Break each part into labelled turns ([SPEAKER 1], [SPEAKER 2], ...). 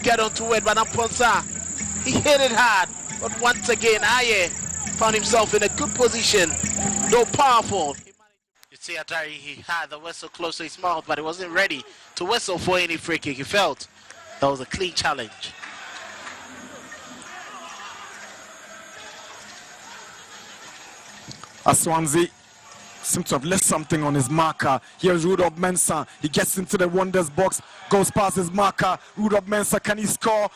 [SPEAKER 1] get onto it, but Amponsa, he hit it hard. But once again, Aye found himself in a good position, though powerful. You see Atari, he had the whistle close to his mouth, but he wasn't ready to whistle for any free kick. He felt that was a clean challenge.
[SPEAKER 2] Swansea seems to have left something on his marker. Here's Rudolph Mensah. He gets into the Wonders box, goes past his marker. Rudolph Mensah, can he score?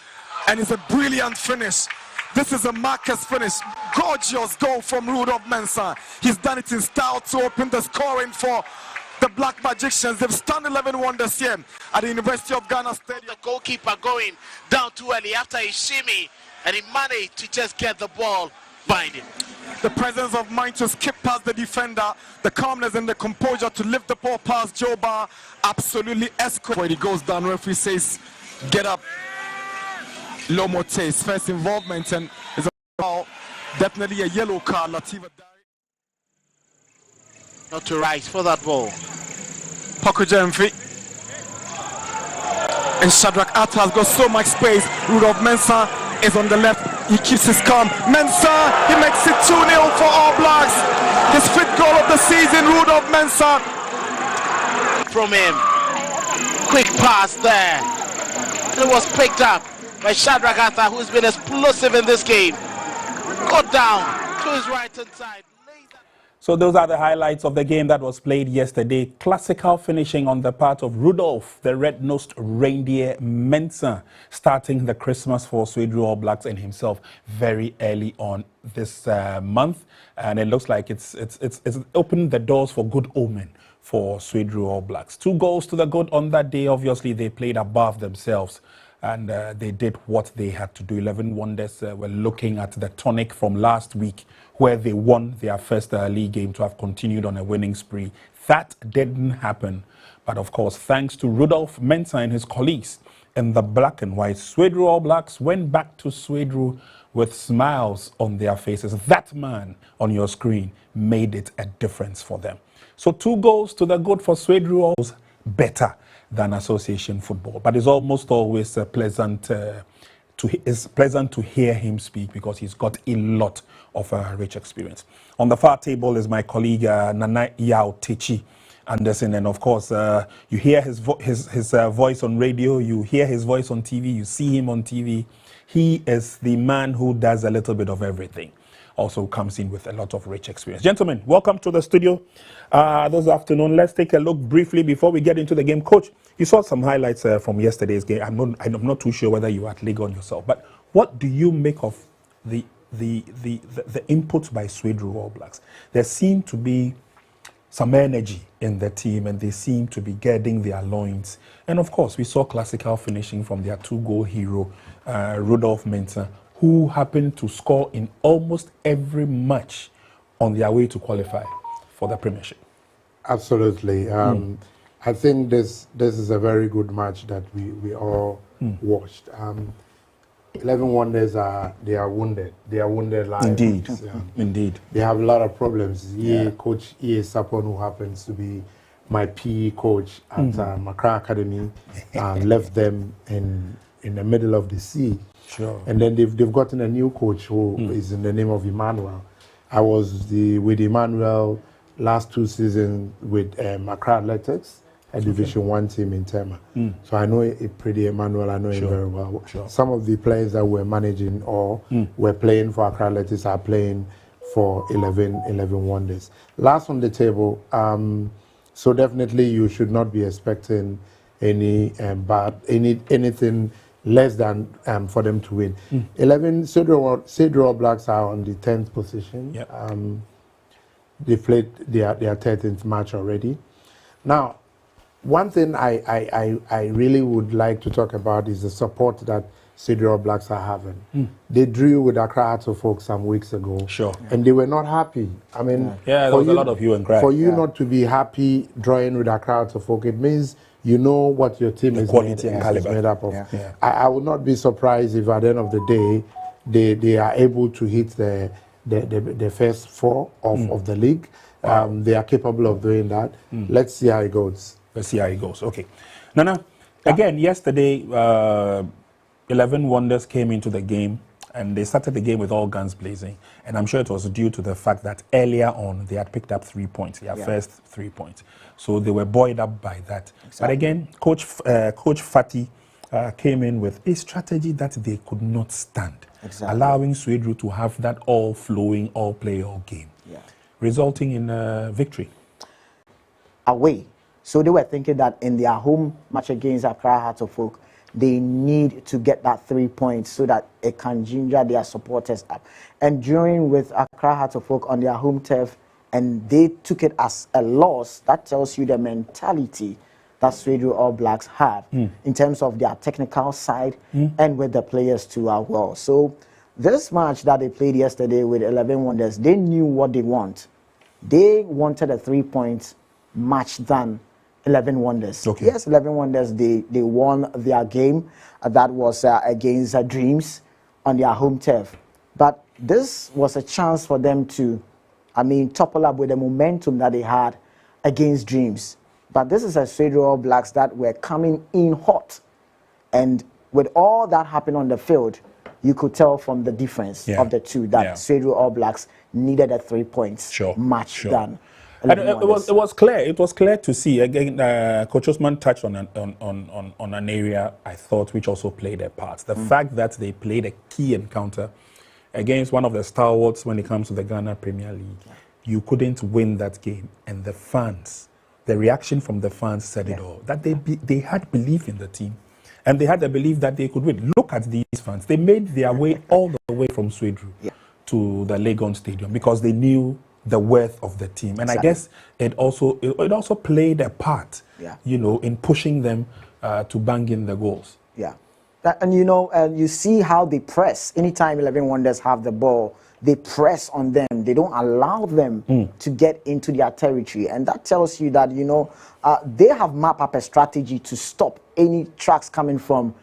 [SPEAKER 2] And it's a brilliant finish. This is a Marcus finish. Gorgeous goal from Rudolph Mensah. He's done it in style to open the scoring for the Black Magicians. They've stunned 11 Wonders here at the University of Ghana Stadium.
[SPEAKER 1] The goalkeeper going down too early after he shimmy, and he managed to just get the ball binding.
[SPEAKER 2] The presence of mind to skip past the defender, the calmness and the composure to lift the ball past Joe Bar, absolutely escort. When he goes down, referee says, get up. Lomote's first involvement, and is a foul, definitely a yellow card. Latifa
[SPEAKER 1] not to rise for that ball.
[SPEAKER 2] Pakuja Mfi and Shadrach Atta has got so much space. Rudolph Mensah is on the left. He keeps his calm. Mensah, he makes it 2-0 for All Blacks. His 5th goal of the season. Rudolph Mensah
[SPEAKER 1] from him. Quick pass there. It was picked up by Shadrach Atta, who's been explosive in this game. Got down to his right-hand side.
[SPEAKER 3] So those are the highlights of the game that was played yesterday. Classical finishing on the part of Rudolph, the red-nosed reindeer Mensah, starting the Christmas for Sweden All Blacks and himself very early on this month. And it looks like it's opened the doors for good omen for Sweden All Blacks. 2 goals to the good on that day. Obviously, they played above themselves. And they did what they had to do. 11 Wonders were looking at the tonic from last week, where they won their first league game to have continued on a winning spree. That didn't happen. But of course, thanks to Rudolph Mensah and his colleagues in the black and white, Sweden All Blacks went back to Sweden with smiles on their faces. That man on your screen made it a difference for them. So 2 goals to the good for Sweden All Blacks, better than association football, but it's almost always pleasant to hear him speak, because he's got a lot of rich experience. On the far table is my colleague Nana Yao Techi Anderson, and of course you hear his voice on radio, you hear his voice on TV, you see him on TV. He is the man who does a little bit of everything. Also comes in with a lot of rich experience. Gentlemen, welcome to the studio this afternoon. Let's take a look briefly before we get into the game. Coach, you saw some highlights from yesterday's game. I'm not too sure whether you were at league on yourself, but what do you make of the inputs by Sweden All Blacks? There seemed to be some energy in the team, and they seem to be girding their loins. And of course, we saw classical finishing from their 2-goal hero, Rudolph Mensah, who happened to score in almost every match on their way to qualify for the Premiership.
[SPEAKER 4] Absolutely. I think this is a very good match that we all watched. 11 Wonders they are wounded. They are wounded lions.
[SPEAKER 3] Indeed. Indeed.
[SPEAKER 4] They have a lot of problems. Coach E.A. Sapon, who happens to be my PE coach at Accra Academy, left them in the middle of the sea.
[SPEAKER 3] Sure.
[SPEAKER 4] And then they've gotten a new coach who is in the name of Emmanuel. I was with Emmanuel last 2 seasons with Accra Athletics, a Division 1 team in Tema. So I know pretty Emmanuel, I know him very well.
[SPEAKER 3] Sure.
[SPEAKER 4] Some of the players that we're managing or were playing for Accra Athletics are playing for 11 Wonders. Last on the table, so definitely you should not be expecting anything less than for them to win. 11 Sweden All Blacks are on the 10th position.
[SPEAKER 3] Yep.
[SPEAKER 4] They played their 13th match already. Now, one thing I really would like to talk about is the support that Sweden All Blacks are having. They drew with Accra Hearts of Oak some weeks ago.
[SPEAKER 3] Sure.
[SPEAKER 4] And they were not happy. I mean,
[SPEAKER 3] there was a lot of hue and cry.
[SPEAKER 4] For you not to be happy drawing with Accra Hearts of Oak, it means you know what your team is made up of. I would not be surprised if at the end of the day they are able to hit the first 4 of the league. They are capable of doing that. Let's see how it goes.
[SPEAKER 3] Let's see how it goes. Okay. Nana, again, yesterday, 11 Wonders came into the game and they started the game with all guns blazing. And I'm sure it was due to the fact that earlier on they had picked up 3 points, their first 3 points. So they were buoyed up by that. Exactly. But again, Coach Fati came in with a strategy that they could not stand, allowing Swedru to have that all-flowing, all-play, all-game, resulting in a victory.
[SPEAKER 5] Away. So they were thinking that in their home match against Accra Hearts of Oak, they need to get that 3 points so that it can ginger their supporters up. And during with Accra Hearts of Oak on their home turf, and they took it as a loss, that tells you the mentality that Swedru All Blacks have in terms of their technical side and with the players too as well. So this match that they played yesterday with 11 Wonders, they knew what they want. They wanted a 3 points match than 11 Wonders. Okay. Yes, 11 Wonders, they won their game. That was against Dreams on their home turf. But this was a chance for them to, topple up with the momentum that they had against Dreams. But this is a Swedru All Blacks that were coming in hot. And with all that happened on the field, you could tell from the difference of the two that Swedru All Blacks needed a 3 points match done.
[SPEAKER 3] And it was clear. It was clear to see. Again, Coach Osman touched on an area I thought which also played a part. The fact that they played a key encounter against one of the stalwarts when it comes to the Ghana Premier League. You couldn't win that game, and the fans, the reaction from the fans said it all. That they had belief in the team, and they had a belief that they could win. Look at these fans. They made their way all the way from Swedru to the Legon Stadium because they knew the worth of the team. And I guess it also played a part, in pushing them to bang in the goals.
[SPEAKER 5] Yeah. And you see how they press. Anytime 11 Wonders have the ball, they press on them. They don't allow them to get into their territory. And that tells you that, they have mapped up a strategy to stop any tracks coming from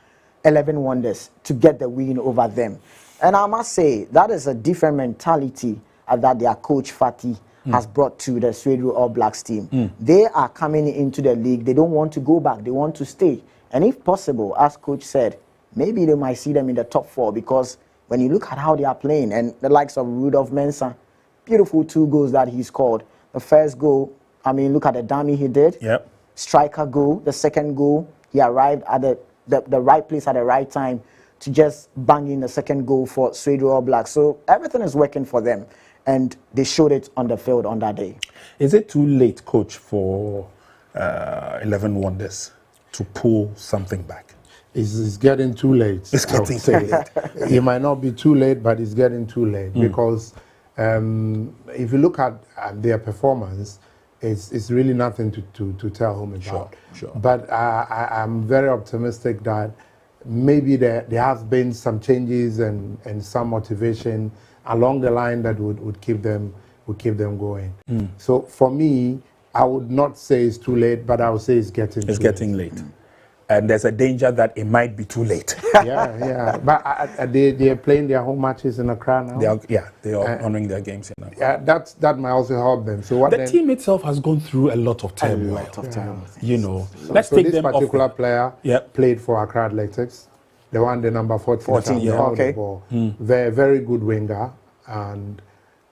[SPEAKER 5] 11 Wonders to get the win over them. And I must say, that is a different mentality that their coach Fati has brought to the Swedru All Blacks team. They are coming into the league. They don't want to go back. They want to stay. And if possible, as coach said, maybe they might see them in the top 4 because when you look at how they are playing and the likes of Rudolph Mensah, beautiful 2 goals that he scored. The first goal, look at the dummy he did. Yep. Striker goal. The second goal, he arrived at the right place at the right time to just bang in the second goal for Swedru All Blacks. So everything is working for them. And they showed it on the field on that day. Is it too late, coach, for 11 Wonders to pull something back?
[SPEAKER 4] It's getting too late.
[SPEAKER 5] It's getting too late.
[SPEAKER 4] It might not be too late, but it's getting too late because if you look at their performance, it's really nothing to tell home about. Sure. But I'm very optimistic that maybe there has been some changes and some motivation along the line that would keep them going. So for me, I would not say it's too late, but I would say it's getting
[SPEAKER 3] late. And there's a danger that it might be too late.
[SPEAKER 4] yeah. But they're playing their home matches in Accra now.
[SPEAKER 3] They are honoring their games in Accra.
[SPEAKER 4] Yeah, that might also help them. So
[SPEAKER 3] the team itself has gone through a lot of turmoil. Let's take
[SPEAKER 4] this
[SPEAKER 3] them off.
[SPEAKER 4] This particular player played for Accra Athletics. The one, the number 14 the ball. Very, very good winger, and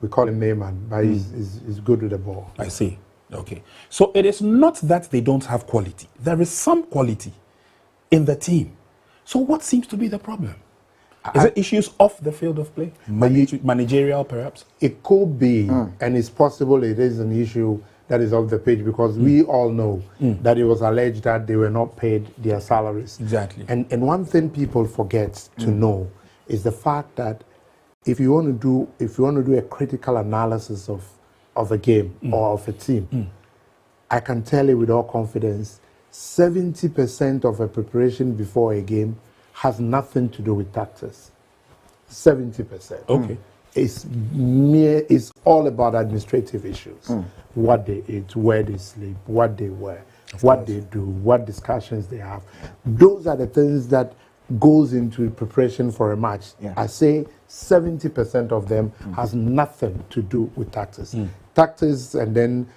[SPEAKER 4] we call him Neyman, but he's good with the ball.
[SPEAKER 3] I see. Okay. So it is not that they don't have quality. There is some quality in the team. So what seems to be the problem? Is it issues off the field of play? Managerial, perhaps?
[SPEAKER 4] It could be, and it's possible it is an issue that is off the pitch because we all know that it was alleged that they were not paid their salaries.
[SPEAKER 3] Exactly.
[SPEAKER 4] And one thing people forget to know is the fact that if you want to do a critical analysis of a game or of a team, I can tell you with all confidence, 70% of a preparation before a game has nothing to do with tactics. 70%.
[SPEAKER 3] Okay.
[SPEAKER 4] It's all about administrative issues. What they eat, where they sleep, what they wear, what they do, what discussions they have. Those are the things that goes into preparation for a match. I say 70% of them has nothing to do with tactics. Tactics and then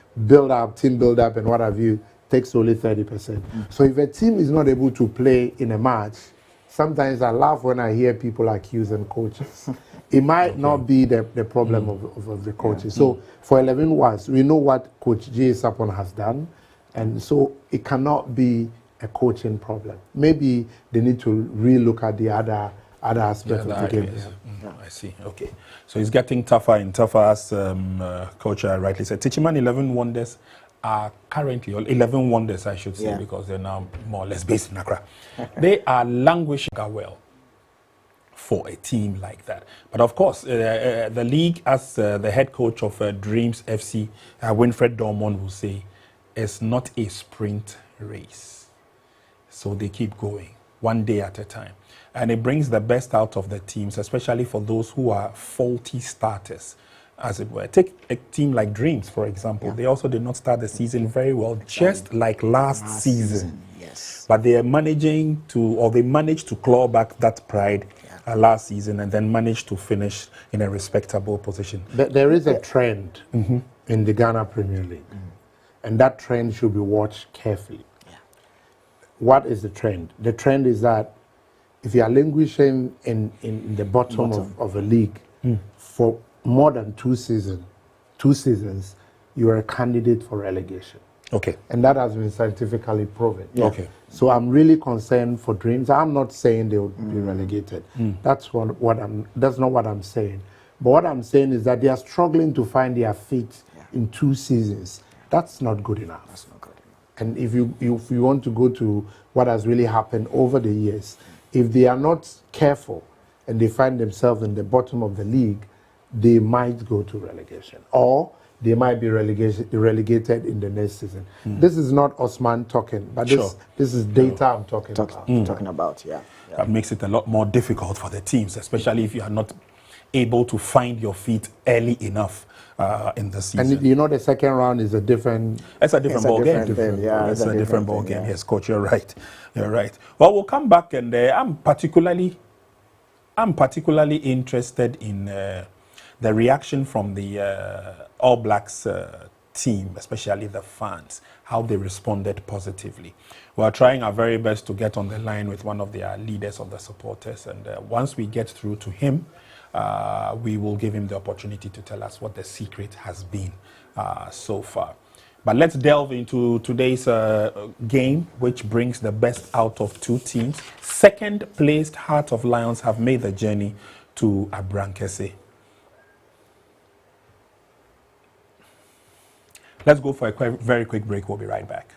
[SPEAKER 4] team build up and what have you takes only 30%. So if a team is not able to play in a match sometimes I laugh when I hear people accusing coaches. It might not be the problem of the coaches. So for 11 Wars, we know what Coach J. Sapon has done, and so it cannot be a coaching problem. Maybe they need to relook at the other aspects of the game.
[SPEAKER 3] I see. Okay. So it's getting tougher and tougher, as Coach rightly said. Techiman 11 Wonders are currently, or 11 Wonders, I should say, because they're now more or less based in Accra. They are languishing well for a team like that. But of course, the league, as the head coach of Dreams FC, Winfred Dormon, will say, is not a sprint race. So they keep going, one day at a time. And it brings the best out of the teams, especially for those who are faulty starters, as it were. Take a team like Dreams, for example. They also did not start the season very well, just like last season.
[SPEAKER 5] Yes.
[SPEAKER 3] But they are managing to, or they managed to claw back that pride last season and then managed to finish in a respectable position.
[SPEAKER 4] There is a trend in the Ghana Premier League, and that trend should be watched carefully. What is the trend? The trend is that if you are languishing in the bottom of a league for more than 2 seasons, you are a candidate for relegation.
[SPEAKER 3] Okay.
[SPEAKER 4] And that has been scientifically proven.
[SPEAKER 3] Okay.
[SPEAKER 4] So I'm really concerned for Dreams. I'm not saying they would be relegated. That's not what I'm saying. But what I'm saying is that they are struggling to find their feet in 2 seasons. That's not good enough. That's not good enough. And if you want to go to what has really happened over the years, if they are not careful and they find themselves in the bottom of the league, they might go to relegation, or they might be relegated in the next season. This is not Osman talking, but this is data I'm talking about.
[SPEAKER 3] That makes it a lot more difficult for the teams, especially if you are not able to find your feet early enough in the season.
[SPEAKER 4] And you know, the second round is a different...
[SPEAKER 3] It's a different ball game. It's a different ball game. Yes, Coach, you're right. You're right. Well, we'll come back, and I'm particularly interested in the reaction from the All Blacks team, especially the fans, how they responded positively. We're trying our very best to get on the line with one of their leaders of the supporters, and once we get through to him, we will give him the opportunity to tell us what the secret has been so far. But let's delve into today's game, which brings the best out of 2 teams. Second-placed Heart of Lions have made the journey to Abrankese. Let's go for a very quick break. We'll be right back.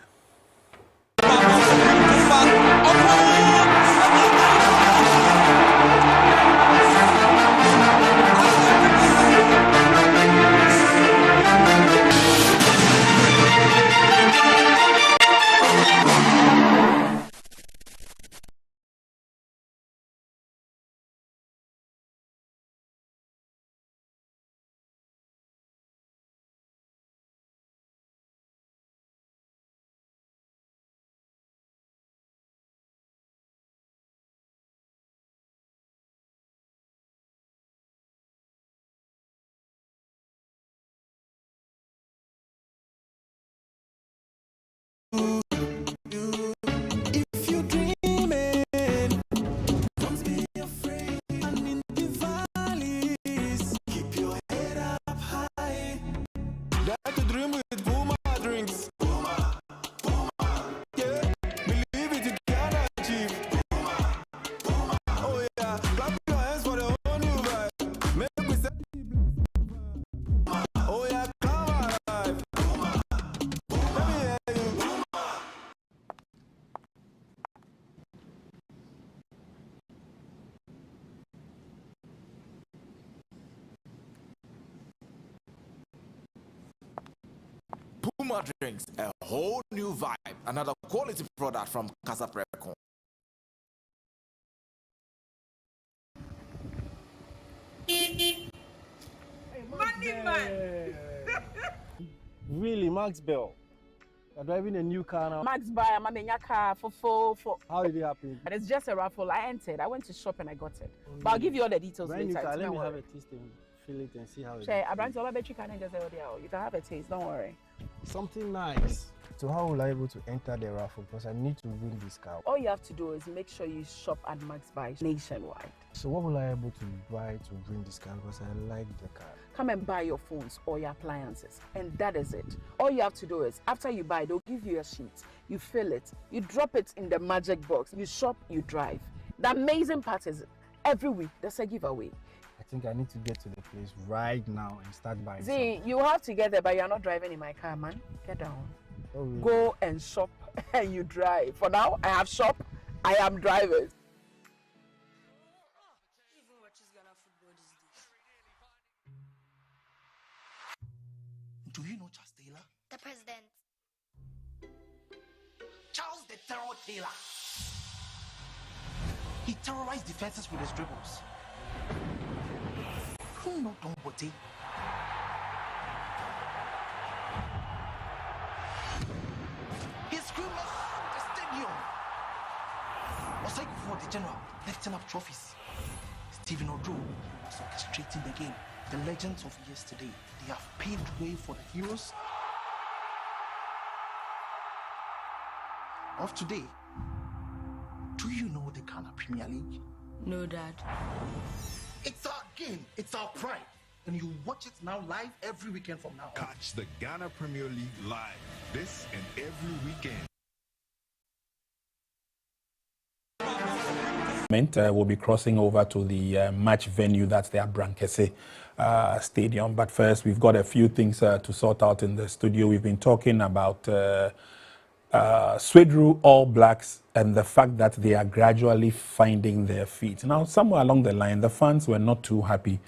[SPEAKER 6] Puma Drinks, a whole new vibe. Another quality product from Casa Precon.
[SPEAKER 7] Money man.
[SPEAKER 8] Really, Max Bell. You're driving a new car now.
[SPEAKER 7] Max buy a mamenya car for.
[SPEAKER 8] How did it happen?
[SPEAKER 7] And it's just a raffle. I entered. I went to shop and I got it. But I'll give you all the details
[SPEAKER 8] Brand new
[SPEAKER 7] later.
[SPEAKER 8] car. Let me have a taste and feel it and see how it is.
[SPEAKER 7] I brought all the battery car and just say, oh, you can have a taste. Don't worry.
[SPEAKER 8] Something nice. So how will I able to enter the raffle? Because I need to win this car.
[SPEAKER 7] All you have to do is make sure you shop at Max Buy nationwide.
[SPEAKER 8] So what will I able to buy to win this car? Because I like the car.
[SPEAKER 7] Come and buy your phones or your appliances, and that is it. All you have to do is, after you buy, they'll give you a sheet. You fill it, you drop it in the magic box. You shop, you drive. The amazing part is, every week there's a giveaway.
[SPEAKER 8] I think I need to get to the place right now and start buying.
[SPEAKER 7] See, you have to get there, but you're not driving in my car, man. Get down.
[SPEAKER 8] Oh, really?
[SPEAKER 7] Go and shop and you drive. For now, I have shop, I am drivers.
[SPEAKER 9] Do you know Charles Taylor?
[SPEAKER 10] The president.
[SPEAKER 9] Charles the Terror Taylor. He terrorized defenses with his dribbles. Who know Don Bote? His screamers the stadium. Was like before the general lifting up trophies. Stephen Odro was orchestrating the game. The legends of yesterday, they have paved way for the heroes of today. Do you know the Ghana Premier League?
[SPEAKER 10] No, Dad.
[SPEAKER 9] It's our game, it's our pride. And you watch it now live every weekend from now on.
[SPEAKER 11] Catch the Ghana Premier League live this and every weekend.
[SPEAKER 3] We'll be crossing over to the match venue, that's the Abrankese Stadium. But first, we've got a few things to sort out in the studio. We've been talking about Swedru All Blacks and the fact that they are gradually finding their feet. Now, somewhere along the line, the fans were not too happy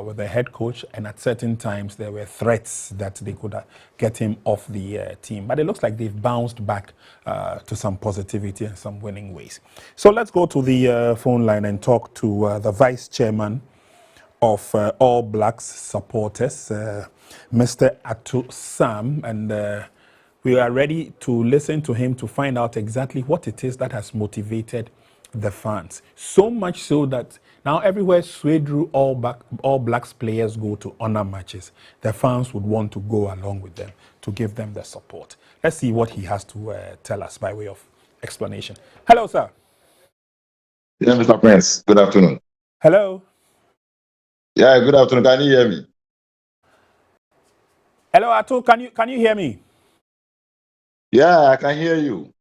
[SPEAKER 3] with the head coach, and at certain times there were threats that they could get him off the team. But it looks like they've bounced back to some positivity and some winning ways. So let's go to the phone line and talk to the vice chairman of All Blacks supporters, Mr. Atu Sam, and we are ready to listen to him to find out exactly what it is that has motivated the fans. So much so that now everywhere Swedru All Blacks players go to honor matches, the fans would want to go along with them to give them the support. Let's see what he has to tell us by way of explanation. Hello, sir.
[SPEAKER 12] Yeah, Mr. Prince. Good afternoon.
[SPEAKER 3] Hello.
[SPEAKER 12] Yeah, good afternoon. Can you hear me?
[SPEAKER 3] Hello, Atu. Can you hear me?
[SPEAKER 12] Yeah, I can hear you.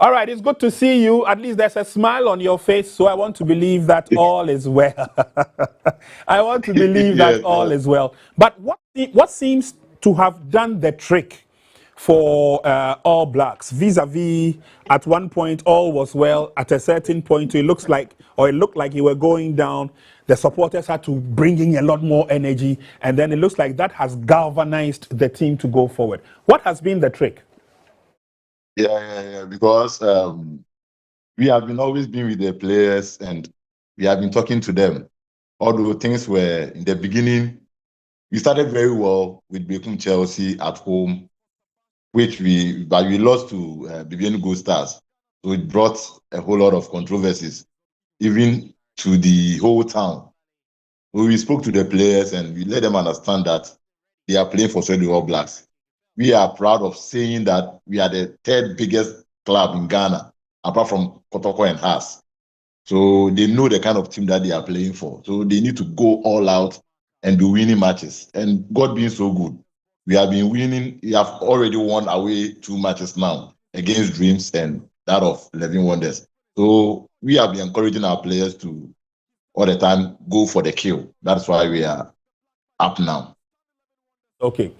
[SPEAKER 3] All right, it's good to see you. At least there's a smile on your face, so I want to believe that all is well. I want to believe that all is well. But what seems to have done the trick for All Blacks, vis-a-vis at one point all was well, at a certain point it looked like you were going down. The supporters had to bring in a lot more energy, and then it looks like that has galvanized the team to go forward. What has been the trick?
[SPEAKER 12] Yeah, because we have been always been with the players and we have been talking to them. Although things were in the beginning, we started very well with Bekum Chelsea at home, but we lost to BBN Gold Stars. So it brought a whole lot of controversies, even to the whole town. So we spoke to the players and we let them understand that they are playing for Swedru All Blacks. We are proud of saying that we are the third biggest club in Ghana, apart from Kotoko and Haas. So they know the kind of team that they are playing for. So they need to go all out and be winning matches. And God being so good, we have been winning. We have already won away 2 matches now against Dreams and that of 11 Wonders. So we have been encouraging our players to all the time go for the kill. That's why we are up now.
[SPEAKER 3] Okay.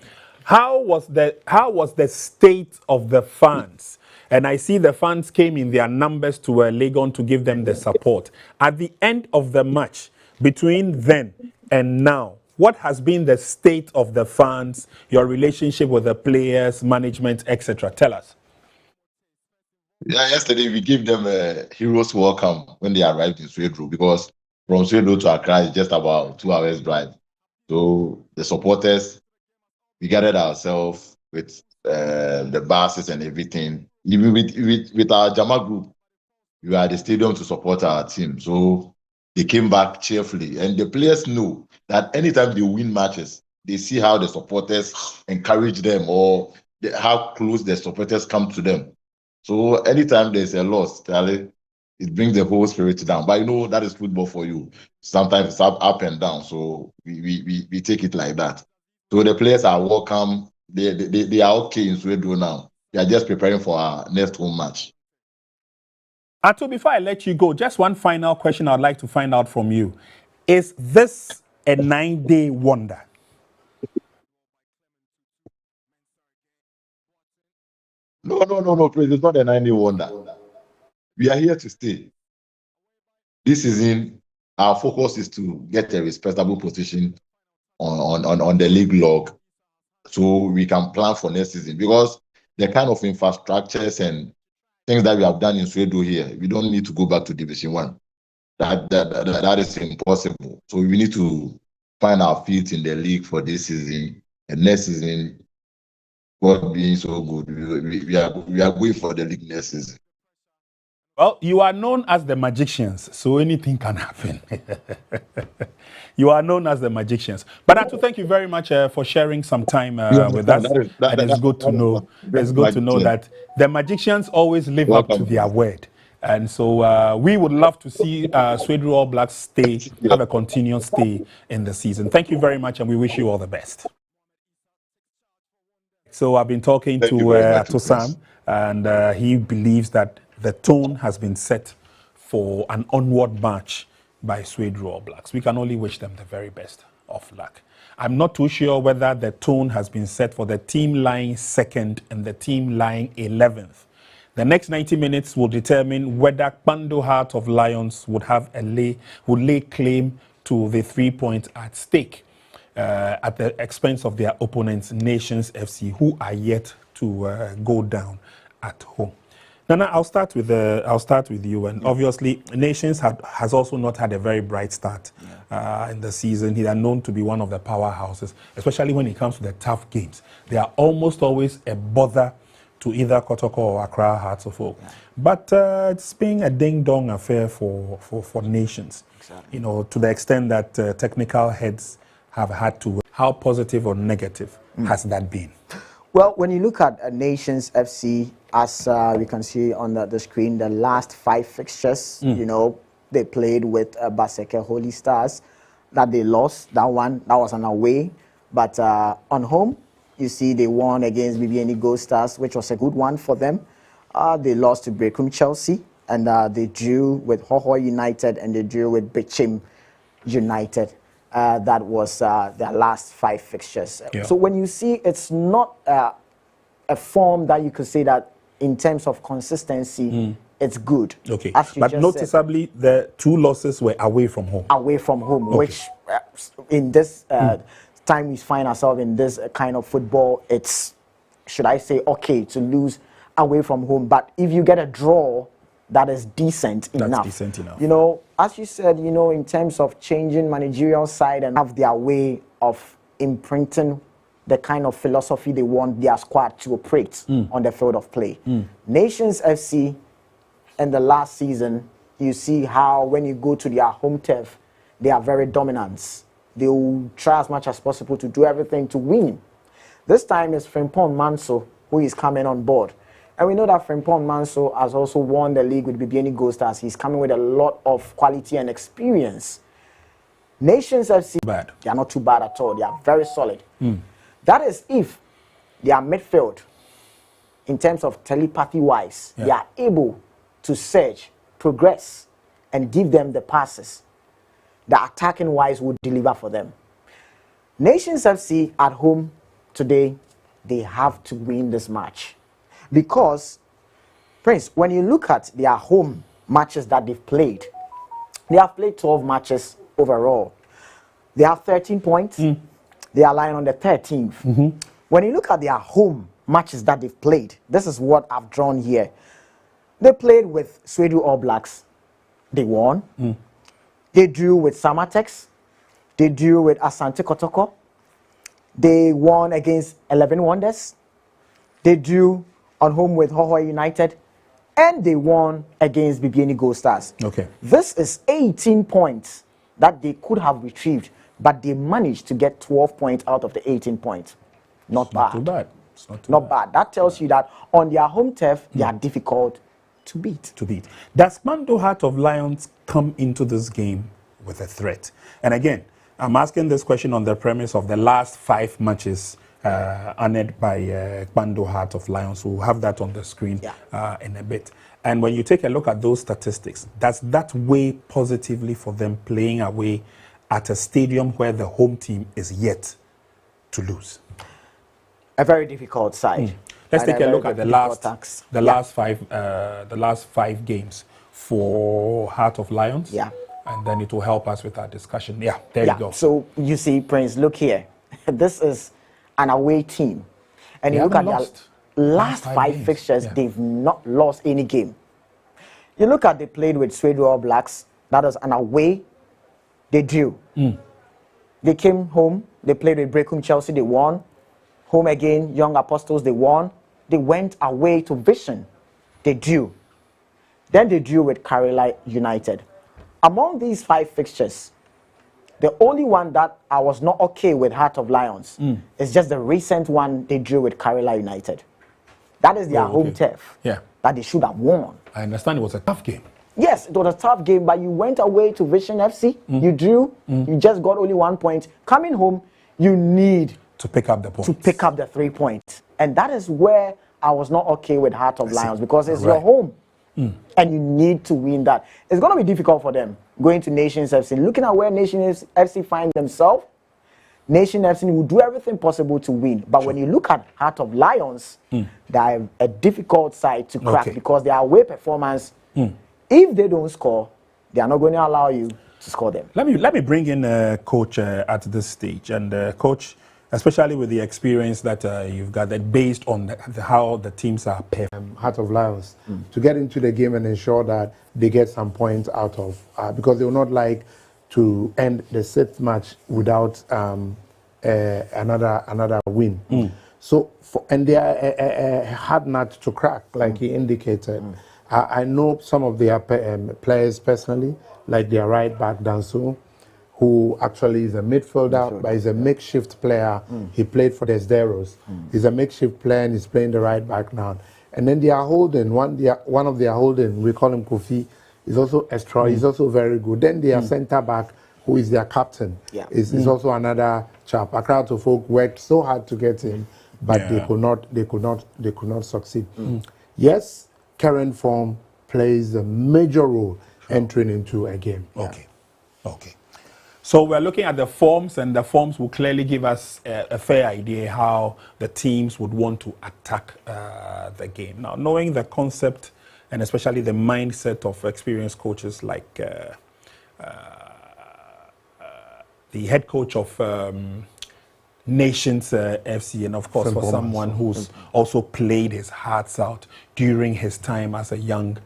[SPEAKER 3] How was the state of the fans? And I see the fans came in their numbers to Legon to give them the support. At the end of the match, between then and now, what has been the state of the fans, your relationship with the players, management, etc.? Tell us.
[SPEAKER 12] Yeah, yesterday we gave them a hero's welcome when they arrived in Swedru, because from Swedru to Accra is just about 2 hours drive. So the supporters, we gathered ourselves with the buses and everything. Even with our Jama group, we were at the stadium to support our team. So they came back cheerfully. And the players know that anytime they win matches, they see how the supporters encourage them or how close the supporters come to them. So anytime there's a loss, Charlie, it brings the whole spirit down. But you know, that is football for you. Sometimes it's up and down. So we take it like that. So the players are welcome. They are okay in Sweden now. They are just preparing for our next home match.
[SPEAKER 3] Ato, before I let you go, just one final question I'd like to find out from you. Is this a 9-day wonder?
[SPEAKER 12] No, please. It's not a 9-day wonder. We are here to stay. This season, our focus is to get a respectable position on the league log so we can plan for next season. Because the kind of infrastructures and things that we have done in Sweden here, we don't need to go back to Division 1. That is impossible. So we need to find our feet in the league for this season. And next season, God being so good, we are going for the league next season.
[SPEAKER 3] Well, you are known as the Magicians, so anything can happen. You are known as the Magicians. But Ato, thank you very much for sharing some time with us. And it's good to know. It's good to know that the Magicians always live up to their word. And so we would love to see Sweden All Blacks have a continuous stay in the season. Thank you very much, and we wish you all the best. So I've been talking to Ato Sam, and he believes that the tone has been set for an onward march by Sweden All Blacks. We can only wish them the very best of luck. I'm not too sure whether the tone has been set for the team lying second and the team lying 11th. The next 90 minutes will determine whether Kpando Heart of Lions would lay claim to the 3 points at stake at the expense of their opponents, Nations FC, who are yet to go down at home. Nana, I'll start with you. And obviously, Nations has also not had a very bright start in the season. They are known to be one of the powerhouses, especially when it comes to the tough games. They are almost always a bother to either Kotoko or Accra Hearts of Oak. But it's been a ding-dong affair for Nations. Exactly. You know, to the extent that technical heads have had to. How positive or negative has that been?
[SPEAKER 5] Well, when you look at Nations FC, as we can see on the screen, the last 5 fixtures, you know, they played with Baseke Holy Stars, that they lost. That was an away. But on home, you see they won against BBNE Gold Stars, which was a good one for them. They lost to Brekum Chelsea, and they drew with Hohoi United, and they drew with Bichim United. That was their last 5 fixtures. Yeah. So when you see, it's not a form that you could say that in terms of consistency, it's good.
[SPEAKER 3] Okay, but noticeably, said, the 2 losses were away from home.
[SPEAKER 5] Away from home, okay. Which in this time we find ourselves in this kind of football, it's, should I say, okay to lose away from home. But if you get a draw, that is decent enough.
[SPEAKER 3] That's decent enough.
[SPEAKER 5] You know, as you said, you know, in terms of changing managerial side and have their way of imprinting the kind of philosophy they want their squad to operate on the field of play. Nations FC in the last season, you see how when you go to their home turf, they are very dominant. They will try as much as possible to do everything to win. This time it's Frimpong Manso who is coming on board. And we know that Frimpong Manso has also won the league with BBNE Gold Stars. He's coming with a lot of quality and experience. Nations FC, they are not too bad at all. They are very solid. That is if their midfield, in terms of telepathy-wise, they are able to search, progress, and give them the passes. The attacking-wise would deliver for them. Nations FC at home today, they have to win this match. Because, Prince, when you look at their home matches that they've played, they have played 12 matches overall. They have 13 points. They are lying on the 13th. When you look at their home matches that they've played, this is what I've drawn here. They played with Sweden All Blacks. They won. They drew with Samatex. They drew with Asante Kotoko. They won against 11 Wonders. They drew on home with Hohoi United, and they won against BBNE Gold Stars.
[SPEAKER 3] Okay.
[SPEAKER 5] This is 18 points that they could have retrieved but they managed to get 12 points out of the 18 points. Not bad.
[SPEAKER 3] Not too bad. It's not too
[SPEAKER 5] Not bad. That tells you that on their home turf, they are difficult to beat.
[SPEAKER 3] Does Mando Heart of Lions come into this game with a threat? And again, I'm asking this question on the premise of the last 5 matches honored by Mando Heart of Lions. We'll have that on the screen in a bit. And when you take a look at those statistics, does that weigh positively for them playing away at a stadium where the home team is yet to lose?
[SPEAKER 5] A very difficult side.
[SPEAKER 3] Let's take a look at the last 5 games for Heart of Lions.
[SPEAKER 5] Yeah.
[SPEAKER 3] And then it will help us with our discussion. Yeah, there you go.
[SPEAKER 5] So you see, Prince, look here. This is an away team. And you look at their last 5 fixtures, they've not lost any game. You look at they played with Suede All Blacks. That was an away. They drew. They came home. They played with Brecum Chelsea. They won. Home again, Young Apostles, they won. They went away to Vision. They drew. Then they drew with Karela United. Among these 5 fixtures, the only one that I was not okay with Heart of Lions is just the recent one they drew with Karela United. That is their home turf that they should have won.
[SPEAKER 3] I understand it was a tough game.
[SPEAKER 5] Yes, it was a tough game, but you went away to Vision FC, you drew, you just got only 1 point. Coming home, you need
[SPEAKER 3] to pick up the points.
[SPEAKER 5] To pick up the 3 points. And that is where I was not okay with Heart of Lions, because it's your home. And you need to win that. It's going to be difficult for them going to Nations FC. Looking at where Nations FC find themselves, Nation FC will do everything possible to win. But when you look at Heart of Lions, they are a difficult side to crack because their away performance, if they don't score, they are not going to allow you to score them.
[SPEAKER 3] Let me bring in Coach at this stage. And Coach, especially with the experience that you've gathered based on how the teams are paired.
[SPEAKER 4] Heart of Lions, to get into the game and ensure that they get some points out of, because they will not like to end the 6th match without another win. So, and they are a hard nut to crack, like he indicated. I know some of their players personally, like their right back, Danso, who actually is a midfielder, but is a makeshift player. He played for the Desderos. He's a makeshift player and he's playing the right back now. And then they are holding, one of their holding, we call him Kofi, is also extra, he's also very good. Then their centre back, who is their captain, is also another chap. Accra to Folk worked so hard to get him, but they could not succeed. Yes, current form plays a major role entering into a game.
[SPEAKER 3] Okay. So we're looking at the forms, and the forms will clearly give us a fair idea how the teams would want to attack the game. Now, knowing the concept and especially the mindset of experienced coaches like the head coach of Nations FC, and of course for someone who's also played his hearts out during his time as a young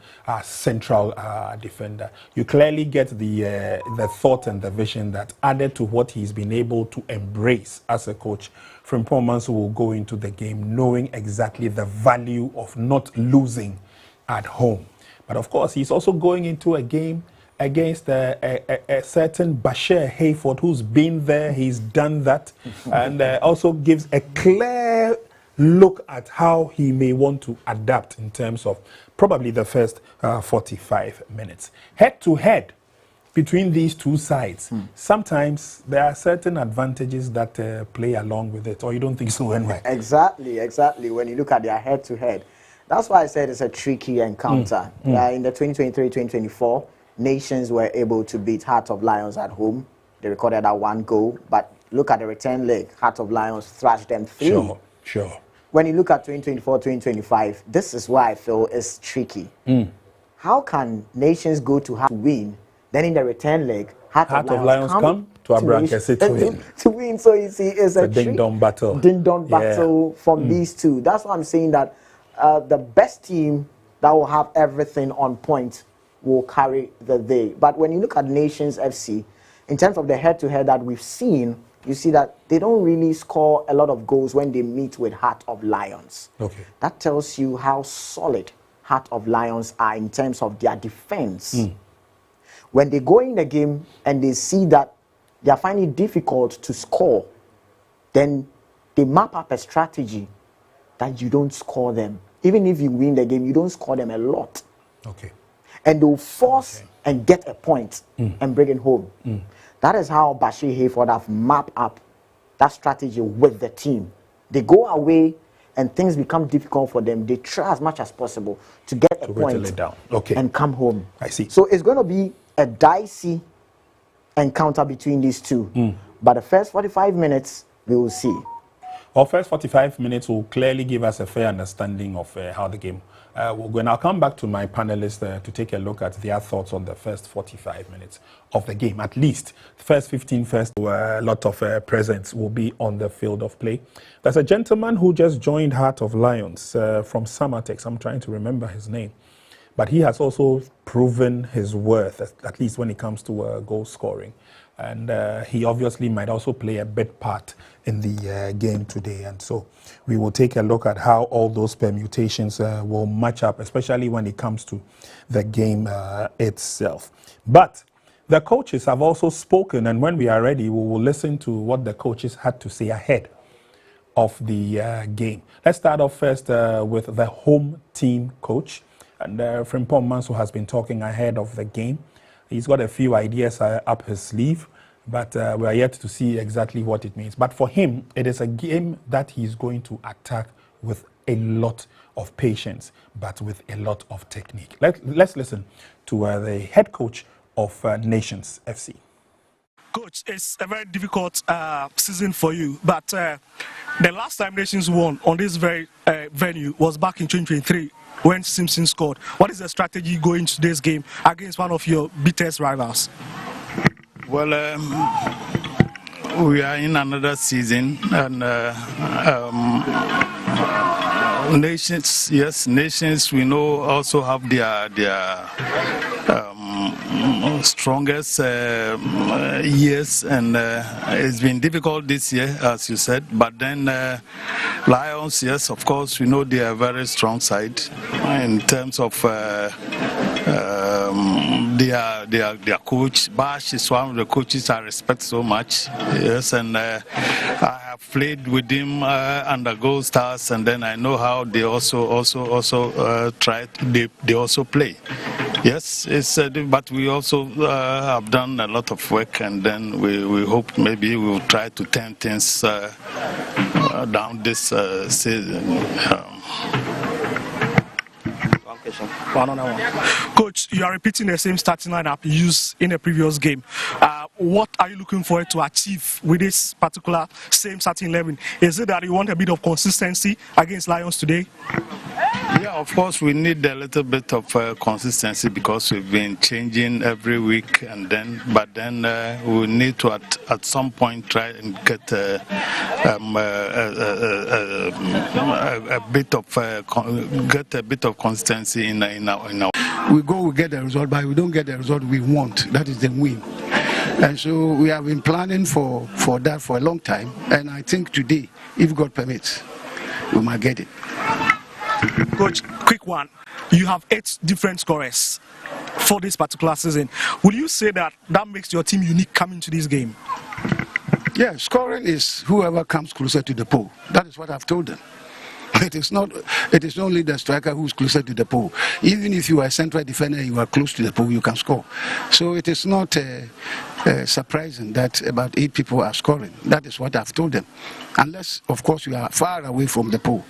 [SPEAKER 3] central defender, you clearly get the thought and the vision that added to what he's been able to embrace as a coach. Frimpong Manso will go into the game knowing exactly the value of not losing at home. But of course, he's also going into a game against a certain Bashir Hayford, who's been there, he's done that, and also gives a clear look at how he may want to adapt in terms of probably the first 45 minutes. Head to head between these two sides, sometimes there are certain advantages that play along with it, or you don't think so, anyway?
[SPEAKER 5] Exactly. When you look at their head to head, that's why I said it's a tricky encounter. In the 2023-2024, Nations were able to beat Heart of Lions at home. They recorded that 1 goal, but look at the return leg. Heart of Lions thrashed them 3.
[SPEAKER 3] Sure.
[SPEAKER 5] When you look at 2024-2025, this is why I feel it's tricky. How can Nations go to have to win, then in the return leg, Heart of Lions come
[SPEAKER 3] to Abrankese to win?
[SPEAKER 5] To win, so you see, it's a
[SPEAKER 3] ding-dong battle.
[SPEAKER 5] Ding-dong battle from these two. That's why I'm saying that the best team that will have everything on point will carry the day. But when you look at Nations FC, in terms of the head-to-head that we've seen, you see that they don't really score a lot of goals when they meet with Heart of Lions. That tells you how solid Heart of Lions are in terms of their defense. When they go in the game and they see that they are finding it difficult to score, then they map up a strategy that you don't score them. Even if you win the game, you don't score them a lot.
[SPEAKER 3] Okay.
[SPEAKER 5] And they'll force and get a point and bring it home. That is how Bashir Hayford have mapped up that strategy with the team. They go away and things become difficult for them. They try as much as possible to get a point and come home.
[SPEAKER 3] I see.
[SPEAKER 5] So it's going to be a dicey encounter between these two. But the first 45 minutes, we will see.
[SPEAKER 3] Our first 45 minutes will clearly give us a fair understanding of how the game will go. And I'll come back to my panelists to take a look at their thoughts on the first 45 minutes of the game. At least the first 15 first, a lot of presence will be on the field of play. There's a gentleman who just joined Heart of Lions from Samatex. I'm trying to remember his name. But he has also proven his worth, at least when it comes to goal scoring. And he obviously might also play a big part in the game today. And so we will take a look at how all those permutations will match up, especially when it comes to the game itself. But the coaches have also spoken, and when we are ready, we will listen to what the coaches had to say ahead of the game. Let's start off first with the home team coach. And Frimpong Manso has been talking ahead of the game. He's got a few ideas up his sleeve, but we are yet to see exactly what it means. But for him, it is a game that he's going to attack with a lot of patience, but with a lot of technique. Let's listen to the head coach of Nations FC.
[SPEAKER 10] Coach, it's a very difficult season for you, but the last time Nations won on this very venue was back in 2023 when Simpson scored. What is the strategy going into this game against one of your biggest rivals?
[SPEAKER 13] Well, we are in another season, and Nations, yes, Nations, we know also have their strongest years, and it's been difficult this year, as you said. But then Lions, yes, of course, we know they are a very strong side in terms of their coach. Bash is one of the coaches I respect so much. Yes, and I have played with him under Gold Stars, and then I know how they also try. They also play. Yes, it's but we also have done a lot of work, and then we hope maybe we'll try to turn things down this season.
[SPEAKER 10] Coach, you are repeating the same starting lineup you used in the previous game. What are you looking forward to achieve with this particular same starting 11? Is it that you want a bit of consistency against Lions today?
[SPEAKER 13] Yeah, of course, we need a little bit of consistency because we've been changing every week, and but then we need to at some point try and get a bit of consistency in our.
[SPEAKER 14] We get the result, but we don't get the result we want. That is the win. And so we have been planning for that for a long time, and I think today, if God permits, we might get it.
[SPEAKER 10] Coach, quick one. You have 8 different scorers for this particular season. Would you say that makes your team unique coming to this game?
[SPEAKER 14] Yeah, scoring is whoever comes closer to the pole. That is what I've told them. It is not only the striker who's closer to the pole. Even if you are a central defender, you are close to the pole, you can score. So it is not surprising that about 8 people are scoring. That is what I've told them. Unless, of course, you are far away from the pole.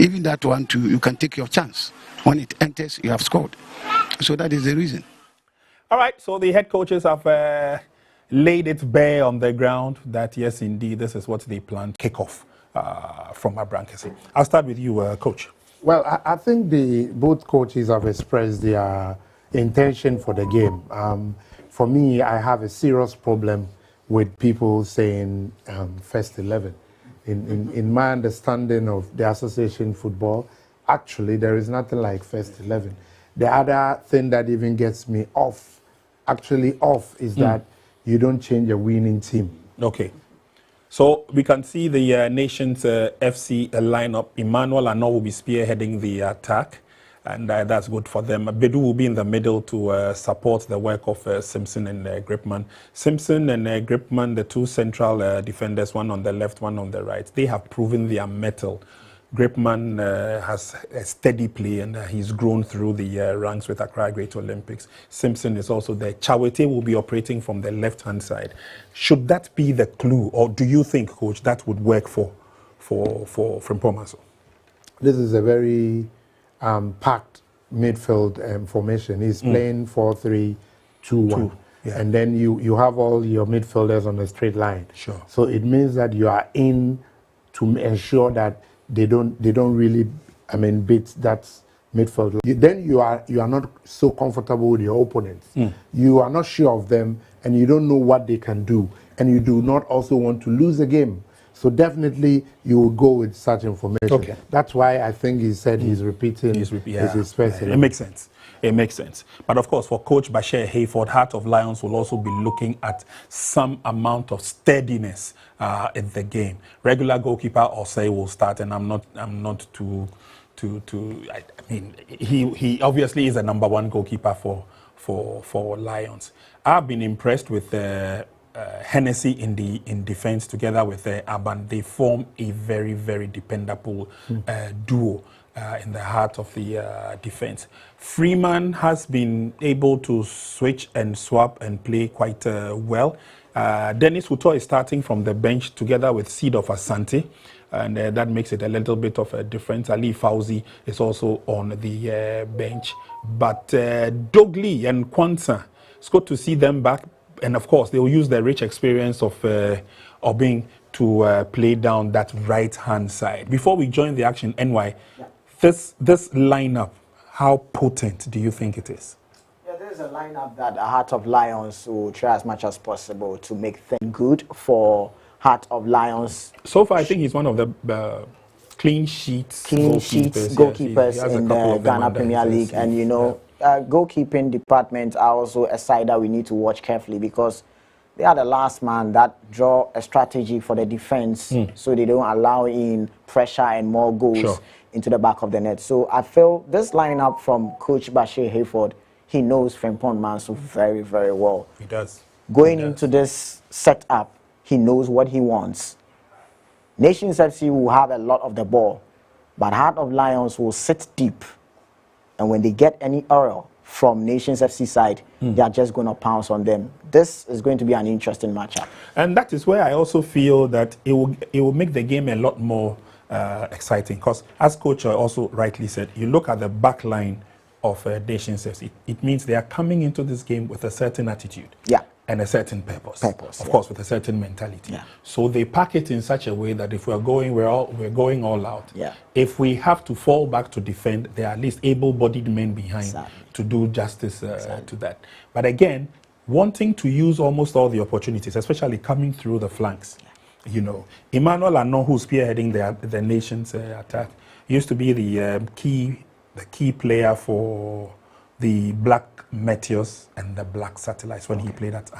[SPEAKER 14] Even that one too, you can take your chance. When it enters, you have scored. So that is the reason.
[SPEAKER 3] All right, so the head coaches have laid it bare on the ground that, yes, indeed, this is what they plan to kick off from Abrankesi. I'll start with you, Coach.
[SPEAKER 4] Well, I think both coaches have expressed their intention for the game. For me, I have a serious problem with people saying first 11. In my understanding of the association football, actually, there is nothing like first 11. The other thing that even gets me off, is that you don't change a winning team.
[SPEAKER 3] Okay. So we can see the Nations FC lineup. Emmanuel Arnaud will be spearheading the attack. and that's good for them. Bedu will be in the middle to support the work of Simpson and Gripman. Simpson and Gripman, the two central defenders, one on the left, one on the right, they have proven their mettle. Gripman has a steady play, and he's grown through the ranks with Accra Great Olympics. Simpson is also there. Chawete will be operating from the left-hand side. Should that be the clue, or do you think, Coach, that would work for Frimpong Manso?
[SPEAKER 4] This is a very packed midfield formation. He's playing 4-3-2-1.
[SPEAKER 3] Yeah.
[SPEAKER 4] And then you have all your midfielders on a straight line.
[SPEAKER 3] Sure.
[SPEAKER 4] So it means that you are in to ensure that they don't really, beat that midfield. Then you are not so comfortable with your opponents. You are not sure of them, and you don't know what they can do, and you do not also want to lose a game. So definitely you will go with such information.
[SPEAKER 3] Okay.
[SPEAKER 4] That's why I think he said he's repeating his first.
[SPEAKER 3] It makes sense. It makes sense. But of course, for Coach Bashir Hayford, Heart of Lions will also be looking at some amount of steadiness in the game. Regular goalkeeper Osei will start, and I'm not too. I mean, he obviously is the number one goalkeeper for Lions. I've been impressed with Hennessy in defense together with Aban. They form a very, very dependable duo in the heart of the defense. Freeman has been able to switch and swap and play quite well. Dennis Uto is starting from the bench together with Seed of Asante, and that makes it a little bit of a difference. Ali Fauzi is also on the bench. But Dogli and Kwanzaa, it's good to see them back. And of course, they will use the rich experience of Obing to play down that right-hand side. Before we join the action, NY, this lineup, how potent do you think it is?
[SPEAKER 5] Yeah, there's a lineup that Heart of Lions will try as much as possible to make things good for Heart of Lions.
[SPEAKER 3] So far, I think he's one of the clean sheets
[SPEAKER 5] goalkeepers in the Ghana Premier League. And, you know, goalkeeping department are also a side that we need to watch carefully, because they are the last man that draw a strategy for the defense so they don't allow in pressure and more goals into the back of the net. So I feel this lineup from Coach Bashir Hayford, he knows Frimpong Manso very, very well.
[SPEAKER 3] He does.
[SPEAKER 5] Going into this setup, he knows what he wants. Nations FC will have a lot of the ball, but Heart of Lions will sit deep. And when they get any error from Nations FC side, they are just going to pounce on them. This is going to be an interesting matchup.
[SPEAKER 3] And that is where I also feel that it will make the game a lot more exciting. Because as Coach also rightly said, you look at the back line of Nations FC, it means they are coming into this game with a certain attitude.
[SPEAKER 5] Yeah.
[SPEAKER 3] And a certain purpose. Of course, with a certain mentality.
[SPEAKER 5] Yeah.
[SPEAKER 3] So they pack it in such a way that if we're going all out.
[SPEAKER 5] Yeah.
[SPEAKER 3] If we have to fall back to defend, there are at least able-bodied men behind to do justice to that. But again, wanting to use almost all the opportunities, especially coming through the flanks. Yeah. You know, Emmanuel Ano, who's spearheading the nation's attack, used to be the key player for the Black Meteors and the Black Satellites when he played at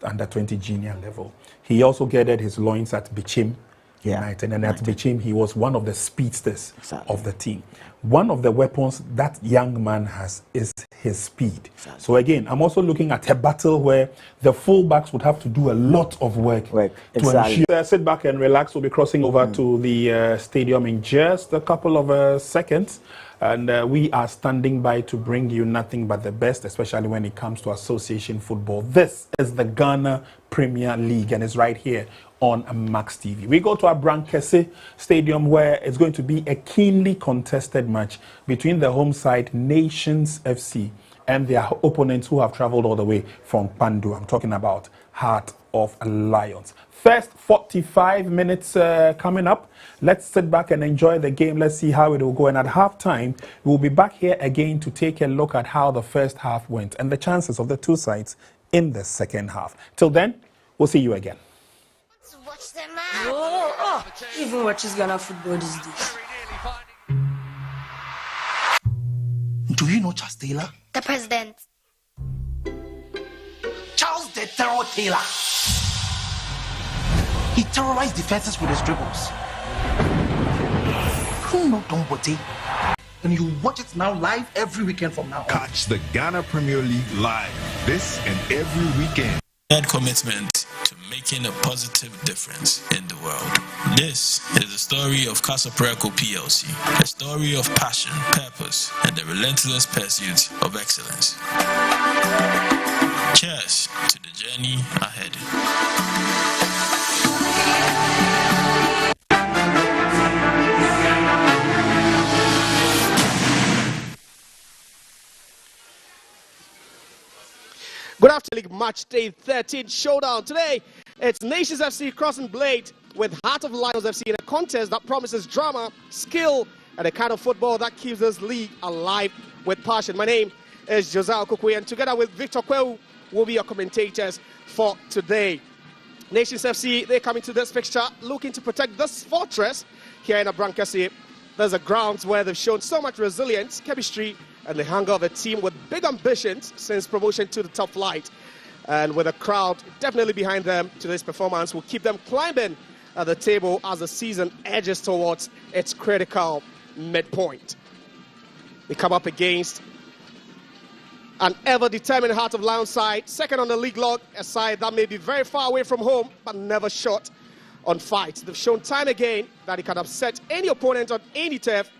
[SPEAKER 3] under 20 junior level. He also gathered his loins at Bichim United, and at Bichim he was one of the speedsters of the team. One of the weapons that young man has is his speed. So again, I'm also looking at a battle where the fullbacks would have to do a lot of work to ensure. Sit back and relax. We'll be crossing over to the stadium in just a couple of seconds. And we are standing by to bring you nothing but the best, especially when it comes to association football. This is the Ghana Premier League, and it's right here on Max TV. We go to Abrankese Stadium, where it's going to be a keenly contested match between the home side Nations FC and their opponents who have traveled all the way from Pandu. I'm talking about Heart of Lions. First 45 minutes coming up. Let's sit back and enjoy the game. Let's see how it will go. And at halftime, we'll be back here again to take a look at how the first half went and the chances of the two sides in the second half. Till then, we'll see you again.
[SPEAKER 15] Watch them out. Even watches Ghana football these days.
[SPEAKER 9] Do you know Charles Taylor?
[SPEAKER 15] The president.
[SPEAKER 9] Charles the Terror Taylor. He terrorized defenses with his dribbles. Who know Dombote? and you watch it now live every weekend from now on.
[SPEAKER 11] Catch the Ghana Premier League live this and every weekend.
[SPEAKER 16] Commitment to making a positive difference in the world. This is the story of Casa Preco PLC, a story of passion, purpose, and the relentless pursuit of excellence. Cheers to the journey ahead.
[SPEAKER 17] Good afternoon, match day 13 showdown. Today, it's Nations FC crossing blade with Heart of Lions FC in a contest that promises drama, skill, and a kind of football that keeps this league alive with passion. My name is Josiah Okukwe, and together with Victor Kwewu, will be your commentators for today. Nations FC, they come into this fixture looking to protect this fortress here in Abrankasi. There's a grounds where they've shown so much resilience, chemistry, and the hunger of a team with big ambitions since promotion to the top flight. And with a crowd definitely behind them, today's performance will keep them climbing at the table as the season edges towards its critical midpoint. They come up against an ever-determined Heart of Lions side, second on the league log, a side that may be very far away from home, but never short on fights. They've shown time again that it can upset any opponent on any turf,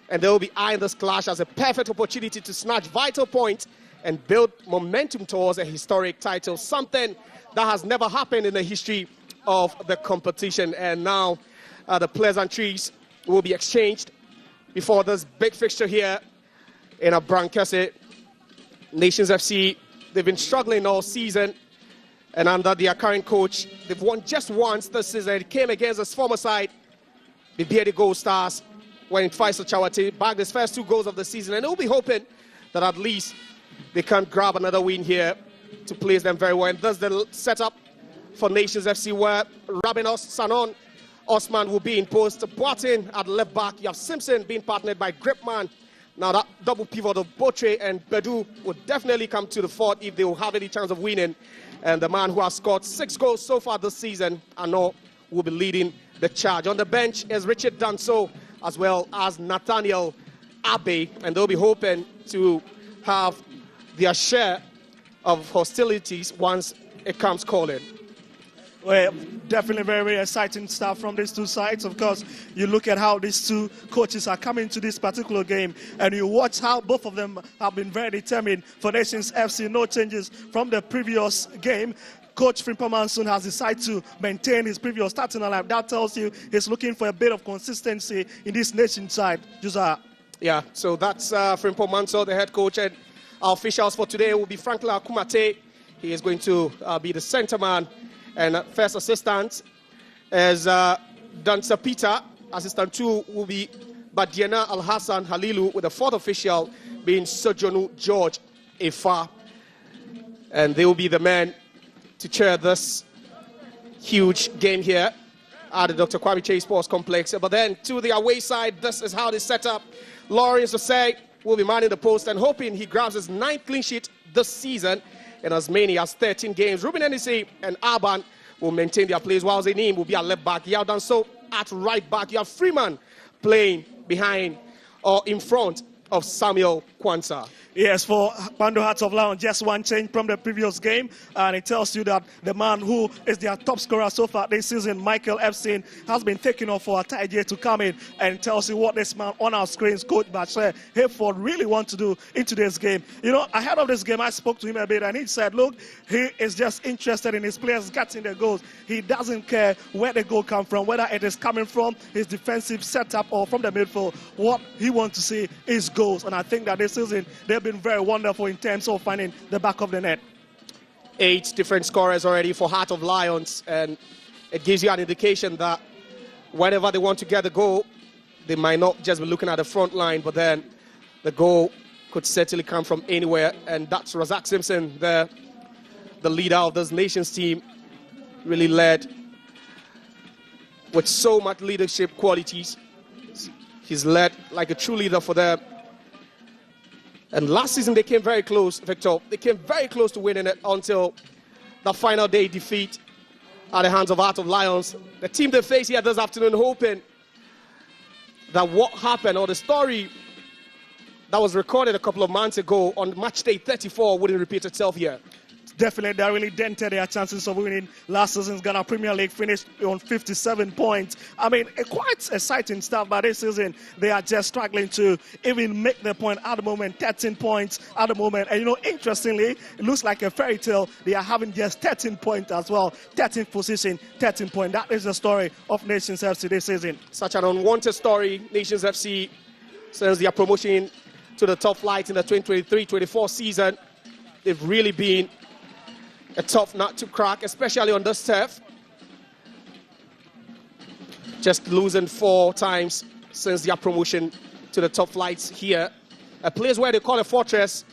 [SPEAKER 17] and they will be eyeing this clash as a perfect opportunity to snatch vital points and build momentum towards a historic title, something that has never happened in the history of the competition. And now the pleasantries will be exchanged before this big fixture here in Abrankasi. Nations FC, they've been struggling all season, and under their current coach, they've won just once this season. It came against his former side, the Biedi Gold Stars, when Faisal Chawati bagged his first 2 goals of the season, and they'll be hoping that at least they can grab another win here to place them very well. And thus the setup for Nations FC, where Rabinos Sanon Osman will be in post, Boateng at left back. You have Simpson being partnered by Gripman. Now that double pivot of Botre and Bedu would definitely come to the fore if they will have any chance of winning. And the man who has scored 6 goals so far this season, Ano, will be leading the charge. On the bench is Richard Danso, as well as Nathaniel Abe, and they'll be hoping to have their share of hostilities once it comes calling.
[SPEAKER 10] Well, definitely very, very exciting stuff from these two sides. Of course, you look at how these two coaches are coming to this particular game, and you watch how both of them have been very determined for Nations FC. No changes from the previous game. Coach Frimpong Manson has decided to maintain his previous starting lineup. That tells you he's looking for a bit of consistency in this nation side. Josiah.
[SPEAKER 17] Yeah, so that's Frimpong Manson, the head coach. And our officials for today will be Franklin Akumate. He is going to be the center man. And first assistant is Dansa Peter. Assistant 2 will be Badiana Al-Hassan Halilu, with the fourth official being Sojonu George Efa. And they will be the men to chair this huge game here at the Dr. Kwame Chase Sports Complex. But then to the away side, this is how they set up. Lawrence Osei will be manning the post and hoping he grabs his 9th clean sheet this season in as many as 13 games. Ruben Hennessy and Alban will maintain their place, while Zanim will be at left back. Yao Danso at right back. You have Freeman playing behind or in front of Samuel Kwanzaa.
[SPEAKER 10] Yes, for Bando Hearts of Lions, just one change from the previous game, and it tells you that the man who is their top scorer so far this season, Michael Epstein, has been taken off for Ataije to come in, and it tells you what this man on our screens, Coach Bashir Hayford, really wants to do in today's game. You know, ahead of this game, I spoke to him a bit, and he said, look, he is just interested in his players getting the goals. He doesn't care where the goal comes from, whether it is coming from his defensive setup or from the midfield. What he wants to see is goals, and I think that this season, they've been very wonderful in terms of finding the back of the net.
[SPEAKER 17] 8 different scorers already for Heart of Lions, and it gives you an indication that whenever they want to get the goal, they might not just be looking at the front line, but then the goal could certainly come from anywhere. And that's Razak Simpson, the leader of this nation's team, really led with so much leadership qualities. He's led like a true leader for them. And last season they came very close, Victor. They came very close to winning it until the final day defeat at the hands of Heart of Lions. The team they face here this afternoon, hoping that what happened, or the story that was recorded a couple of months ago on match day 34 wouldn't repeat itself here.
[SPEAKER 10] Definitely, that really dented their chances of winning last season's Ghana Premier League, finished on 57 points. I mean, quite exciting stuff, but this season they are just struggling to even make the point at the moment. 13 points at the moment. And, you know, interestingly, it looks like a fairy tale. They are having just 13 points as well. 13th position, 13 points. That is the story of Nations FC this season.
[SPEAKER 17] Such an unwanted story. Nations FC, since their promotion to the top flight in the 2023-24 season, they've really been a tough nut to crack, especially on this turf. Just losing 4 times since their promotion to the top flights here. A place where they call a fortress.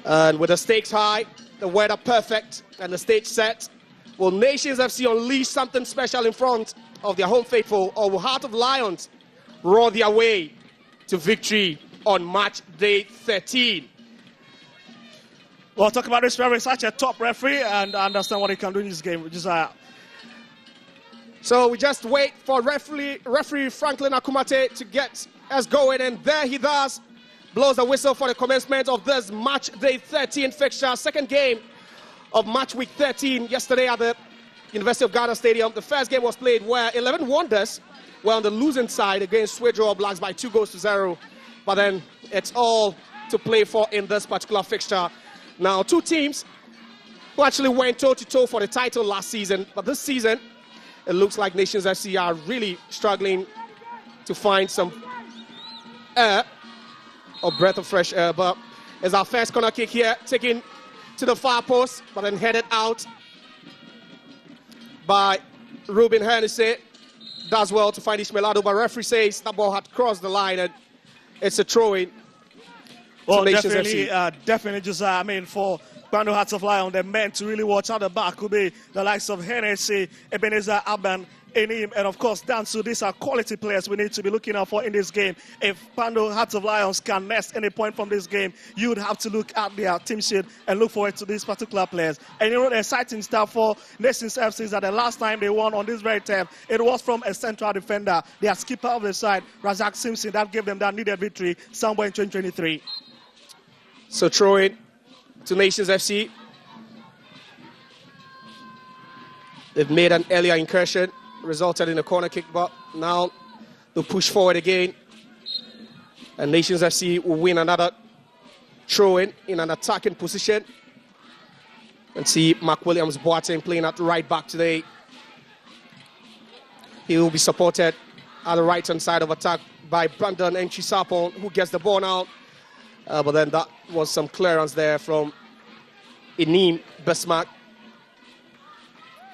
[SPEAKER 17] And with the stakes high, the weather perfect, and the stage set, will Nations FC unleash something special in front of their home faithful, or will Heart of Lions roar their way to victory on match day 13?
[SPEAKER 10] Well, talk about this referee, such a top referee, and I understand what he can do in this game, which is
[SPEAKER 17] So we just wait for referee Franklin Akumate to get us going, and there he does. Blows the whistle for the commencement of this match day 13 fixture, second game of match week 13 yesterday at the University of Ghana Stadium. The first game was played where 11 Wonders were on the losing side against Suedru All Blacks by 2-0. But then it's all to play for in this particular fixture. Now, 2 teams who actually went toe-to-toe for the title last season, but this season, it looks like Nations FC are really struggling to find some air or breath of fresh air. But it's our first corner kick here, taken to the far post, but then headed out by Ruben Hennessy. Does well to find Ishmael Ado, but referee says that ball had crossed the line and it's a throw-in.
[SPEAKER 10] Well, definitely, just I mean, for Bando Hearts of Lion, the men to really watch out the back could be the likes of Hennessy, Ebenezer Aban, Enim, and of course Dansu. These are quality players we need to be looking out for in this game. If Bando Hearts of Lions can nest any point from this game, you would have to look at their team sheet and look forward to these particular players. And you know, the exciting stuff for Nations FC is that the last time they won on this very turf, it was from a central defender, their skipper of the side, Razak Simpson, that gave them that needed victory somewhere in 2023.
[SPEAKER 17] So throw it to Nations FC. They've made an earlier incursion, resulted in a corner kick, but now they'll push forward again. And Nations FC will win another throw-in in an attacking position. And see Mark Williams Boateng playing at right back today. He will be supported at the right-hand side of attack by Brandon Enchisapon, who gets the ball now. But then that was some clearance there from Enim Besmak.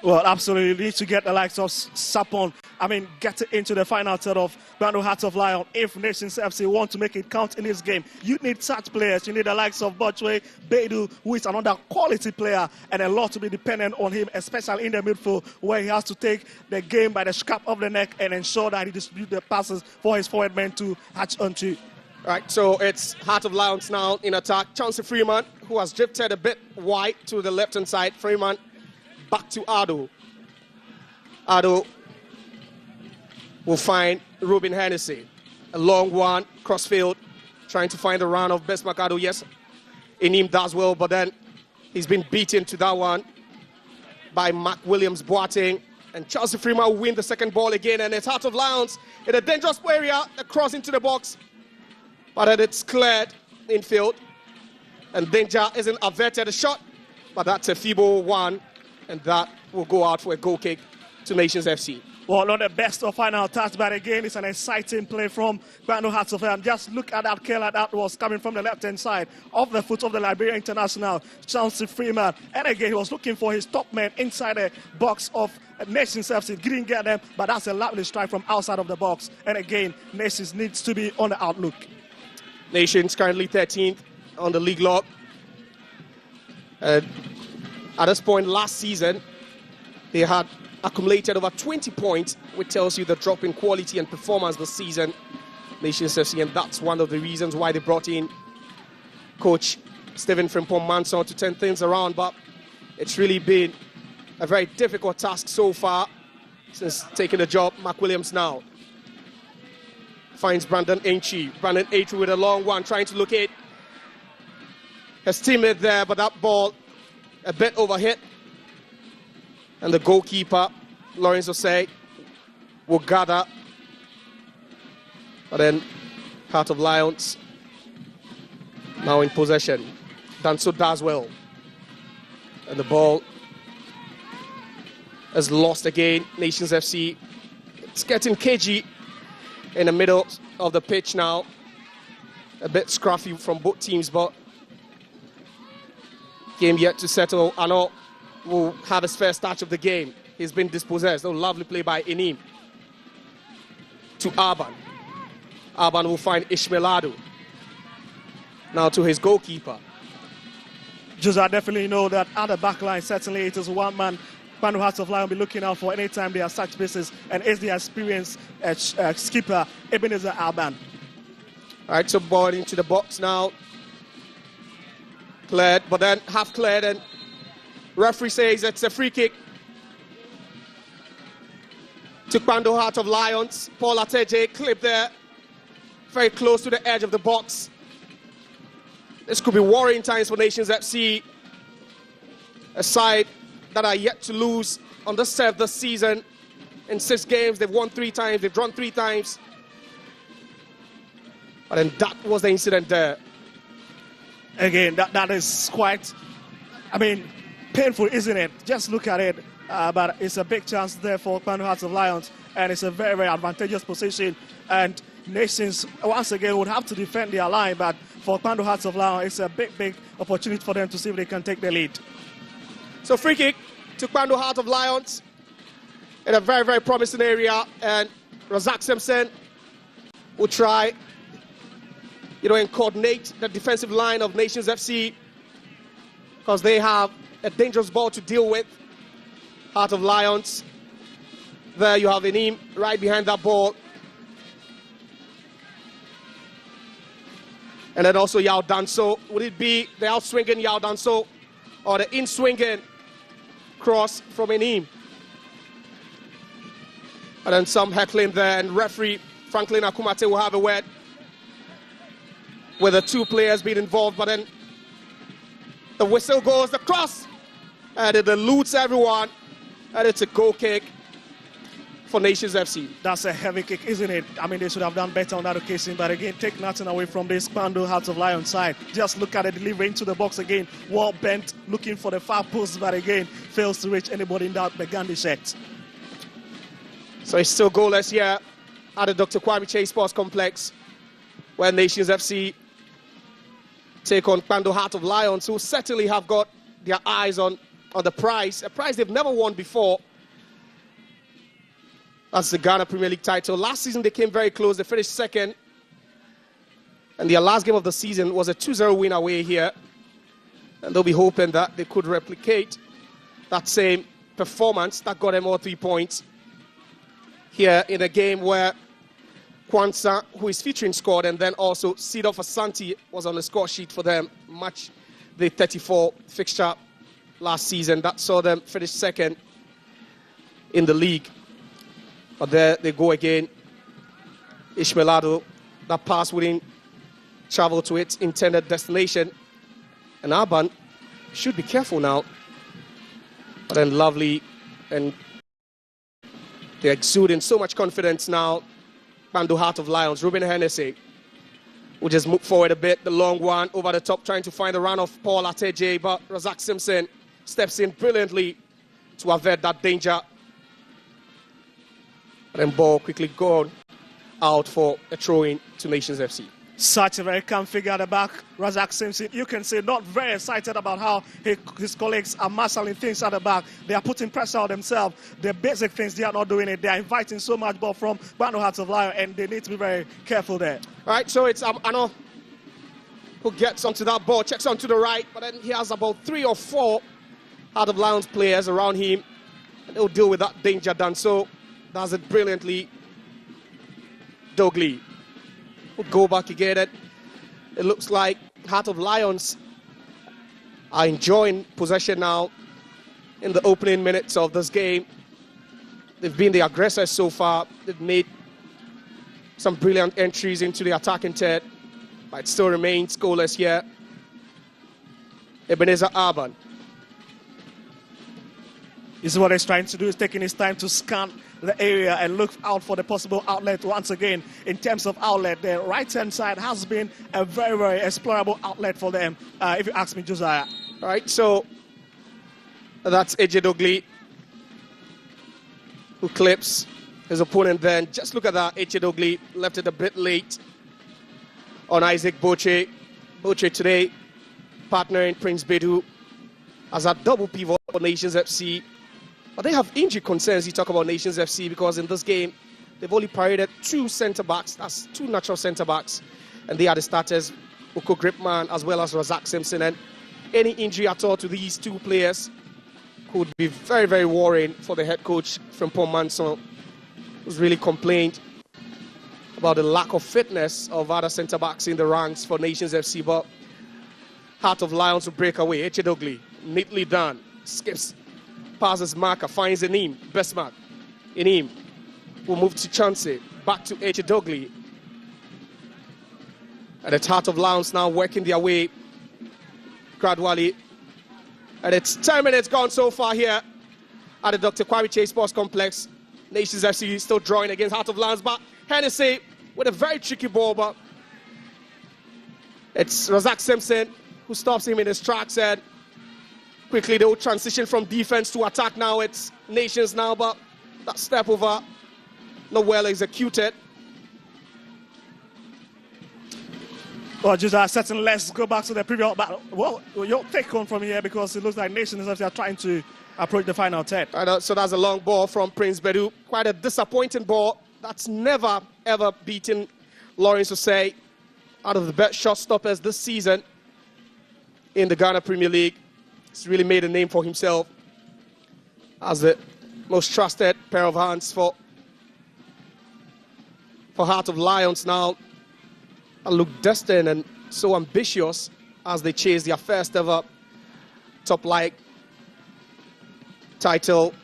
[SPEAKER 10] Well, absolutely. You need to get the likes of Sapon. I mean, get it into the final third of Bando Hearts of Lion. If Nations FC want to make it count in this game, you need such players. You need the likes of Botchway, Beidou, who is another quality player, and a lot to be dependent on him, especially in the midfield, where he has to take the game by the scruff of the neck and ensure that he distributes the passes for his forward men to hatch onto.
[SPEAKER 17] Right, so it's Heart of Lions now in attack. Chauncey Freeman, who has drifted a bit wide to the left-hand side. Freeman back to Ado. Ado will find Ruben Hennessy. A long one, crossfield, trying to find the run of Besmak Ado. Yes, Enim does well, but then he's been beaten to that one by Mark Williams Boateng. And Chauncey Freeman will win the second ball again, and it's Heart of Lions in a dangerous area, a cross into the box. But then it's cleared infield, and danger isn't averted. A shot, but that's a feeble one, and that will go out for a goal kick to Nations FC.
[SPEAKER 10] Well, not the best of final touch, but again, it's an exciting play from Bando Hearts of Lion. Just look at that killer that was coming from the left-hand side of the foot of the Liberia International, Chauncey Freeman. And again, he was looking for his top man inside the box of Nations FC. Didn't get them, but that's a lovely strike from outside of the box. And again, Nations needs to be on the outlook.
[SPEAKER 17] Nations currently 13th on the league log. At this point last season, they had accumulated over 20 points, which tells you the drop in quality and performance this season, Nations FC, and that's one of the reasons why they brought in coach Stephen Frimpong Manson to turn things around. But it's really been a very difficult task so far since taking the job. Mark Williams now. finds Brandon Aintree. Brandon Aintree with a long one, trying to locate his teammate there, but that ball a bit overhit. And the goalkeeper, Lawrence Osei, will gather. But then Heart of Lions now in possession. Danso does well. And the ball is lost again. Nations FC. It's getting cagey in the middle of the pitch now. A bit scruffy from both teams, but game yet to settle. Ano will have his first touch of the game. He's been dispossessed. A lovely play by Enim to Arban. Arban will find Ishmaelado. Now to his goalkeeper.
[SPEAKER 10] Jose, I definitely know that at the back line, certainly it is one man Kpando Hearts of Lion will be looking out for anytime there are such bases, and is the experienced skipper Ebenezer Arban.
[SPEAKER 17] All right, so ball into the box now. Cleared, but then half cleared, and referee says it's a free kick to Kpando Heart of Lions. Paul Ateje clipped there, very close to the edge of the box. This could be worrying times for Nations FC, a side that are yet to lose on the set this season. In 6 games, they've won 3 times, they've drawn 3 times. But then that was the incident there.
[SPEAKER 10] Again, that is quite, painful, isn't it? Just look at it. But it's a big chance there for Kpando Hearts of Lions, and it's a very, very advantageous position. And Nations, once again, would have to defend their line, but for Kpando Hearts of Lions, it's a big, big opportunity for them to see if they can take the lead.
[SPEAKER 17] So free kick to Kpando Heart of Lions in a very, very promising area, and Razak Simpson will try, and coordinate the defensive line of Nations FC, because they have a dangerous ball to deal with. Heart of Lions. There you have Enim right behind that ball. And then also Yao Danso. Would it be the out-swinging Yao Danso or the in-swinging cross from Enim? And then some heckling there, and referee Franklin Akumate will have a word with the 2 players being involved. But then the whistle goes, the cross, and it eludes everyone, and it's a goal kick for Nations FC.
[SPEAKER 10] That's a heavy kick, isn't it? They should have done better on that occasion, but again, take nothing away from this Kpando Hearts of Lions side. Just look at the delivery into the box again. Wall bent, looking for the far post, but again, fails to reach anybody in that Begandi shirt.
[SPEAKER 17] So it's still goalless here at the Dr. Kwame Chase Sports Complex, where Nations FC take on Kpando Heart of Lions, who certainly have got their eyes on the prize, a prize they've never won before. That's the Ghana Premier League title. Last season they came very close. They finished 2nd. And their last game of the season was a 2-0 win away here. And they'll be hoping that they could replicate that same performance that got them all 3 points here in a game where Kwanzaa, who is featuring, scored, and then also Sidolf Asante was on the score sheet for them. Match the 34 fixture last season that saw them finish 2nd in the league. But there they go again. Ishmaelado, that pass wouldn't travel to its intended destination. And Arban should be careful now. But then lovely, and they're exuding so much confidence now. Kpando Heart of Lions, Ruben Hennessy will just move forward a bit. The long one over the top, trying to find the run of Paul Ateje, but Razak Simpson steps in brilliantly to avert that danger. And then ball quickly gone out for a throw-in to Nations FC.
[SPEAKER 10] Such a very calm figure at the back, Razak Simpson. You can say not very excited about how his colleagues are marshalling things at the back. They are putting pressure on themselves. The basic things, they are not doing it. They are inviting so much ball from Kpando Hearts of Lion, and they need to be very careful there.
[SPEAKER 17] All right, so it's Ano who gets onto that ball, checks onto the right, but then he has about 3 or 4 Heart of Lions players around him, and they'll deal with that danger. Danso does it brilliantly. Dogli will go back again. It looks like Heart of Lions are enjoying possession now in the opening minutes of this game. They've been the aggressors so far. They've made Some brilliant entries into the attacking third, but it still remains goalless here. Ebenezer Urban.
[SPEAKER 10] This is what he's trying to do, is taking his time to scan the area and look out for the possible outlet. Once again, in terms of outlet, the right-hand side has been a very, very explorable outlet for them, if you ask me, Josiah.
[SPEAKER 17] All right, so that's AJ Dogley, who clips his opponent then. Just look at that, AJ Dogley left it a bit late on Isaac Boche. Boche today partnering Prince Bedu as a double pivot for Nations FC. But they have injury concerns. You talk about Nations FC because in this game, they've only paraded 2 centre-backs. That's 2 natural centre-backs. And they are the starters, Oko Gripman as well as Razak Simpson. And any injury at all to these 2 players could be very, very worrying for the head coach, Frimpong Manson, who's really complained about the lack of fitness of other centre-backs in the ranks for Nations FC. But Heart of Lions will break away. Eche Dogley, neatly done. Skips, passes marker, finds Enim. Best mark. Enim will move to Chauncey. Back to Eche Dogley. And it's Heart of Lions now working their way gradually. And it's 10 minutes gone so far here at the Dr. Kwame Chase Sports Complex. Nations FC still drawing against Heart of Lions, but Hennessy with a very tricky ball, but it's Razak Simpson who stops him in his tracks, and quickly they will transition from defense to attack now. It's Nations now, but that step over not well executed.
[SPEAKER 10] Well, just certainly let's go back to the previous battle. Well, your take on from here, because it looks like Nations FC are trying to approach the final third.
[SPEAKER 17] So that's a long ball from Prince Bedu. Quite a disappointing ball. That's never, ever beaten Lawrence Osei out of the best shot stoppers this season in the Ghana Premier League. He's really made a name for himself as the most trusted pair of hands for Heart of Lions now. And look destined and so ambitious as they chase their first ever top league title.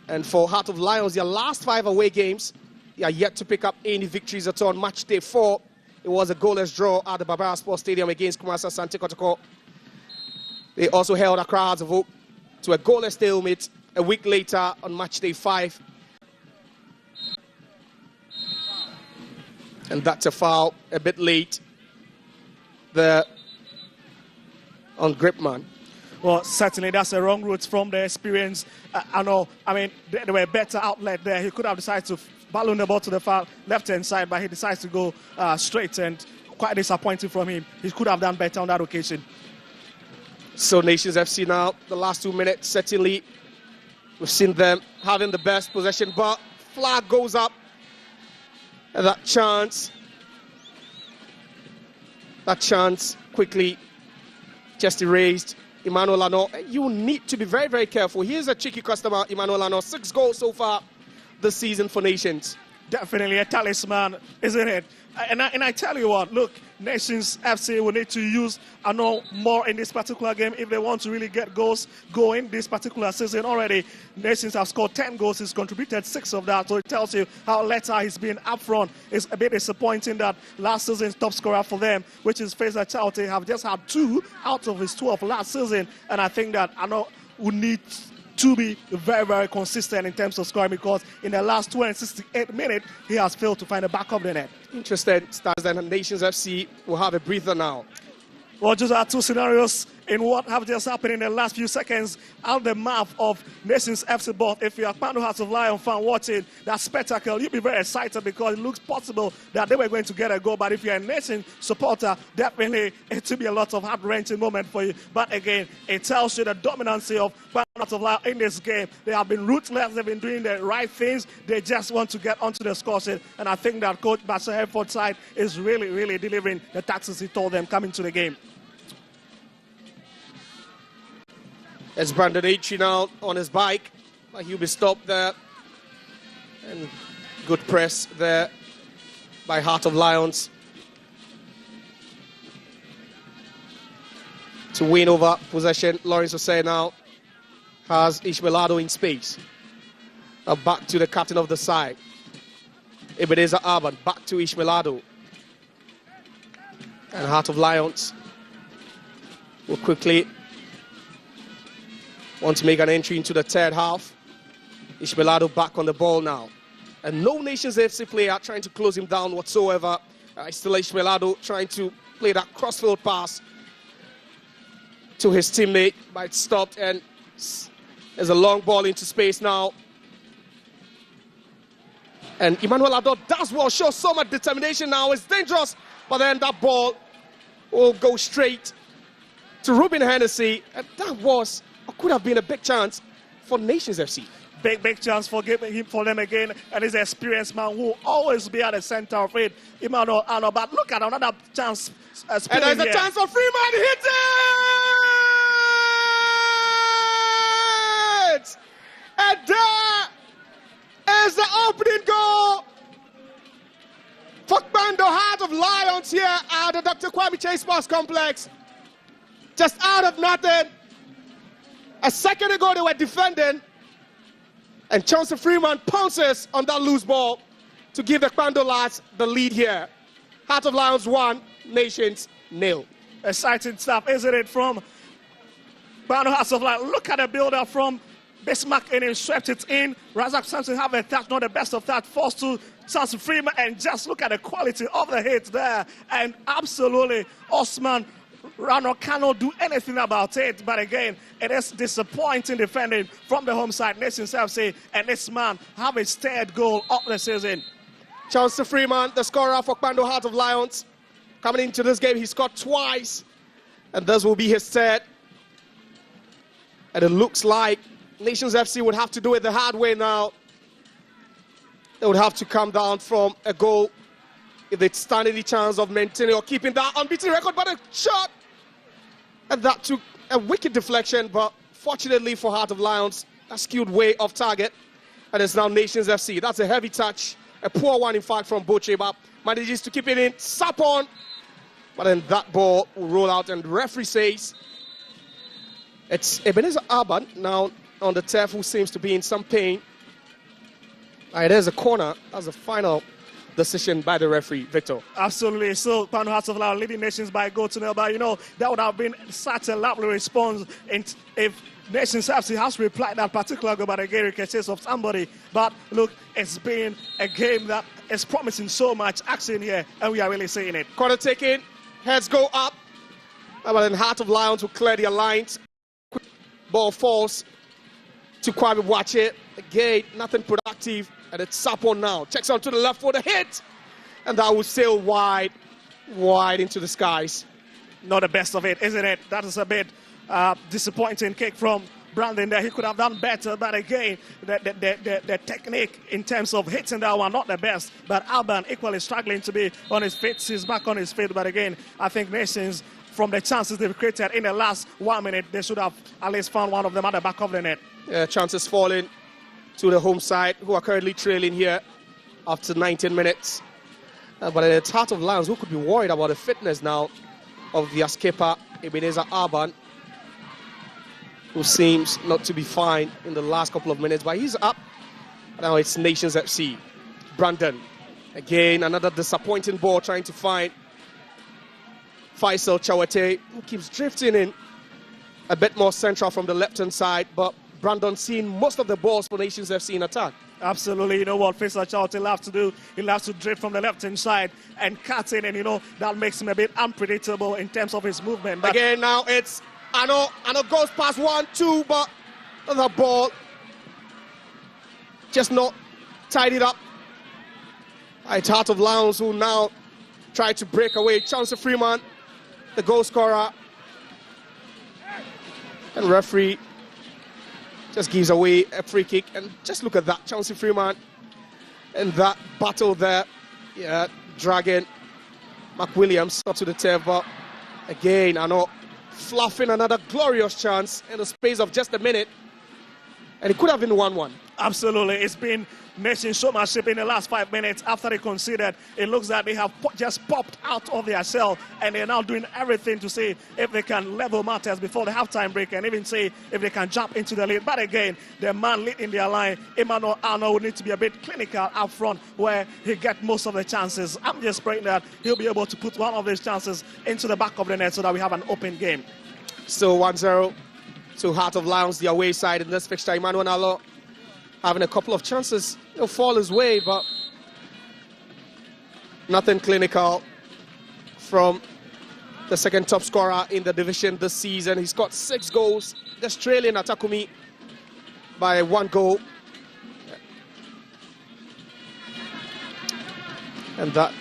[SPEAKER 17] And for Heart of Lions, their last 5 away games, they are yet to pick up any victories at all. Match day 4, it was a goalless draw at the Barbara Sports Stadium against Kumasi Asante Kotoko. They also held Accra Hearts of Oak to a goalless stalemate a week later on match day 5. And that's a foul a bit late there on Gripman.
[SPEAKER 10] Well, certainly that's a wrong route from the experience. I know, I mean, there were a better outlet there. He could have decided to balloon the ball to the far left-hand side, but he decides to go straight, and quite disappointing from him. He could have done better on that occasion.
[SPEAKER 17] So Nations FC now, the last 2 minutes, certainly we've seen them having the best possession, but flag goes up. And that chance quickly just erased. Emmanuel Lano, you need to be very, very careful. Here's a cheeky customer, Emmanuel Lano. 6 goals so far this season for Nations.
[SPEAKER 10] Definitely a talisman, isn't it? And I tell you what, look, Nations FC will need to use more in this particular game if they want to really get goals going this particular season. Already, Nations have scored 10 goals. He's contributed 6 of that. So it tells you how Letta he's been up front. It's a bit disappointing that last season's top scorer for them, which is Faisal Chauti, have just had 2 out of his 12 last season. And I think that we need to be very, very consistent in terms of scoring, because in the last 268 minutes, he has failed to find the back of the net.
[SPEAKER 17] Interesting, Stars, and Nations FC will have a breather now.
[SPEAKER 10] Well, just are 2 scenarios in what have just happened in the last few seconds out the mouth of Nations FC. But if you are Kpando Hearts of Lion fan watching that spectacle, you'll be very excited because it looks possible that they were going to get a goal. But if you're a Nation supporter, definitely it will be a lot of heart-wrenching moment for you. But again, it tells you the dominancy of Kpando Hearts of Lion in this game. They have been ruthless. They've been doing the right things. They just want to get onto the score sheet. And I think that Coach Basel Hereford side is really, really delivering the taxes he told them coming to the game.
[SPEAKER 17] It's Brandon Aichi now on his bike, but he'll be stopped there. And good press there by Heart of Lions to win over possession. Lawrence Osei now has Ishmaelado in space. Now back to the captain of the side. Ebenezer Urban back to Ishmaelado. And Heart of Lions will quickly want to make an entry into the third half. Ishmaelado back on the ball now. And no Nations FC player trying to close him down whatsoever. Still Ishmaelado trying to play that crossfield pass to his teammate, but it's stopped, and there's a long ball into space now. And Emmanuel Ador does well, shows so much determination now. It's dangerous, but then that ball will go straight to Ruben Hennessy, and that was, or could have been, a big chance for Nations FC.
[SPEAKER 10] Big chance for them again, and he's an experienced man who will always be at the center of it. Emmanuel Ador, but look at another chance.
[SPEAKER 17] And there's a chance for Freeman, hit it! And there is the opening goal for Kpando Heart of Lions here at the Dr. Kwame Chase Sports Complex. Just out of nothing. A second ago they were defending, and Chauncey Freeman pounces on that loose ball to give the Kpando lads the lead here. Heart of Lions 1, Nations 0.
[SPEAKER 10] Exciting stuff, isn't it, from Kpando Hearts of Lions? Look at the build-up from Bismarck, and he swept it in. Razak Samson have a touch, not the best of that, forced to Chauncey Freeman, and just look at the quality of the hit there. And absolutely, Osman Rano cannot do anything about it. But again, it is disappointing defending from the home side, Nations FC, and this man have his third goal of the season.
[SPEAKER 17] Chauncey Freeman, the scorer for Kpando Heart of Lions. Coming into this game, he scored twice, and this will be his third. And it looks like Nations FC would have to do it the hard way now. They would have to come down from a goal if they stand any chance of maintaining or keeping that unbeaten record. But a shot, and that took a wicked deflection, but fortunately for Heart of Lions, a skewed way off target, and it's now Nations FC. That's a heavy touch, a poor one in fact from Boche, but manages to keep it in. Sapon, but then that ball will roll out, and the referee says it's Ebenezer Urban now on the turf, who seems to be in some pain. There's a corner. That's the final decision by the referee, Victor.
[SPEAKER 10] Absolutely. So, Kpando Hearts of Lions leading Nations by a goal to nil. But, you know, that would have been such a lovely response if Nations FC has replied that particular goal by the Gary case of somebody. But, look, it's been a game that is promising so much action here, and we are really seeing it.
[SPEAKER 17] Corner taken. Heads go up. But then Heart of Lions will clear their lines. Ball falls to Kwame Boakye. Again, nothing productive. And it's Sapon now. Checks on to the left for the hit. And that will sail wide into the skies.
[SPEAKER 10] Not the best of it, isn't it? That is a bit disappointing kick from Brandon there. He could have done better. But again, the technique in terms of hitting that one, not the best. But Alban equally struggling to be on his feet. He's back on his feet. But again, I think Nations, from the chances they've created in the last 1 minute, they should have at least found one of them at the back of the net.
[SPEAKER 17] Chances falling to the home side, who are currently trailing here after 19 minutes. But it's Heart of Lions, who could be worried about the fitness now of the skipper, Ebenezer Urban, who seems not to be fine in the last couple of minutes, but he's up. Now it's Nations FC. Brandon, again, another disappointing ball trying to find Faisal Chawate, who keeps drifting in a bit more central from the left-hand side, but Brandon seeing most of the balls for Nations FC in attack.
[SPEAKER 10] Absolutely. You know what Faisal Chawate loves to do? He loves to drift from the left-hand side and cut in, and, you know, that makes him a bit unpredictable in terms of his movement.
[SPEAKER 17] But again, now it's Ano goes past 1-2, but the ball just not tidied up. It's Heart of Lions, who now try to break away. Chauncey Freeman, the goal scorer. And referee just gives away a free kick. And just look at that, Chauncey Freeman and that battle there. Yeah, dragging McWilliams up to the turf. But again, I know, fluffing another glorious chance in the space of just a minute. And it could have been 1-1.
[SPEAKER 10] Absolutely. It's been nation showmanship in the last 5 minutes after they conceded. It looks like they have just popped out of their shell, and they're now doing everything to see if they can level matters before the halftime break and even see if they can jump into the lead. But again, the man leading their line, Emmanuel Arnold, would need to be a bit clinical up front where he gets most of the chances. I'm just praying that he'll be able to put one of these chances into the back of the net so that we have an open game.
[SPEAKER 17] Still 1-0 to Heart of Lions, the away side in this fixture. Emmanuel Arnold having a couple of chances. He'll fall his way, but nothing clinical from the second top scorer in the division this season. He's got 6 goals. The Australian Atakumi by 1 goal. And that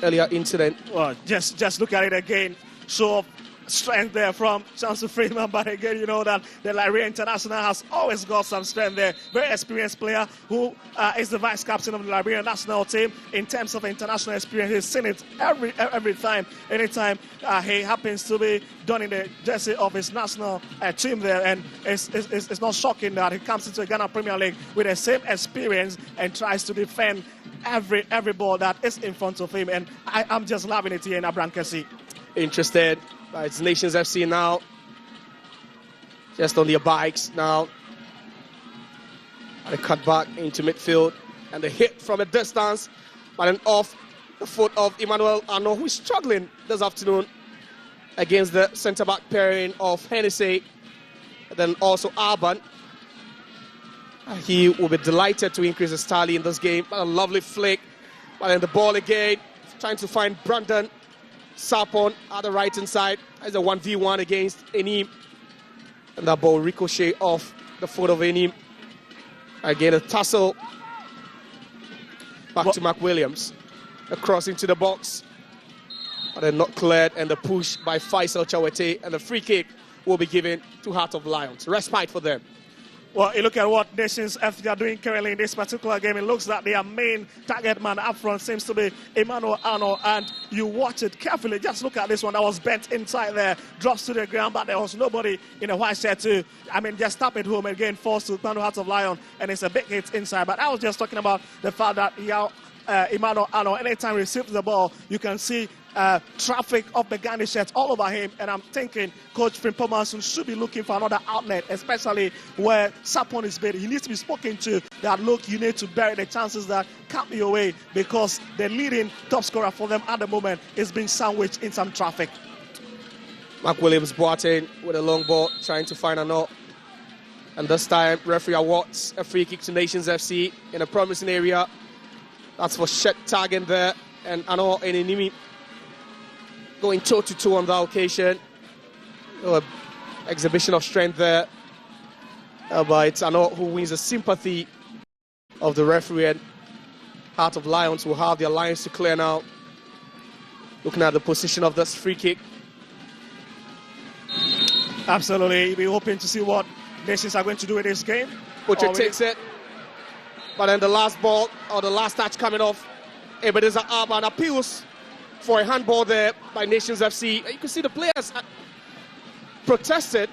[SPEAKER 17] earlier incident.
[SPEAKER 10] Well, just look at it again. So strength there from Chancellor Freeman, but again, you know that the Liberia International has always got some strength there. Very experienced player who is the vice captain of the Liberia national team. In terms of international experience, he's seen it every time. Anytime he happens to be done in the jersey of his national team there, and it's not shocking that he comes into the Ghana Premier League with the same experience and tries to defend every ball that is in front of him. And I'm just loving it here in Abrankasi.
[SPEAKER 17] Interested. It's Nations FC now. Just on their bikes now. And a cut back into midfield. And the hit from a distance. But then off the foot of Emmanuel Arnold, who is struggling this afternoon against the centre-back pairing of Hennessy. And then also Arban. He will be delighted to increase his tally in this game. But a lovely flick. But then the ball again. Trying to find Brandon Sapon at the right-hand side. As a 1v1 against Enim. And that ball ricochet off the foot of Enim. Again, a tussle. Back to Mark Williams. Across into the box. But then not cleared. And the push by Faisal Chawete. And the free kick will be given to Heart of Lions. Respite for them.
[SPEAKER 10] Well, you look at what Nations FC are doing currently in this particular game. It looks like their main target man up front seems to be Emmanuel Arnold. And you watch it carefully. Just look at this one that was bent inside there. Drops to the ground, but there was nobody in a white shirt to, just tap it home again. Forced to Heart of Lion. And it's a big hit inside. But I was just talking about the fact that Emmanuel Arnold, anytime he receives the ball, you can see traffic of the Ghana shirts all over him, and I'm thinking Coach Frimpong should be looking for another outlet, especially where Sapon is big. He needs to be spoken to that, look, you need to bury the chances that come your way because the leading top scorer for them at the moment is being sandwiched in some traffic.
[SPEAKER 17] Mark Williams Boateng with a long ball, trying to find a knot. And this time, referee awards a free kick to Nations FC in a promising area. That's for Shet Tagen there, and Ano Enenimi going toe-to-toe on that occasion. Exhibition of strength there. But it's Ano who wins the sympathy of the referee, and Heart of Lions will have their lines to clear now. Looking at the position of this free kick.
[SPEAKER 10] Absolutely. You'll be hoping to see what Nations are going to do in this game.
[SPEAKER 17] Butcher takes it. But then the last ball, or the last touch coming off, Ebenezer Arban appeals for a handball there by Nations FC. You can see the players protested,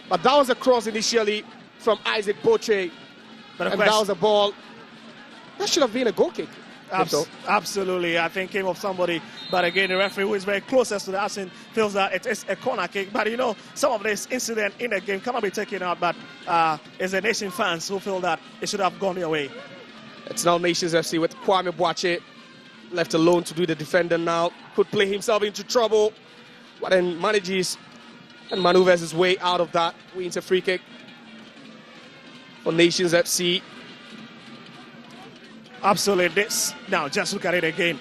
[SPEAKER 17] but that was a cross initially from Isaac Boche. And that was a ball. That should have been a goal kick.
[SPEAKER 10] Absolutely, I think came off somebody. But again, the referee who is very closest to the action feels that it is a corner kick. But some of this incident in the game cannot be taken out. But it's the Nation fans who feel that it should have gone their way.
[SPEAKER 17] It's now Nations FC with Kwame Boache left alone to do the defender now. Could play himself into trouble, but then manages and maneuvers his way out of that. Wins a free kick for Nations FC.
[SPEAKER 10] Absolutely. This now, just look at it again.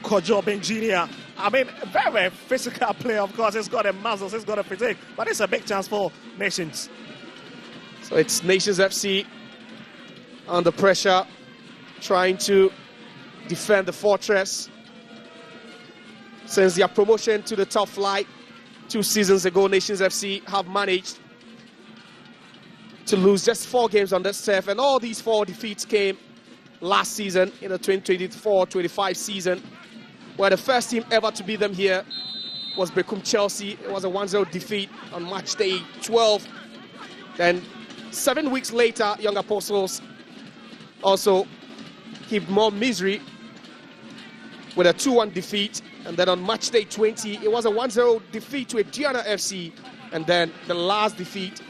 [SPEAKER 10] Kojo Benjinia. Very, very physical player, of course. He's got a muscles, he's got a physique, but it's a big chance for Nations.
[SPEAKER 17] So it's Nations FC under pressure, trying to defend the fortress. Since their promotion to the top flight 2 seasons ago, Nations FC have managed to lose just 4 games on this turf, and all these 4 defeats came last season in the 2024-25 season, where the first team ever to beat them here was Bekum Chelsea. It was a 1-0 defeat on match day 12. Then 7 weeks later, Young Apostles also keep more misery with a 2-1 defeat. And then on match day 20, it was a 1-0 defeat to Aduana FC. And then the last defeat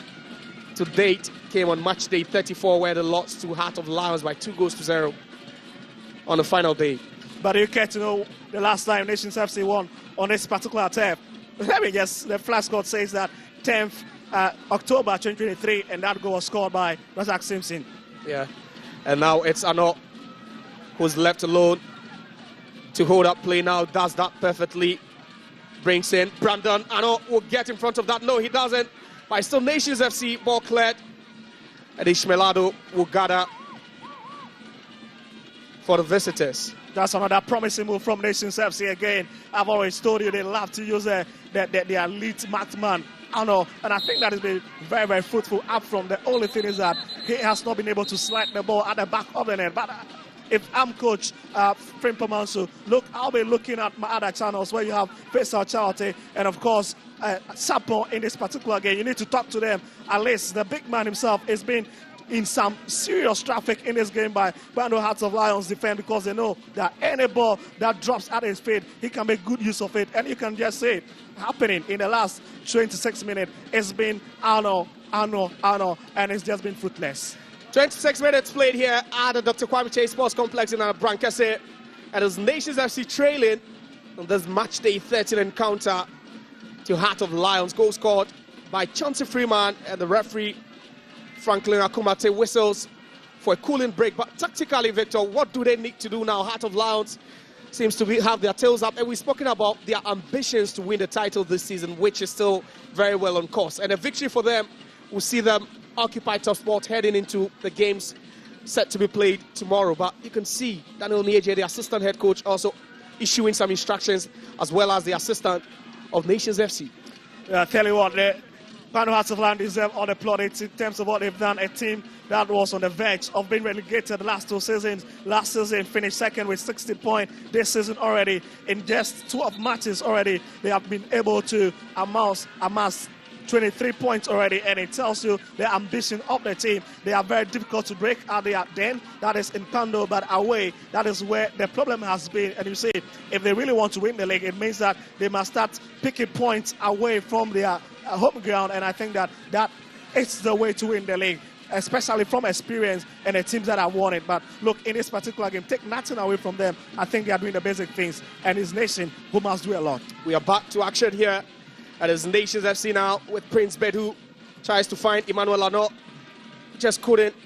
[SPEAKER 17] to date came on match day 34, where they lost to Heart of Lions by 2-0 on the final day.
[SPEAKER 10] But do you care to know the last time Nations FC won on this particular turf? Let me guess, the flash score says that 10th October 2023, and that goal was scored by Razak Simpson.
[SPEAKER 17] Yeah, and now it's Ano who's left alone to hold up play now, does that perfectly. Brings in Brandon. Ano will get in front of that. No, he doesn't. But still Nations FC, ball cleared. And Ishmaelado will gather for the visitors.
[SPEAKER 10] That's another promising move from Nations FC again. I've always told you they love to use their elite marksman, Ano, and I think that has been very, very fruitful up from. The only thing is that he has not been able to slide the ball at the back of the net. But if I'm coach Frimpong Manso, look, I'll be looking at my other channels where you have Faisal Charity and of course Sapo in this particular game. You need to talk to them. At least the big man himself has been in some serious traffic in this game by Bando Hearts of Lions defense, because they know that any ball that drops at his feet, he can make good use of it. And you can just see it happening in the last 26 minutes. It's been Ano, and it's just been fruitless.
[SPEAKER 17] 26 minutes played here at the Dr. Kwame Chase Sports Complex in Brankese. And it's Nations FC trailing on this match day 13 encounter to Heart of Lions. Goal scored by Chauncey Freeman, and the referee Franklin Akumate whistles for a cooling break. But tactically, Victor, what do they need to do now? Heart of Lions seems to have their tails up, and we've spoken about their ambitions to win the title this season, which is still very well on course. And a victory for them will see them occupy top spot heading into the games set to be played tomorrow. But you can see Daniel Nieje, the assistant head coach, also issuing some instructions, as well as the assistant of Nations FC.
[SPEAKER 10] I tell you what, the Bando Hearts of Lions deserve all the plaudits in terms of what they've done. A team that was on the verge of being relegated the last 2 seasons. Last season finished second with 60 points. This season already, in just 12 matches already, they have been able to amass 23 points already, and it tells you the ambition of the team. They are very difficult to break at their den, that is in Pando, but away, that is where the problem has been. And you see, if they really want to win the league, it means that they must start picking points away from their home ground, and I think that is the way to win the league, especially from experience and the teams that have won it. But look, in this particular game, take nothing away from them. I think they are doing the basic things, and it's Nation who must do a lot.
[SPEAKER 17] We are back to action here. And it's Nations FC now with Prince Bedu. Tries to find Emmanuel Ano. Just couldn't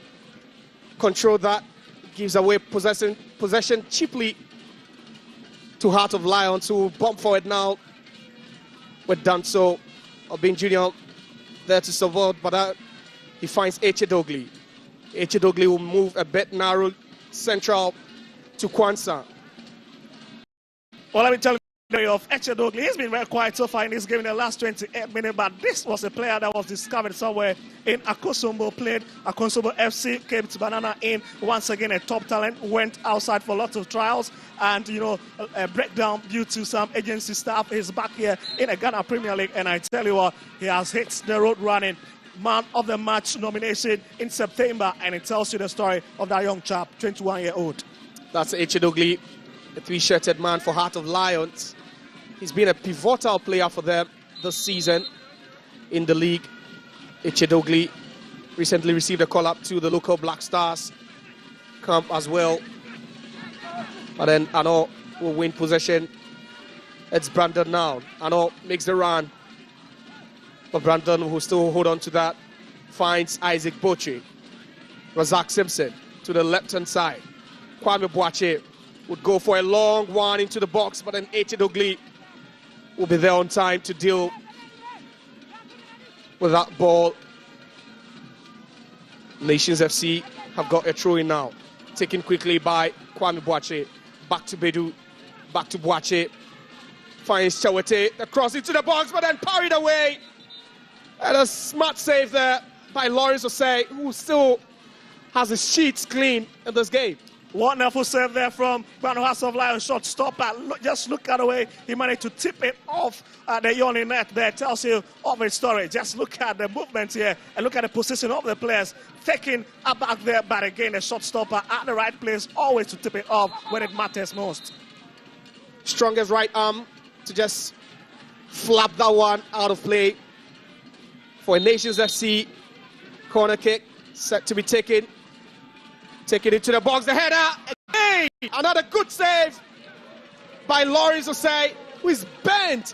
[SPEAKER 17] control that. Gives away possession cheaply to Heart of Lions, who bump forward now with Danso Obin Jr. there to support, but he finds Echedogli. Echedogli will move a bit narrow central to Kwanzaa.
[SPEAKER 10] Well, let me tell you of Echedogli. He's been very quiet so far in this game in the last 28 minutes, but this was a player that was discovered somewhere in Akosombo, played Akosombo FC, came to Banana in. Once again, a top talent, went outside for lots of trials, and a breakdown due to some agency staff. He's back here in the Ghana Premier League, and I tell you what, he has hit the road running. Man of the match nomination in September, and it tells you the story of that young chap, 21-year-old.
[SPEAKER 17] That's Echedogli, a 3-shirted man for Heart of Lions. He's been a pivotal player for them this season in the league. Echedogli recently received a call-up to the local Black Stars camp as well. But then Ano will win possession. It's Brandon now. Ano makes the run. But Brandon will still hold on to that. Finds Isaac Boche. Razak Simpson to the left-hand side. Kwame Boache would go for a long one into the box, but then Echedogli will be there on time to deal with that ball. Nations FC have got a throw-in now. Taken quickly by Kwame Boache. Back to Bedu. Back to Boache. Finds Chawete. The cross into the box, but then parried away. And a smart save there by Lawrence Osei, who still has his sheets clean in this game.
[SPEAKER 10] Wonderful save there from Bano Hearts of Lions. Shot stopper. Just look at the way he managed to tip it off the Yoni net there. Tells you of his story. Just look at the movement here and look at the position of the players. Taking a back there, but again, the shot stopper at the right place, always to tip it off when it matters most.
[SPEAKER 17] Strongest right arm to just flap that one out of play for a Nations FC corner kick set to be taken. Taking it to the box, the header. Hey, another good save by Lawrence Osei, who is bent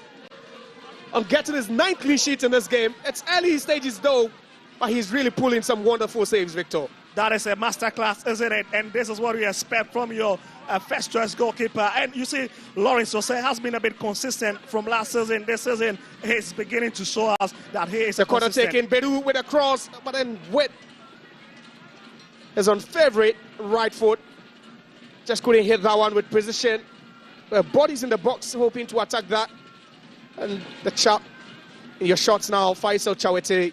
[SPEAKER 17] on getting his 9th clean sheet in this game. It's early stages though, but he's really pulling some wonderful saves, Victor.
[SPEAKER 10] That is a masterclass, isn't it? And this is what we expect from your first choice goalkeeper. And you see, Lawrence Osei has been a bit consistent from last season. This season, he's beginning to show us that he is
[SPEAKER 17] the corner taken, Bedu with a cross, but then with his unfavorite right foot. Just couldn't hit that one with precision. Bodies in the box hoping to attack that. And the chap in your shots now, Faisal Chawete.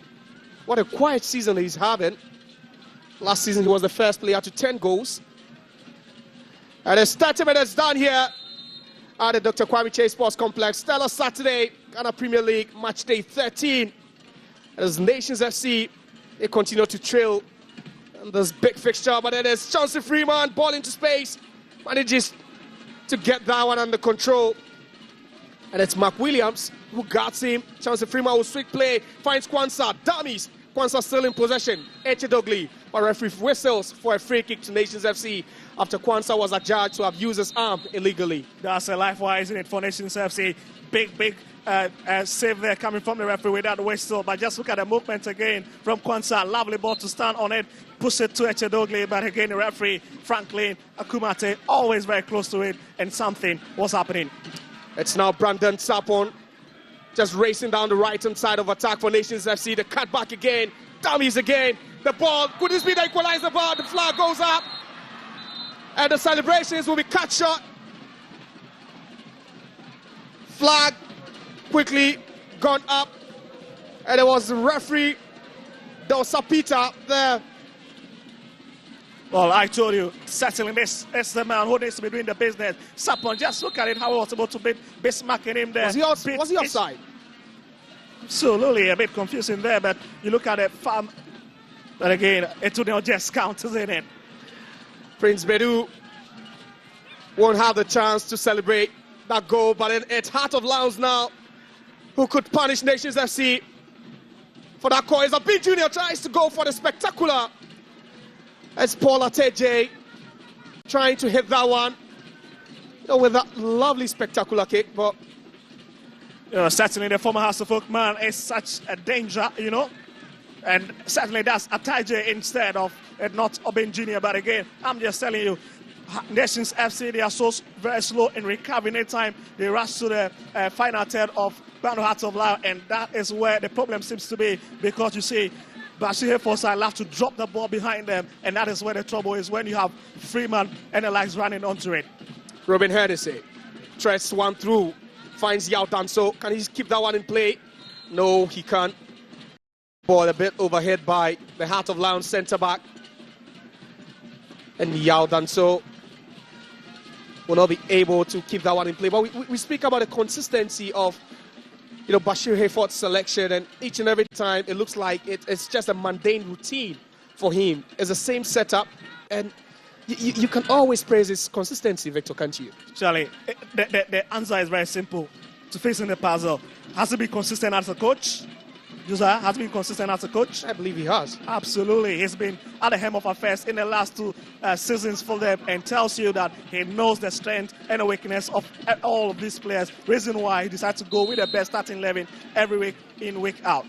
[SPEAKER 17] What a quiet season he's having. Last season he was the first player to 10 goals. And it's 30 minutes down here at the Dr. Kwame Chase Sports Complex. Stellar Saturday, Ghana Premier League, match day 13. As Nations FC, they continue to trail in this big fixture, but then there's Chauncey Freeman, ball into space, manages to get that one under control. And it's Mark Williams who guards him. Chauncey Freeman will swing play, finds Kwanzaa, dummies. Kwanzaa still in possession. Echedogli, but referee whistles for a free kick to Nations FC after Kwanzaa was adjudged to have used his arm illegally.
[SPEAKER 10] That's a life wire, isn't it, for Nations FC? Big save there coming from the referee without the whistle. But just look at the movement again from Kwanzaa. Lovely ball to stand on it. Push it to Echedogli, but again the referee, Franklin Akumate, always very close to it, and something was happening.
[SPEAKER 17] It's now Brandon Sapon just racing down the right-hand side of attack for Nations FC. The cut back again, dummies again. The ball, could this be the equalizer bar? The flag goes up. And the celebrations will be cut short. Flag quickly gone up. And it was the referee, Dosapita, there.
[SPEAKER 10] Well, I told you, certainly this is the man who needs to be doing the business. Sapon, just look at it, how he was able to beat Bismarck him there.
[SPEAKER 17] Was he offside?
[SPEAKER 10] Absolutely, a bit confusing there, but you look at it, but again, it would not just count, isn't it?
[SPEAKER 17] Prince Bedu won't have the chance to celebrate that goal, but it's Heart of Lions now who could punish Nations FC for that call. As Abid Junior tries to go for the spectacular. It's Paul Ateje trying to hit that one, with that lovely spectacular kick, but
[SPEAKER 10] certainly the former House of Folk man is such a danger, and certainly that's Ateje instead of not Obin Jr. But again, I'm just telling you, Nations FC, they are so very slow in recovering. Anytime they rush to the final third of Bano Hearts of Lions, and that is where the problem seems to be, because you see, Bashir Forsyth have to drop the ball behind them, and that is where the trouble is, when you have Freeman and the likes running onto it.
[SPEAKER 17] Robin Herdesay threads one through, finds Yao Danso. Can he keep that one in play? No, he can't. Ball a bit overhead by the Heart of Lions centre back. And Yao Danso will not be able to keep that one in play. But we speak about the consistency of Bashir Hayford's selection, and each and every time it looks like it's just a mundane routine for him. It's the same setup, and you can always praise his consistency, Victor, can't you?
[SPEAKER 10] Charlie, the answer is very simple. To fix in the puzzle, has he been consistent as a coach? Josiah, has he been consistent as a coach?
[SPEAKER 17] I believe he has.
[SPEAKER 10] Absolutely. He's been at the helm of affairs in the last 2 seasons for them, and tells you that he knows the strength and the weakness of all of these players. Reason why he decided to go with the best starting 11 every week in, week out.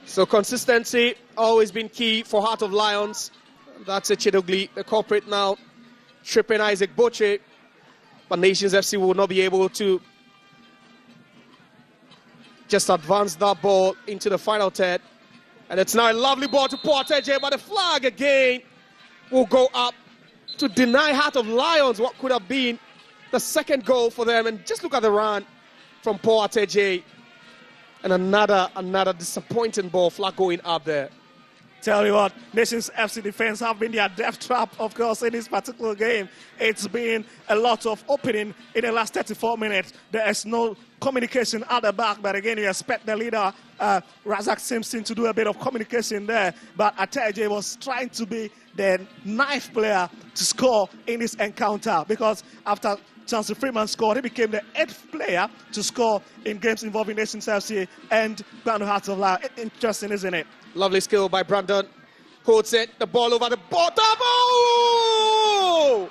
[SPEAKER 17] So consistency always been key for Heart of Lions. That's Echedogli, the culprit now, tripping Isaac Boche. But Nations FC will not be able to just advance that ball into the final third. And it's now a lovely ball to Paul Ateje, but the flag again will go up to deny Heart of Lions what could have been the second goal for them. And just look at the run from Paul Ateje. And another disappointing ball, flag going up there.
[SPEAKER 10] tell you what, Nations FC defense have been their death trap, of course, in this particular game. It's been a lot of opening in the last 34 minutes. There is no communication at the back, but again, you expect the leader, Razak Simpson, to do a bit of communication there. But Ateje was trying to be the ninth player to score in this encounter, because after Chauncey Freeman scored, he became the 8th player to score in games involving Nations FC and Brandon Hearts of Lions. Interesting, isn't it?
[SPEAKER 17] Lovely skill by Brandon. Holds it, the ball over the bottom. Oh!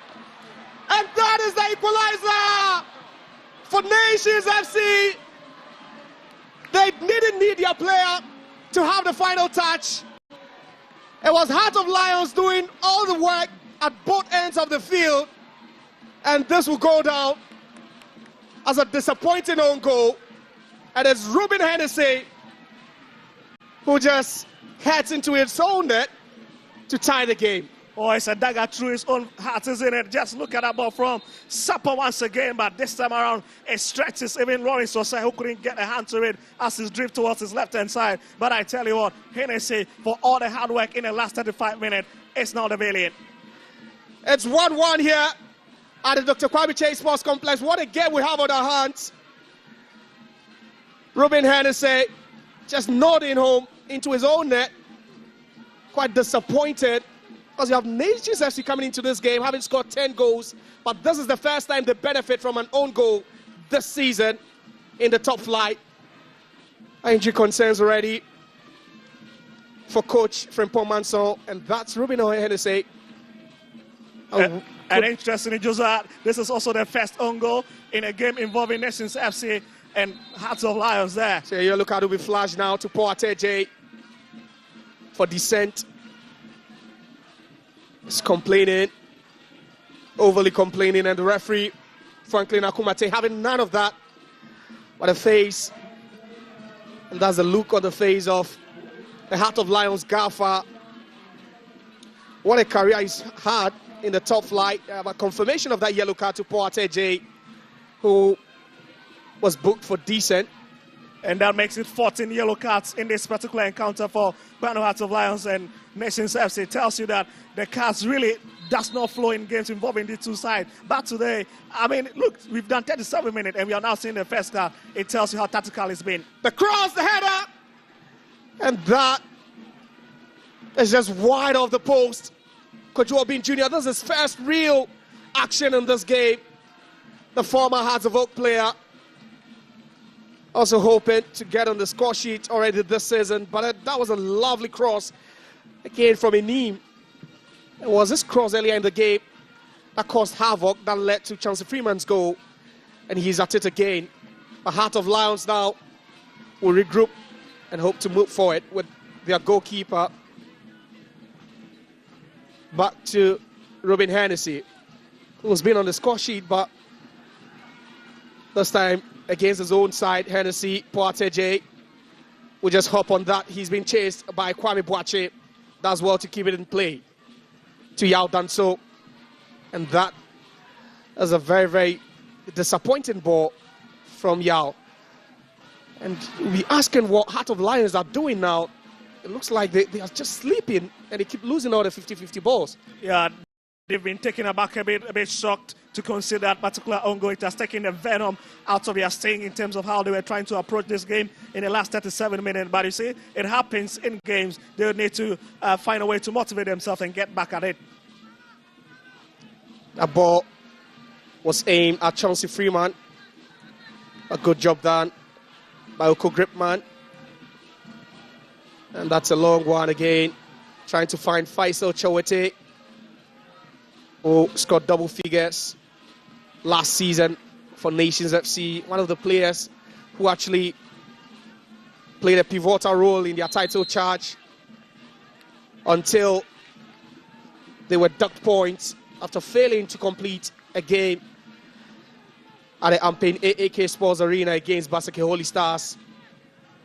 [SPEAKER 17] And that is the equalizer for Nations FC. They didn't need their player to have the final touch. It was Heart of Lions doing all the work at both ends of the field. And this will go down as a disappointing own goal. And it's Ruben Hennessy who just heads into his own net to tie the game.
[SPEAKER 10] Oh, it's a dagger through his own heart, isn't it? Just look at that ball from Sapa once again, but this time around it stretches even Lawrence Osei, who couldn't get a hand to it as he drift towards his left-hand side. But I tell you what, Hennessy, for all the hard work in the last 35 minutes, it's now the valiant.
[SPEAKER 17] It's 1-1 here at the Dr. Kwame Chase Sports Complex. What a game we have on our hands. Ruben Hennessy just nodding home into his own net. Quite disappointed, because you have Nations FC coming into this game, having scored 10 goals, but this is the first time they benefit from an own goal this season in the top flight. Injury concerns already for coach Frimpong Manson, and that's Ruben Hennessy.
[SPEAKER 10] And interestingly, Josiah, this is also the first own goal in a game involving Nations FC and Hearts of Lions there.
[SPEAKER 17] So you look at it will be flashed now to Paul Ateje for descent. He's complaining, overly complaining, and the referee, Franklin Akumate, having none of that. But a face, and that's the look on the face of the Heart of Lions Gaffer. What a career he's had in the top flight. A confirmation of that yellow card to Paul Ateje, who was booked for decent.
[SPEAKER 10] And that makes it 14 yellow cards in this particular encounter for Brandon Hearts of Lions and Nations FC. It tells you that the cards really does not flow in games involving the two sides. But today, I mean, look, we've done 37 minutes and we are now seeing the first card. It tells you how tactical it's been.
[SPEAKER 17] The cross, the header, and that is just wide off the post. Kojo Obin Jr., this is his first real action in this game. The former Hearts of Oak player. Also hoping to get on the score sheet already this season, but that was a lovely cross again from Enim. It was this cross earlier in the game that caused havoc, that led to Chauncey Freeman's goal, and he's at it again. The Heart of Lions now will regroup and hope to move forward with their goalkeeper. Back to Ruben Hennessy, who's been on the score sheet, but this time against his own side, Hennessy, Paul Ateje will just hop on that. He's been chased by Kwame Boakye. Does well to keep it in play to Yao Danso. And that is a very, very disappointing ball from Yao. And we'll be asking what Heart of Lions are doing now. It looks like they are just sleeping and they keep losing all the 50-50 balls.
[SPEAKER 10] Yeah, they've been taken aback a bit shocked to consider that particular own goal. It has taken the venom out of their sting in terms of how they were trying to approach this game in the last 37 minutes. But you see, it happens in games. They need to find a way to motivate themselves and get back at it.
[SPEAKER 17] That ball was aimed at Chauncey Freeman. A good job done by Oko Gripman. And that's a long one again. Trying to find Faisal Chawete, who scored double figures last season for Nations FC. One of the players who actually played a pivotal role in their title charge until they were docked points after failing to complete a game at the Ampane AAK Sports Arena against Basake Holy Stars,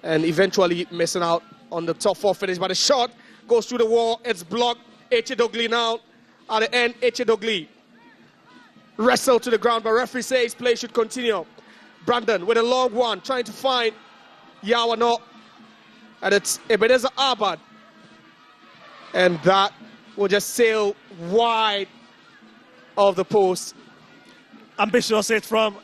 [SPEAKER 17] and eventually missing out on the top four finish. But the shot goes through the wall. It's blocked. Eche Dogli now. At the end, Eche Dogli wrestled to the ground, but referee says play should continue. Brandon with a long one, trying to find Yawano. And it's Ebenezer Abad And that will just sail wide of the post.
[SPEAKER 10] Ambitious hit from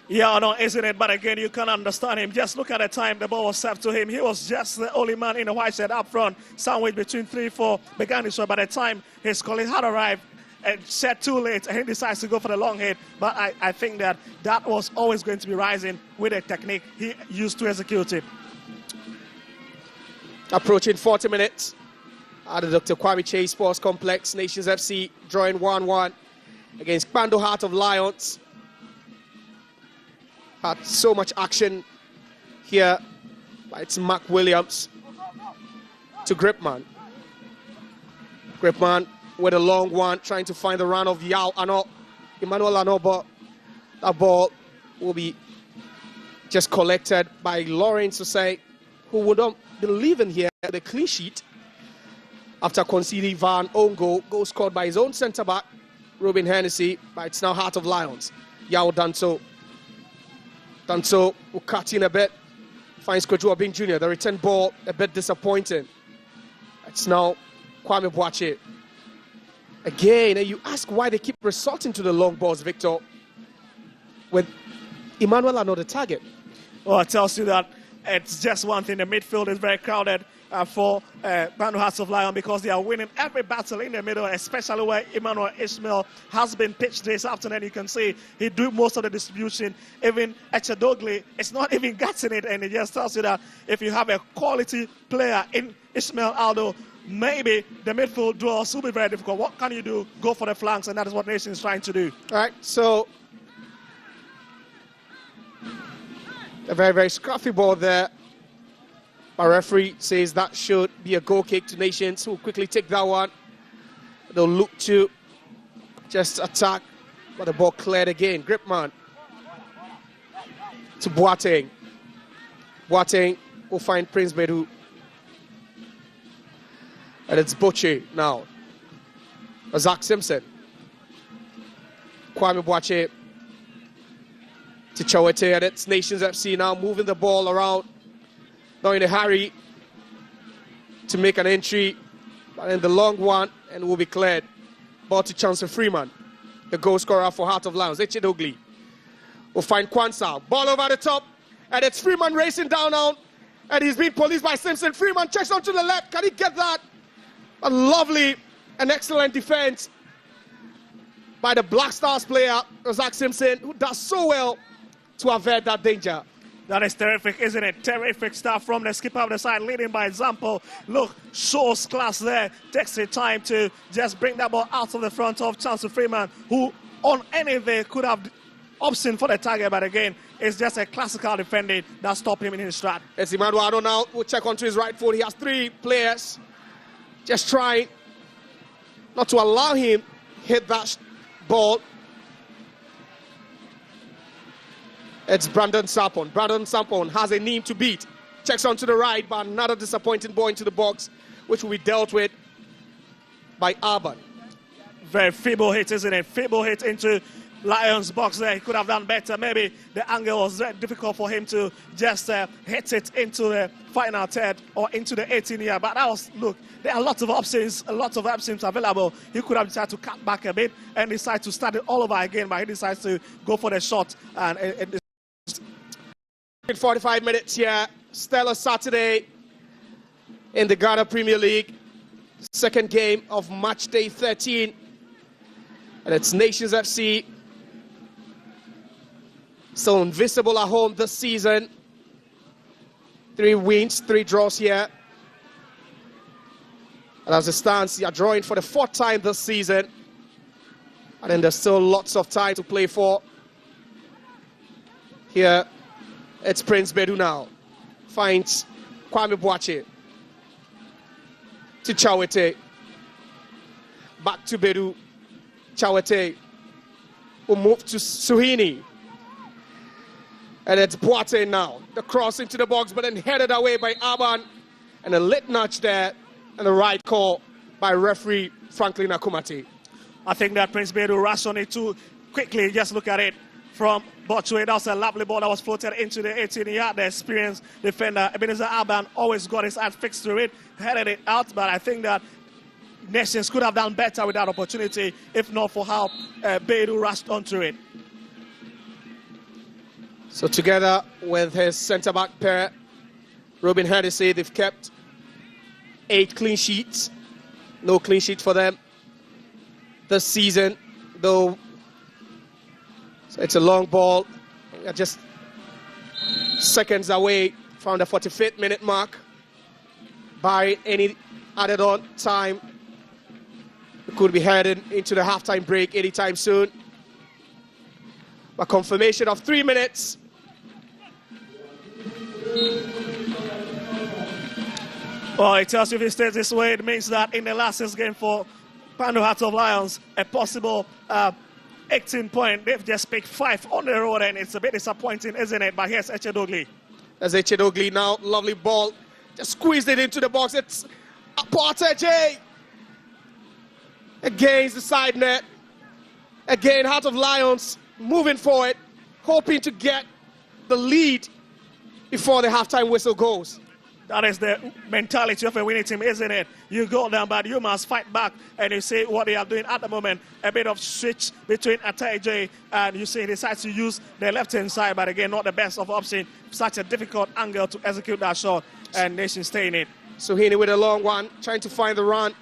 [SPEAKER 10] Yano, isn't it? But again, you can't understand him. Just look at the time the ball was served to him. He was just the only man in the white shirt up front. Sandwich between 3-4 began this way. By the time his colleague had arrived and set too late, and he decides to go for the long hit. But I think that was always going to be rising with the technique he used to execute it.
[SPEAKER 17] Approaching 40 minutes at the Dr. Kwame Chase Sports Complex. Nations FC drawing 1-1 against Kpando Heart of Lions. Had so much action here. It's Mark Williams to Gripman. Gripman with a long one, trying to find the run of Emmanuel Ano, but that ball will be just collected by Lawrence Osei, who would not believe in here the clean sheet after conceding Van own goal scored by his own centre-back, Ruben Hennessy, but it's now Heart of Lions. Yao Danso. Danso will cut in a bit, finds Kojo Abing Jr. The return ball a bit disappointing. It's now Kwame Boakye. Again, you ask why they keep resorting to the long balls, Victor, with Emmanuel Ano the target.
[SPEAKER 10] Well, it tells you that it's just one thing. The midfield is very crowded for Kpando Hearts of Lion because they are winning every battle in the middle, especially where Emmanuel Ishmael has been pitched this afternoon. You can see he do most of the distribution. Even Echedogli is not even getting it, and it just tells you that if you have a quality player in Ishmael Aldo, maybe the midfield draws will be very difficult. What can you do? Go for the flanks, and that is what Nation is trying to do.
[SPEAKER 17] All right, so a very, very scruffy ball there. Our referee says that should be a goal kick to Nations, who will quickly take that one. They'll look to just attack, but the ball cleared again. Gripman to Boateng. Boateng will find Prince Bedu. And it's Boche now. Zach Simpson. Kwame Boakye to Chawete, and it's Nations FC now moving the ball around. Now in a hurry to make an entry, but in the long one, and will be cleared. Ball to Chancellor Freeman, the goal scorer for Heart of Lions. Echedogli will find Kwanzaa. Ball over the top, and it's Freeman racing down now, and he's being policed by Simpson. Freeman checks onto the left. Can he get that? A lovely and excellent defense by the Black Stars player, Zach Simpson, who does so well to avert that danger.
[SPEAKER 10] That is terrific, isn't it? Terrific stuff from the skipper of the side, leading by example. Look, shows class there. Takes the time to just bring that ball out of the front of Chancellor Freeman, who on any day could have option for the target, but again, it's just a classical defending that stopped him in his strat.
[SPEAKER 17] It's Emmanuel Ano now. We'll check onto his right foot. He has three players just trying not to allow him hit that ball. It's Brandon Sampon. Brandon Sampon has a name to beat. Checks onto the right, but another disappointing ball into the box, which will be dealt with by Alban.
[SPEAKER 10] Very feeble hit, isn't it? Feeble hit into Lions box there. He could have done better. Maybe the angle was very difficult for him to just hit it into the final third or into the 18-yard. But that was, look, there are lots of options available. He could have decided to cut back a bit and decide to start it all over again, but he decides to go for the shot. And
[SPEAKER 17] in 45 minutes here, stellar Saturday in the Ghana Premier League. Second game of match day 13. And it's Nations FC. Still invisible at home this season. 3 wins, 3 draws here. And as it stands, they are drawing for the 4th time this season. And then there's still lots of time to play for. Here, it's Prince Bedu now. Finds Kwame Boakye. To Chawete. Back to Bedu. Chawete will move to Suhini. And it's Boateng now. The cross into the box, but then headed away by Alban. And a lit nudge there. And the right call by referee Franklin Akumati.
[SPEAKER 10] I think that Prince Bedu rushed on it too quickly. Just look at it from Boakye. That was a lovely ball that was floated into the 18-yard. The experienced defender, Ebenezer Alban, always got his eyes fixed to it, headed it out. But I think that Nations could have done better with that opportunity if not for how Beidou rushed onto it.
[SPEAKER 17] So together with his centre-back pair, Robin Hennessy, they've kept 8 clean sheets. No clean sheet for them this season, though. So it's a long ball. We are just seconds away from the 45th minute mark. By any added on time, we could be heading into the halftime break anytime soon. A confirmation of 3 minutes.
[SPEAKER 10] Well, it tells you if it stays this way, it means that in the last game for Pando Hearts of Lions, a possible 18 point, they've just picked 5 on the road, and it's a bit disappointing, isn't it? But here's Echedogli.
[SPEAKER 17] There's Echedogli now, lovely ball. Just squeezed it into the box. It's Apartheid against the side net. Again, Heart of Lions moving forward, hoping to get the lead before the halftime whistle goes.
[SPEAKER 10] That is the mentality of a winning team, isn't it? You go down, but you must fight back. And you see what they are doing at the moment. A bit of switch between Ataije and you see he decides to use the left-hand side, but again, not the best of option. Such a difficult angle to execute that shot, and Nation staying in.
[SPEAKER 17] Suhini with a long one, trying to find the run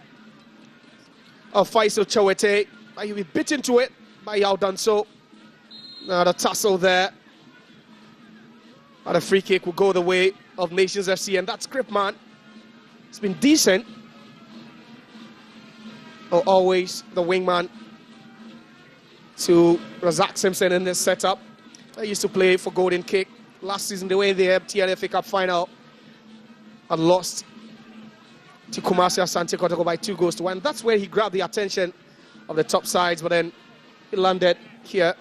[SPEAKER 17] of Faisal Chowete. But he'll be bitten to it by Yao Danso. Now the tussle there. But a free kick will go the way of Nations FC, and that's Gripman. It's been decent. Always the wingman to Razak Simpson in this setup. I used to play for Golden Kick. Last season, they were in the MTN FA Cup final and lost to Kumasi Asante Kotoko by 2-1. That's where he grabbed the attention of the top sides, but then he landed here.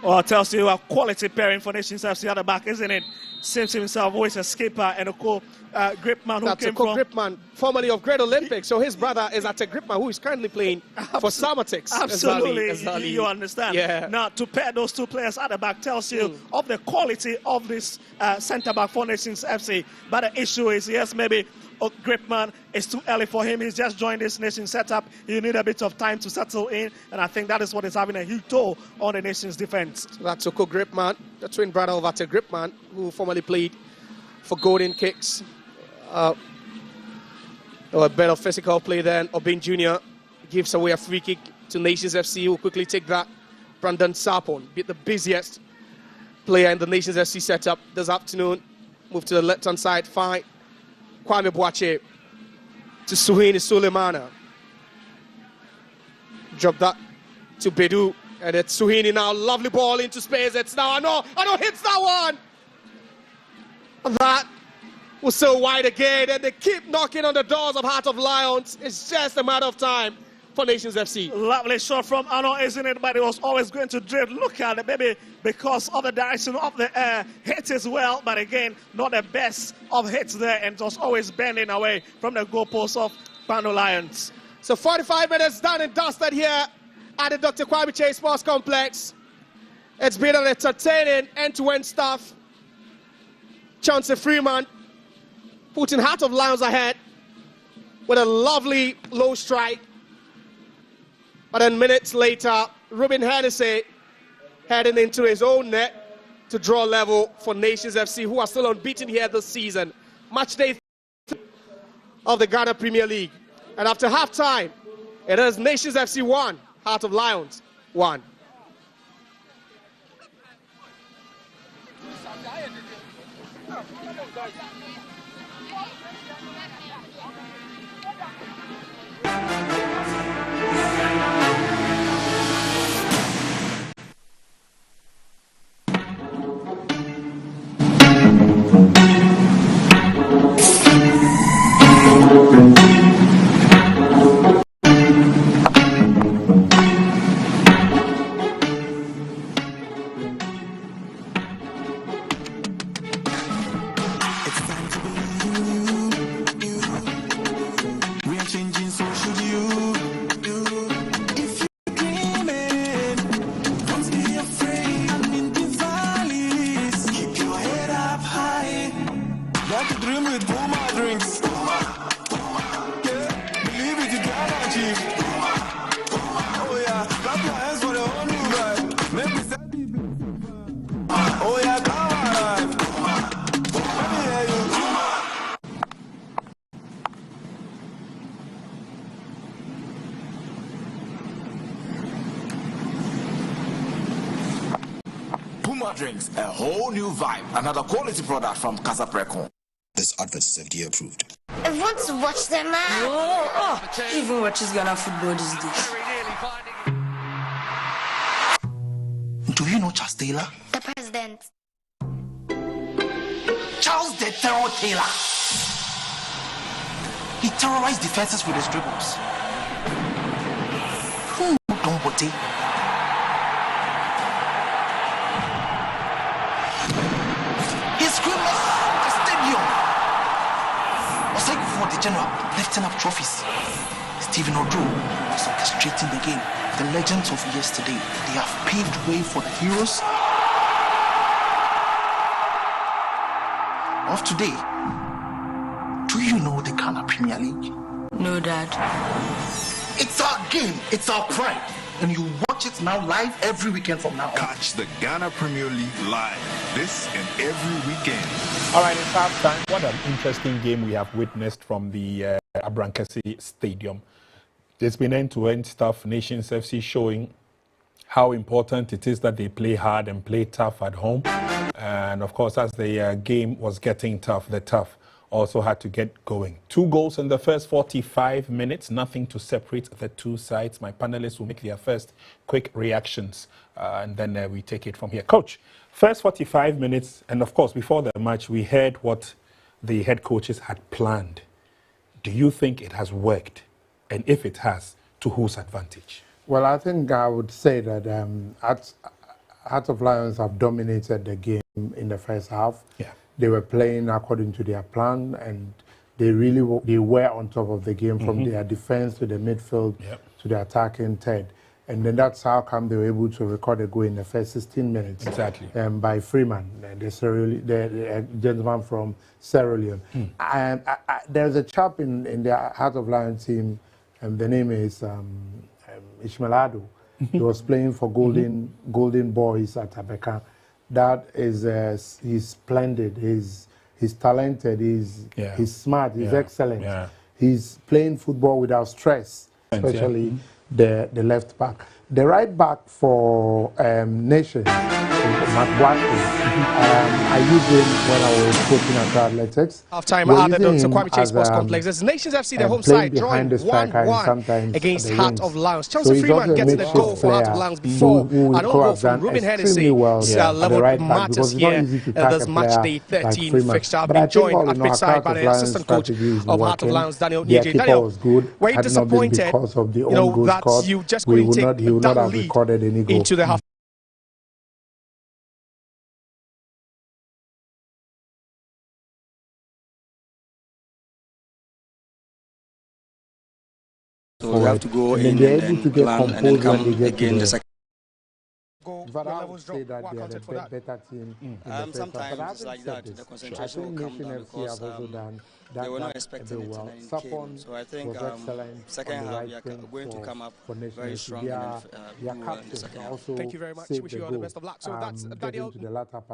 [SPEAKER 10] Well, it tells you a quality pairing for Nations FC at the back, isn't it? Simpson himself, always a skipper, and a Gripman who
[SPEAKER 17] That's
[SPEAKER 10] came
[SPEAKER 17] from Gripman, formerly of Great Olympics. So his brother is Ate Gripman, who is currently playing for Samatics.
[SPEAKER 10] Absolutely, you understand.
[SPEAKER 17] Yeah.
[SPEAKER 10] Now, to pair those two players at the back tells you of the quality of this centre-back for Nations FC. But the issue is, yes, maybe Gripman, it's too early for him. He's just joined this Nation setup. You need a bit of time to settle in, and I think that is what is having a huge toll on the Nation's defense.
[SPEAKER 17] So that's Oko Gripman, the twin brother of Ate Gripman, who formerly played for Golden Kicks. A better physical play than Obin Jr. gives away a free kick to Nations FC, who quickly take that. Brandon Sapon, the busiest player in the Nations FC setup this afternoon. Move to the left-hand side, fine. Kwame Boache to Suhini Sulemana. Drop that to Beidou. And it's Suhini now. Lovely ball into space. It's now. I know hits that one. And that was so wide again. And they keep knocking on the doors of Heart of Lions. It's just a matter of time for Nations FC.
[SPEAKER 10] Lovely shot from Ano, isn't it? But it was always going to drift. Look at it, maybe because of the direction of the hit as well. But again, not the best of hits there. And it was always bending away from the goalpost of Pando Lions.
[SPEAKER 17] So 45 minutes done and dusted here at the Dr. Kwame Chase Sports Complex. It's been an entertaining end-to-end stuff. Chauncey Freeman putting Heart of Lions ahead with a lovely low strike. But then minutes later, Ruben Hennessy heading into his own net to draw level for Nations FC, who are still unbeaten here this season. Match day of the Ghana Premier League. And after halftime, it is Nations FC 1, Heart of Lions 1.
[SPEAKER 18] It's Oh yeah, clap your hands for the whole new vibe. Make me send people. Oh yeah, come alive. Let me hear you.
[SPEAKER 6] Puma Drinks, a whole new vibe. Another quality product from Casa Precon.
[SPEAKER 19] This advert is FDA approved.
[SPEAKER 15] I want to watch the match. Even watches Ghana football these days.
[SPEAKER 9] Do you know Charles Taylor?
[SPEAKER 15] The president.
[SPEAKER 9] Charles De Terror Taylor. He terrorized defenses with his dribbles. Don't bote. His screamers the stadium. Was like before the general lifting up trophies. Stephen Odro was orchestrating the game. The legends of yesterday, they have paved way for the heroes of today. Do you know the Ghana Premier League?
[SPEAKER 15] No, Dad.
[SPEAKER 9] It's our game, it's our pride. And you watch it now live every weekend from now on.
[SPEAKER 11] Catch the Ghana Premier League live this and every weekend.
[SPEAKER 3] All right, it's half time. What an interesting game we have witnessed from the Abrankasi Stadium. There's been end-to-end stuff, Nations FC showing how important it is that they play hard and play tough at home. And of course, as the game was getting tough, the tough also had to get going. 2 goals in the first 45 minutes, nothing to separate the two sides. My panelists will make their first quick reactions, and then we take it from here. Coach, first 45 minutes, and of course, before the match, we heard what the head coaches had planned. Do you think it has worked? And if it has, to whose advantage?
[SPEAKER 4] Well, I think I would say that Heart of Lions have dominated the game in the first half.
[SPEAKER 3] Yeah.
[SPEAKER 4] They were playing according to their plan, and they were on top of the game from their defense to the midfield to the attacking third. And then that's how come they were able to record a goal in the first 16 minutes.
[SPEAKER 3] Exactly.
[SPEAKER 4] By Freeman, the gentleman from Sierra Leone. And there's a chap in the Heart of Lions team, and the name is Ishmael Ado. He was playing for Golden Boys at Abeka. That is, he's splendid. He's talented. He's smart. He's excellent. Yeah. He's playing football without stress, especially the left back. The right back for Nation, McBlasty, I used him when I was coaching at Athletics.
[SPEAKER 17] Half-time at the Dr. Kwame Chase Sports Complex. It's Nations FC, the home side, drawing 1-1 against Heart of Lions. Chelsea Freeman getting a goal for Heart of Lions before. An own goal from Ruben Hennessy. Leveled matches here in this match day 13 fixture. I've been joined at pitchside by the assistant coach of Heart of Lions, Daniel Nije. Daniel, were you disappointed, that you just couldn't take that lead into the half?
[SPEAKER 19] So we have to go in and plan and then come again the second.
[SPEAKER 4] But I would say that they are the better team.
[SPEAKER 19] Sometimes it's like that. The concentration will come down because they were not expecting it and then it came. So I think second half we are going to come up very strong and do well in the second half.
[SPEAKER 17] Thank you very much. Wish you all the best of luck. So that's Daniel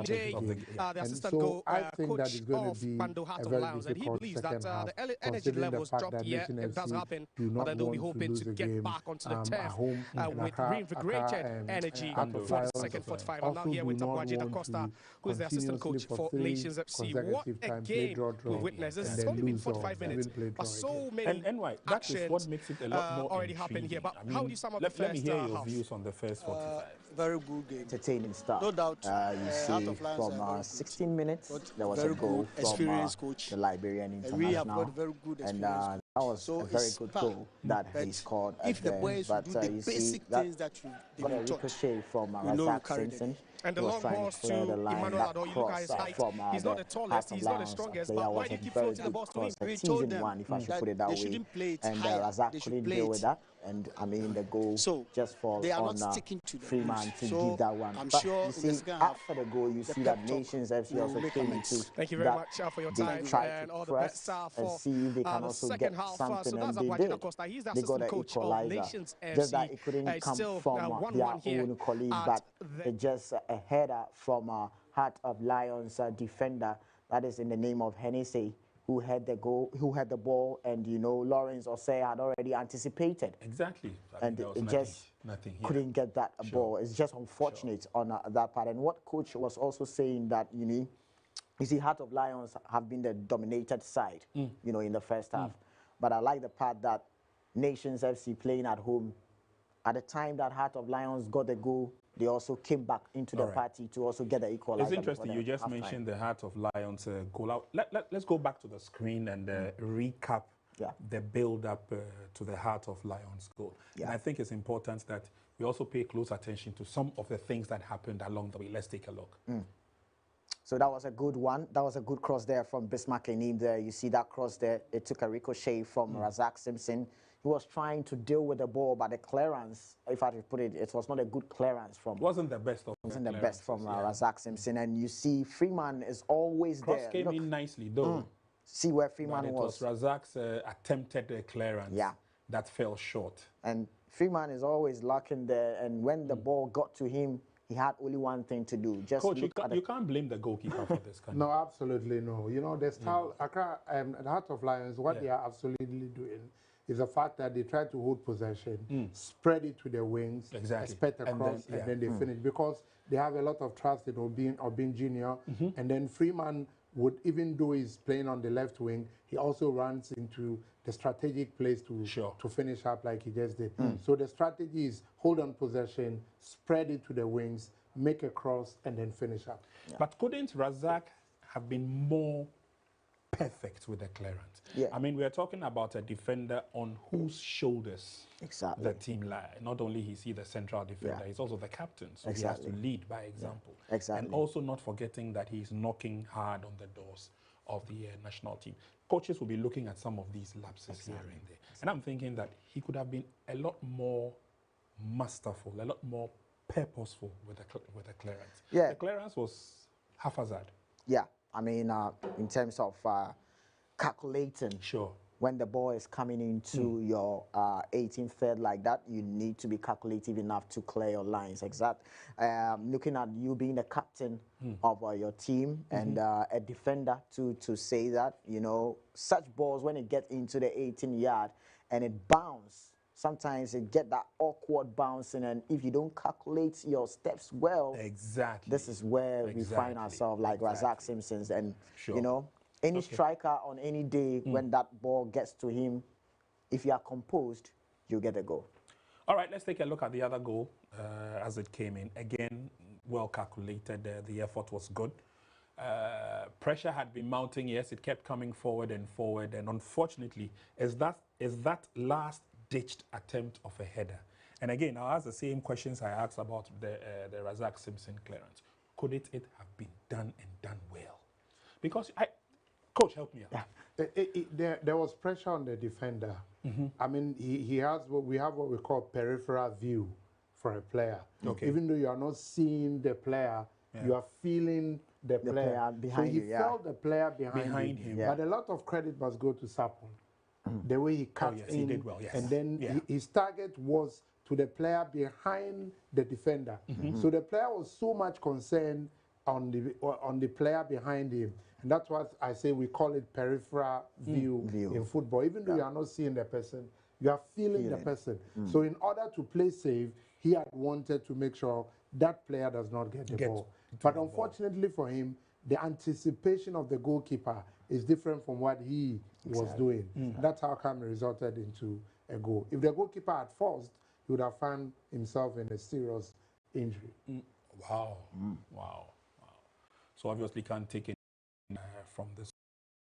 [SPEAKER 17] J, the assistant coach of Bando Heart of Lions, and he believes that the energy levels dropped here. It does happen, but then they'll be hoping to get back onto the turf with reinvigorated energy for the second 45. I'm now here with Tabwaji Da Costa, who is the assistant coach for Nations FC. What a game we witnessed. This has only been 45 minutes, but so many actions
[SPEAKER 3] what makes it a lot more
[SPEAKER 17] already happened here. But how do you sum up the first
[SPEAKER 3] Let me hear your views on the first 45.
[SPEAKER 20] Very good game.
[SPEAKER 5] Entertaining stuff.
[SPEAKER 20] No doubt.
[SPEAKER 5] You see, from 16 minutes, there was a goal from the Liberian international.
[SPEAKER 20] We have got very good
[SPEAKER 5] and that was a very good goal that he scored at the end. But you see, that got a ricochet from Razak Simpson.
[SPEAKER 17] And the long balls to Emmanuel Ado, you look at his height. He's not the tallest, he's not the strongest, but why do you keep floating the balls to him?
[SPEAKER 5] We told them that they shouldn't play it higher. They should play it and I mean the goal
[SPEAKER 20] so
[SPEAKER 5] just falls
[SPEAKER 20] they are
[SPEAKER 5] on
[SPEAKER 20] not sticking to the
[SPEAKER 5] Freeman
[SPEAKER 20] rules.
[SPEAKER 5] to
[SPEAKER 20] So
[SPEAKER 5] give that one.
[SPEAKER 20] I'm
[SPEAKER 5] But
[SPEAKER 20] sure
[SPEAKER 5] you see,
[SPEAKER 20] in the second half,
[SPEAKER 5] after the goal, you
[SPEAKER 20] the
[SPEAKER 5] see
[SPEAKER 20] pep
[SPEAKER 5] that
[SPEAKER 20] talk
[SPEAKER 5] Nations FC
[SPEAKER 20] will
[SPEAKER 5] also
[SPEAKER 20] make
[SPEAKER 5] came
[SPEAKER 20] amends.
[SPEAKER 5] into
[SPEAKER 7] Thank you very
[SPEAKER 5] that
[SPEAKER 7] much for your
[SPEAKER 5] they
[SPEAKER 7] time
[SPEAKER 5] tried
[SPEAKER 7] and
[SPEAKER 5] to
[SPEAKER 7] all the
[SPEAKER 5] press
[SPEAKER 7] best
[SPEAKER 5] and
[SPEAKER 7] for
[SPEAKER 5] see if they can
[SPEAKER 7] the
[SPEAKER 5] also
[SPEAKER 7] second
[SPEAKER 5] get
[SPEAKER 7] half.
[SPEAKER 5] something,
[SPEAKER 7] So that's
[SPEAKER 5] and they
[SPEAKER 7] Abwajina
[SPEAKER 5] did.
[SPEAKER 7] Costa. He's the
[SPEAKER 5] They got
[SPEAKER 7] assistant
[SPEAKER 5] an
[SPEAKER 7] coach of
[SPEAKER 5] equalizer.
[SPEAKER 7] Nations FC.
[SPEAKER 5] Just that it couldn't
[SPEAKER 7] It's
[SPEAKER 5] come
[SPEAKER 7] still
[SPEAKER 5] from their
[SPEAKER 7] 1-1 here
[SPEAKER 5] own colleague,
[SPEAKER 7] at
[SPEAKER 5] but
[SPEAKER 7] the
[SPEAKER 5] just a header from Heart of Lions defender, that is in the name of Hennessy, who had the goal, who had the ball, and you know Lawrence Osei had already anticipated.
[SPEAKER 3] Exactly.
[SPEAKER 5] And it just
[SPEAKER 3] nothing here.
[SPEAKER 5] couldn't get that ball. It's just unfortunate on that part. And what coach was also saying that you see, Heart of Lions have been the dominated side, you know, in the first half. But I like the part that Nations FC playing at home. At the time that Heart of Lions got the goal, they also came back into the party to also get the equalizer.
[SPEAKER 3] It's interesting. You just mentioned the Heart of Lions goal out. Let's go back to the screen and recap the build-up to the Heart of Lions goal. And I think it's important that we also pay close attention to some of the things that happened along the way. Let's take a look.
[SPEAKER 5] So that was a good one. That was a good cross there from Bismarck Enim there. You see that cross there. It took a ricochet from Razak Simpson. He was trying to deal with the ball, but the clearance, if I could put it, it was not a good clearance from.
[SPEAKER 3] Wasn't the best of.
[SPEAKER 5] Wasn't the best from Razak Simpson. And you see Freeman is always
[SPEAKER 3] cross
[SPEAKER 5] there.
[SPEAKER 3] Came in nicely though.
[SPEAKER 5] See where Freeman
[SPEAKER 3] but it
[SPEAKER 5] was.
[SPEAKER 3] Razak's attempted clearance. That fell short.
[SPEAKER 5] And Freeman is always locking there. And when the ball got to him, he had only one thing to do. Just
[SPEAKER 3] Coach, you can't blame the goalkeeper for this kind.
[SPEAKER 4] No, absolutely no. You know, the style, Accra, the Heart of Lions, what they are absolutely doing is the fact that they try to hold possession, spread it to their wings, expect a cross, and then they finish. Because they have a lot of trust in Obin Jr., and then Freeman would, even though he's playing on the left wing, he also runs into the strategic place to finish up like he just did. So the strategy is hold on possession, spread it to the wings, make a cross, and then finish up.
[SPEAKER 3] But couldn't Razak have been more perfect with the clearance? I mean, we are talking about a defender on whose shoulders the team lie. Not only is he the central defender, he's also the captain, so he has to lead by example. And also not forgetting that he's knocking hard on the doors of the national team. Coaches will be looking at some of these lapses here and there. And I'm thinking that he could have been a lot more masterful, a lot more purposeful with the clearance. The clearance was haphazard.
[SPEAKER 5] I mean, in terms of calculating. When the ball is coming into your 18th third like that, you need to be calculative enough to clear your lines. Looking at you being the captain of your team and a defender to say that, you know, such balls, when it gets into the 18-yard and it bounces, sometimes it get that awkward bouncing, and if you don't calculate your steps well, this is where we find ourselves like Razak Simpson's, and you know, any striker on any day when that ball gets to him, if you are composed, you get a goal.
[SPEAKER 3] All right, let's take a look at the other goal as it came in. Again, well calculated. The effort was good. Pressure had been mounting. Yes, it kept coming forward, and unfortunately, is that last ditched attempt of a header. And again, I'll ask the same questions I asked about the Razak Simpson clearance. Could it have been done and done well? Because Coach, help me out.
[SPEAKER 4] There was pressure on the defender. I mean, we have what we call peripheral view for a player. Even though you are not seeing the player, you are feeling the player
[SPEAKER 5] behind
[SPEAKER 4] you. So he felt the player behind him. But a lot of credit must go to Sapon. The way he cut in,
[SPEAKER 3] he did well,
[SPEAKER 4] and then his target was to the player behind the defender. So the player was so much concerned on the player behind him. And that's what I say we call it peripheral view in football. Even though you are not seeing the person, you are feeling the person. So in order to play safe, he had wanted to make sure that player does not get the ball. But unfortunately for him, the anticipation of the goalkeeper is different from what he was doing. That's how come it resulted into a goal. If the goalkeeper had forced, he would have found himself in a serious injury.
[SPEAKER 3] Wow. So obviously can't take it from this.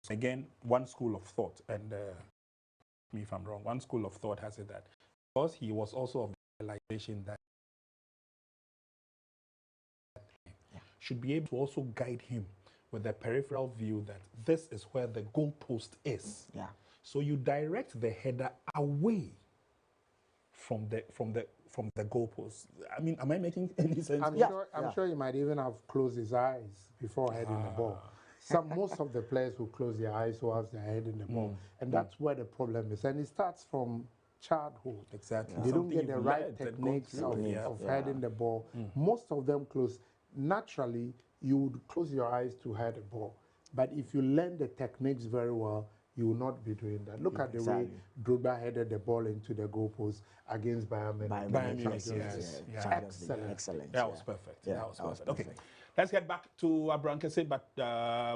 [SPEAKER 3] Again, one school of thought, and me if I'm wrong, one school of thought has it that because he was also of the realization that should be able to also guide him with the peripheral view that this is where the goalpost is. So you direct the header away from the goalpost. I mean, am I making any sense?
[SPEAKER 4] I'm sure he might even have closed his eyes before heading the ball. Most of the players will close their eyes whilst they're heading the ball, and that's where the problem is. And it starts from childhood.
[SPEAKER 3] Exactly.
[SPEAKER 4] They don't get the right techniques of heading the ball. Most of them close. Naturally, you would close your eyes to head the ball. But if you learn the techniques very well, you will not be doing that. Look at the way Drogba headed the ball into the goalpost against Bayern Munich.
[SPEAKER 3] Excellent. That was perfect. That was perfect. Okay. Let's get back to Abrankese, but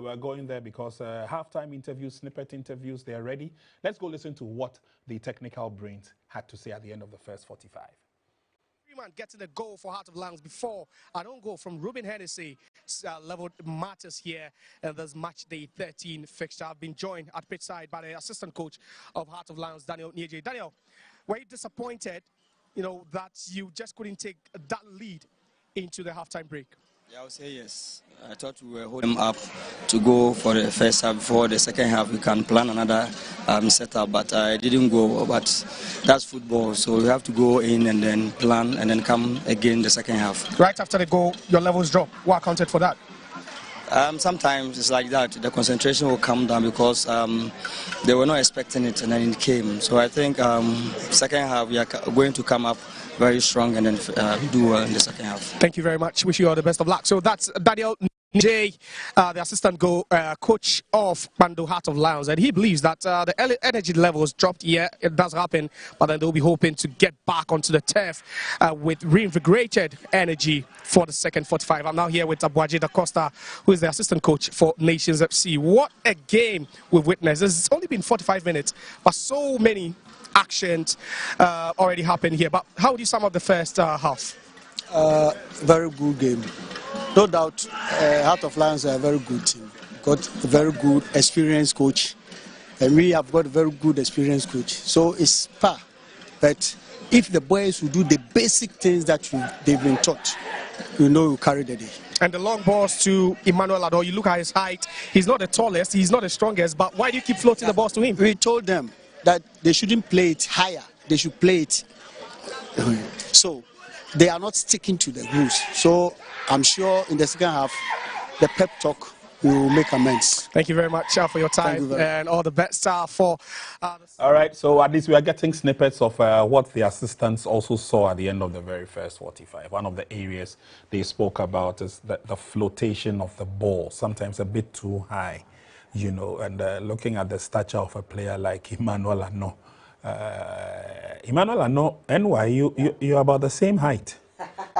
[SPEAKER 3] we're going there because halftime interviews, snippet interviews, they're ready. Let's go listen to what the technical brains had to say at the end of the first 45.
[SPEAKER 17] Freeman getting a goal for Heart of Lions before I don't go from Ruben Hennessy level matters here in this match day 13 fixture. I've been joined at pitch side by the assistant coach of Heart of Lions, Daniel Nieje. Daniel, were you disappointed, that you just couldn't take that lead into the halftime break?
[SPEAKER 20] Yeah, I would say yes. I thought we were holding them up to go for the first half. Before the second half, we can plan another setup, but I didn't go. But that's football, so we have to go in and then plan and then come again the second half.
[SPEAKER 17] Right after the goal, your levels drop. What accounted for that?
[SPEAKER 20] Sometimes it's like that. The concentration will come down because they were not expecting it, and then it came. So I think second half we are going to come up very strong and then do well in the second half.
[SPEAKER 17] Thank you very much. Wish you all the best of luck. So that's Daniel Nieje, the assistant coach of Bando Heart of Lions, and he believes that the energy levels dropped. Yeah, it does happen, but then they'll be hoping to get back onto the turf with reinvigorated energy for the second 45. I'm now here with Abuaji Da Costa, who is the assistant coach for Nations FC. What a game we've witnessed. It's only been 45 minutes, but so many actions already happened here. But how would you sum up the first half?
[SPEAKER 21] Very good game. No doubt, Heart of Lions are a very good team. Got a very good, experienced coach. And we have got a very good, experienced coach. So it's par. But if the boys will do the basic things that they've been taught, we'll carry the day.
[SPEAKER 17] And the long balls to Emmanuel Ado, you look at his height. He's not the tallest, he's not the strongest, but why do you keep floating the balls to him?
[SPEAKER 21] We told them that they shouldn't play it higher. They should play it. So they are not sticking to the rules. So I'm sure in the second half, the pep talk will make amends.
[SPEAKER 17] Thank you very much for your time and all the best for...
[SPEAKER 3] All right, so at least we are getting snippets of what the assistants also saw at the end of the very first 45. One of the areas they spoke about is the flotation of the ball, sometimes a bit too high. And looking at the stature of a player like Emmanuel Ano. Emmanuel Ano, NY, you're about the same height.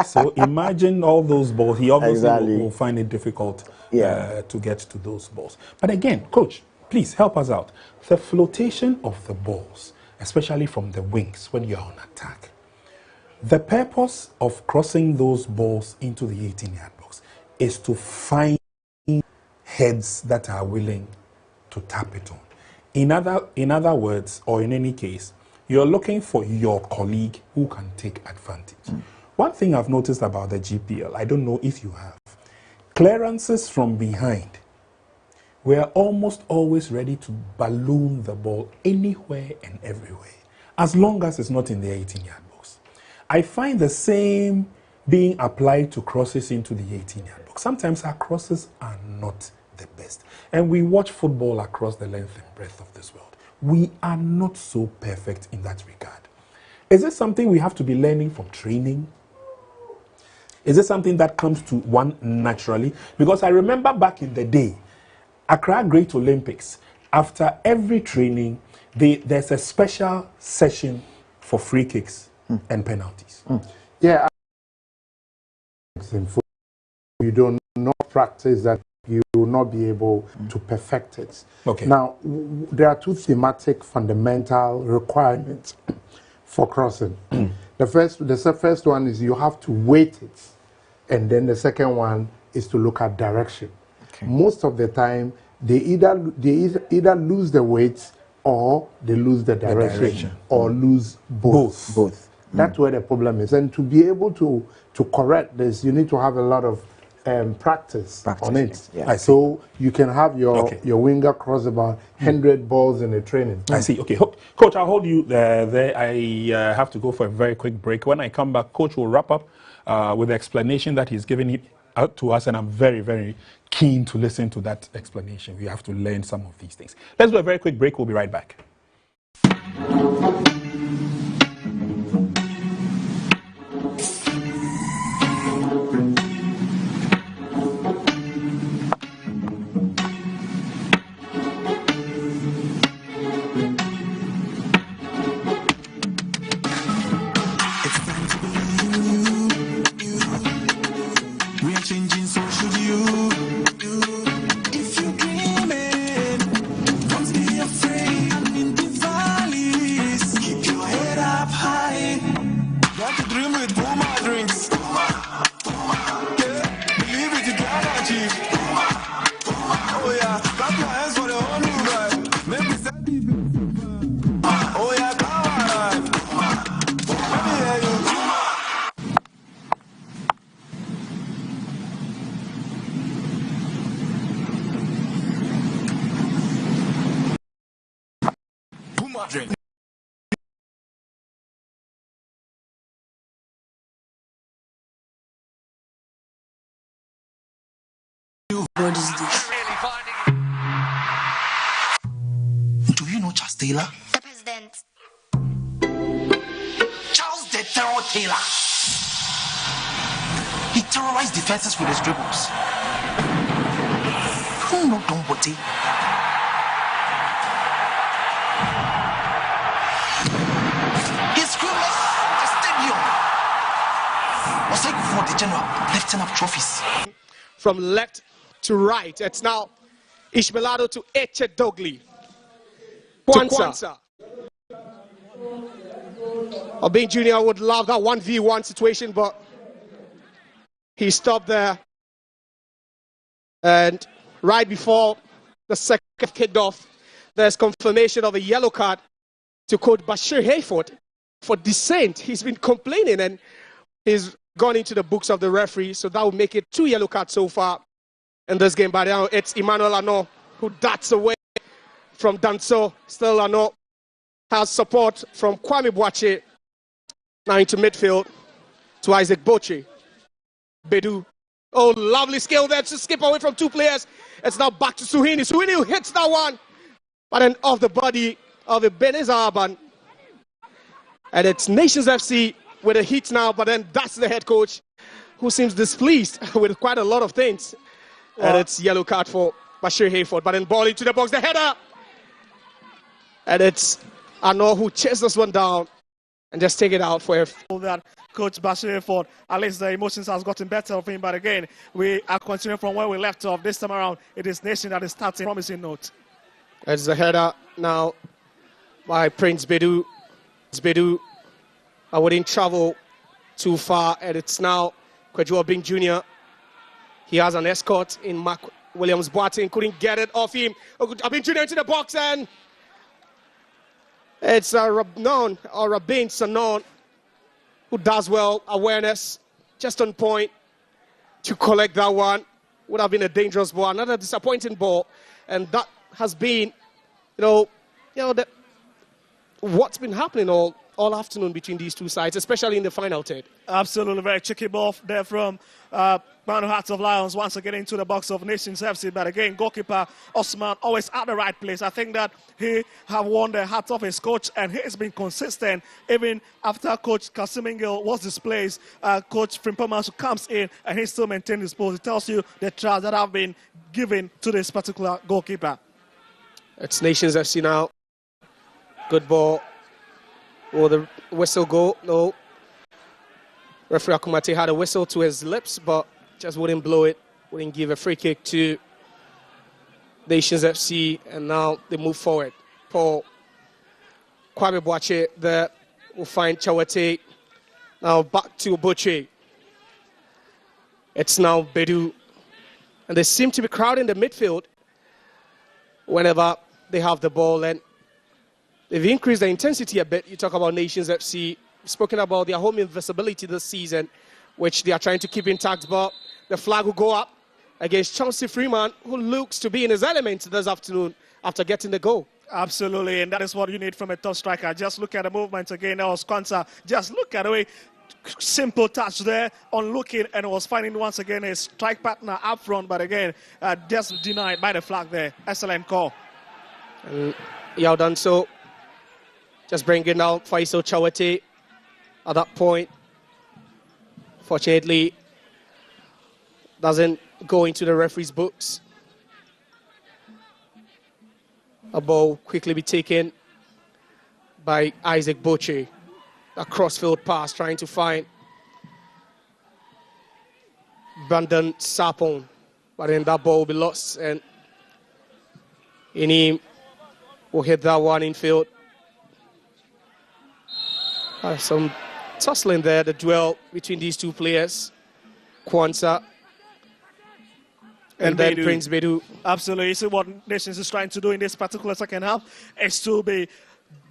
[SPEAKER 3] So imagine all those balls. He obviously will find it difficult to get to those balls. But again, coach, please help us out. The flotation of the balls, especially from the wings when you're on attack. The purpose of crossing those balls into the 18-yard box is to find heads that are willing to tap it on. In other words, or in any case, you're looking for your colleague who can take advantage. One thing I've noticed about the GPL, I don't know if you have, clearances from behind were almost always ready to balloon the ball anywhere and everywhere, as long as it's not in the 18-yard box. I find the same being applied to crosses into the 18-yard box. Sometimes our crosses are not the best. And we watch football across the length and breadth of this world. We are not so perfect in that regard. Is it something we have to be learning from training? Is it something that comes to one naturally? Because I remember back in the day, Accra Great Olympics, after every training, there's a special session for free kicks and penalties.
[SPEAKER 4] Yeah, you don't know practice that you will not be able to perfect it.
[SPEAKER 3] Okay.
[SPEAKER 4] Now, there are two thematic fundamental requirements for crossing. The first one is you have to weight it, and then the second one is to look at direction. Okay. Most of the time, they either lose the weight or they lose the direction. Or lose both. That's where the problem is. And to be able to correct this, you need to have a lot of practice on it. Yeah. So you can have your winger cross about 100 balls in a training.
[SPEAKER 3] I see. Okay, Coach, I'll hold you there. I have to go for a very quick break. When I come back, Coach will wrap up with the explanation that he's giving out to us, and I'm very, very keen to listen to that explanation. We have to learn some of these things. Let's do a very quick break. We'll be right back.
[SPEAKER 9] What is this? Do you know Charles Taylor?
[SPEAKER 15] The president.
[SPEAKER 9] Charles the Terror Taylor. He terrorized defenses with his dribbles. Who know Dombote? His scrimmage the stadium was like for the general lifting up trophies.
[SPEAKER 17] From left to right, it's now Ishmaelado to Echedogli. Kwanzaa. Obeng Jr. would love that 1v1 situation, but he stopped there. And right before the second kicked off, there's confirmation of a yellow card to Coach Bashir Hayford for dissent. He's been complaining and he's gone into the books of the referee, so that would make it 2 yellow cards so far in this game. But now it's Emmanuel Ano who darts away from Danso. Still Ano has support from Kwame Boakye. Now into midfield to Isaac Boche. Bedu. Oh, lovely skill there to skip away from 2 players. It's now back to Suhini. Suhini who hits that one, but then off the body of Ebenezer Aban. And it's Nations FC with a hit now, but then that's the head coach who seems displeased with quite a lot of things. And it's yellow card for Bashir Hayford, but then ball into the box, the header. And it's Ano who chases this one down and just take it out for
[SPEAKER 10] that Coach Bashir Hayford, at least the emotions has gotten better of him, but again, we are continuing from where we left off. This time around, it is Nation that is starting promising note.
[SPEAKER 17] It's the header now by Prince Bedu. Bedu wouldn't travel too far, and it's now Kwadwo Obeng Jr. He has an escort in Mark Williams Boateng, couldn't get it off him. Obeng Jr. into the box, and it's Rabin Sanon who does well. Awareness just on point to collect that one. Would have been a dangerous ball, another disappointing ball, and that has been, what's been happening all afternoon between these two sides, especially in the final third.
[SPEAKER 10] Absolutely, very tricky ball there from Manu Hearts of Lions once again into the box of Nations FC. But again, goalkeeper Osman always at the right place. I think that he have won the heart of his coach, and he has been consistent even after Coach Kasimingil was displaced. Coach Frimpamasu comes in and he still maintains his post. It tells you the trust that have been given to this particular goalkeeper.
[SPEAKER 17] It's Nations FC now. Good ball. Will the whistle go? No. Referee Akumate had a whistle to his lips, but just wouldn't blow it. Wouldn't give a free kick to Nations FC, and now they move forward. Paul Kwame Boakye there will find Chawate. Now back to Boche. It's now Bedu. And they seem to be crowding the midfield whenever they have the ball, and they've increased the intensity a bit. You talk about Nations FC, spoken about their home invisibility this season, which they are trying to keep intact, but the flag will go up against Chauncey Freeman, who looks to be in his element this afternoon after getting the goal.
[SPEAKER 10] Absolutely, and that is what you need from a top striker. Just look at the movement again. That was Kwanzaa. Just look at the way, simple touch there on looking, and was finding once again his strike partner up front, but again, just denied by the flag there. Excellent call.
[SPEAKER 17] And Yao done so. Just bringing out Faisal Chawate at that point. Fortunately, doesn't go into the referee's books. A ball quickly be taken by Isaac Boche. A crossfield pass trying to find Brandon Sapon. But then that ball will be lost, and Ini will hit that one in field. Some tussling there, the duel between these two players. Kwanzaa and then Prince Bedu.
[SPEAKER 10] Absolutely. So what Nations is trying to do in this particular second half is to be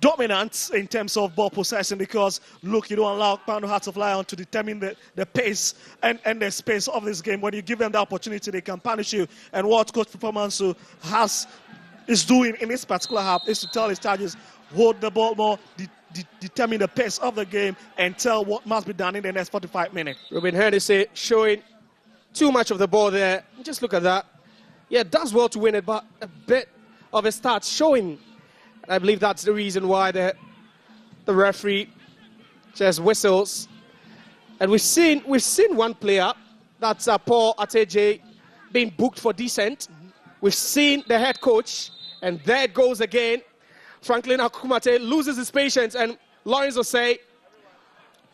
[SPEAKER 10] dominant in terms of ball possession, because, look, you don't allow Kpando Hearts of Lion to determine the pace and the space of this game. When you give them the opportunity, they can punish you. And what Coach Performance is doing in this particular half is to tell his charges, hold the ball more, determine the pace of the game, and tell what must be done in the next 45 minutes.
[SPEAKER 17] Ruben Hennessy showing too much of the ball there. Just look at that. Yeah, does well to win it, but a bit of a start showing. I believe that's the reason why the referee just whistles. And we've seen one player, that's Paul Ateje, being booked for dissent. We've seen the head coach, and there it goes again. Franklin Akukumate loses his patience, and Lawrence Osei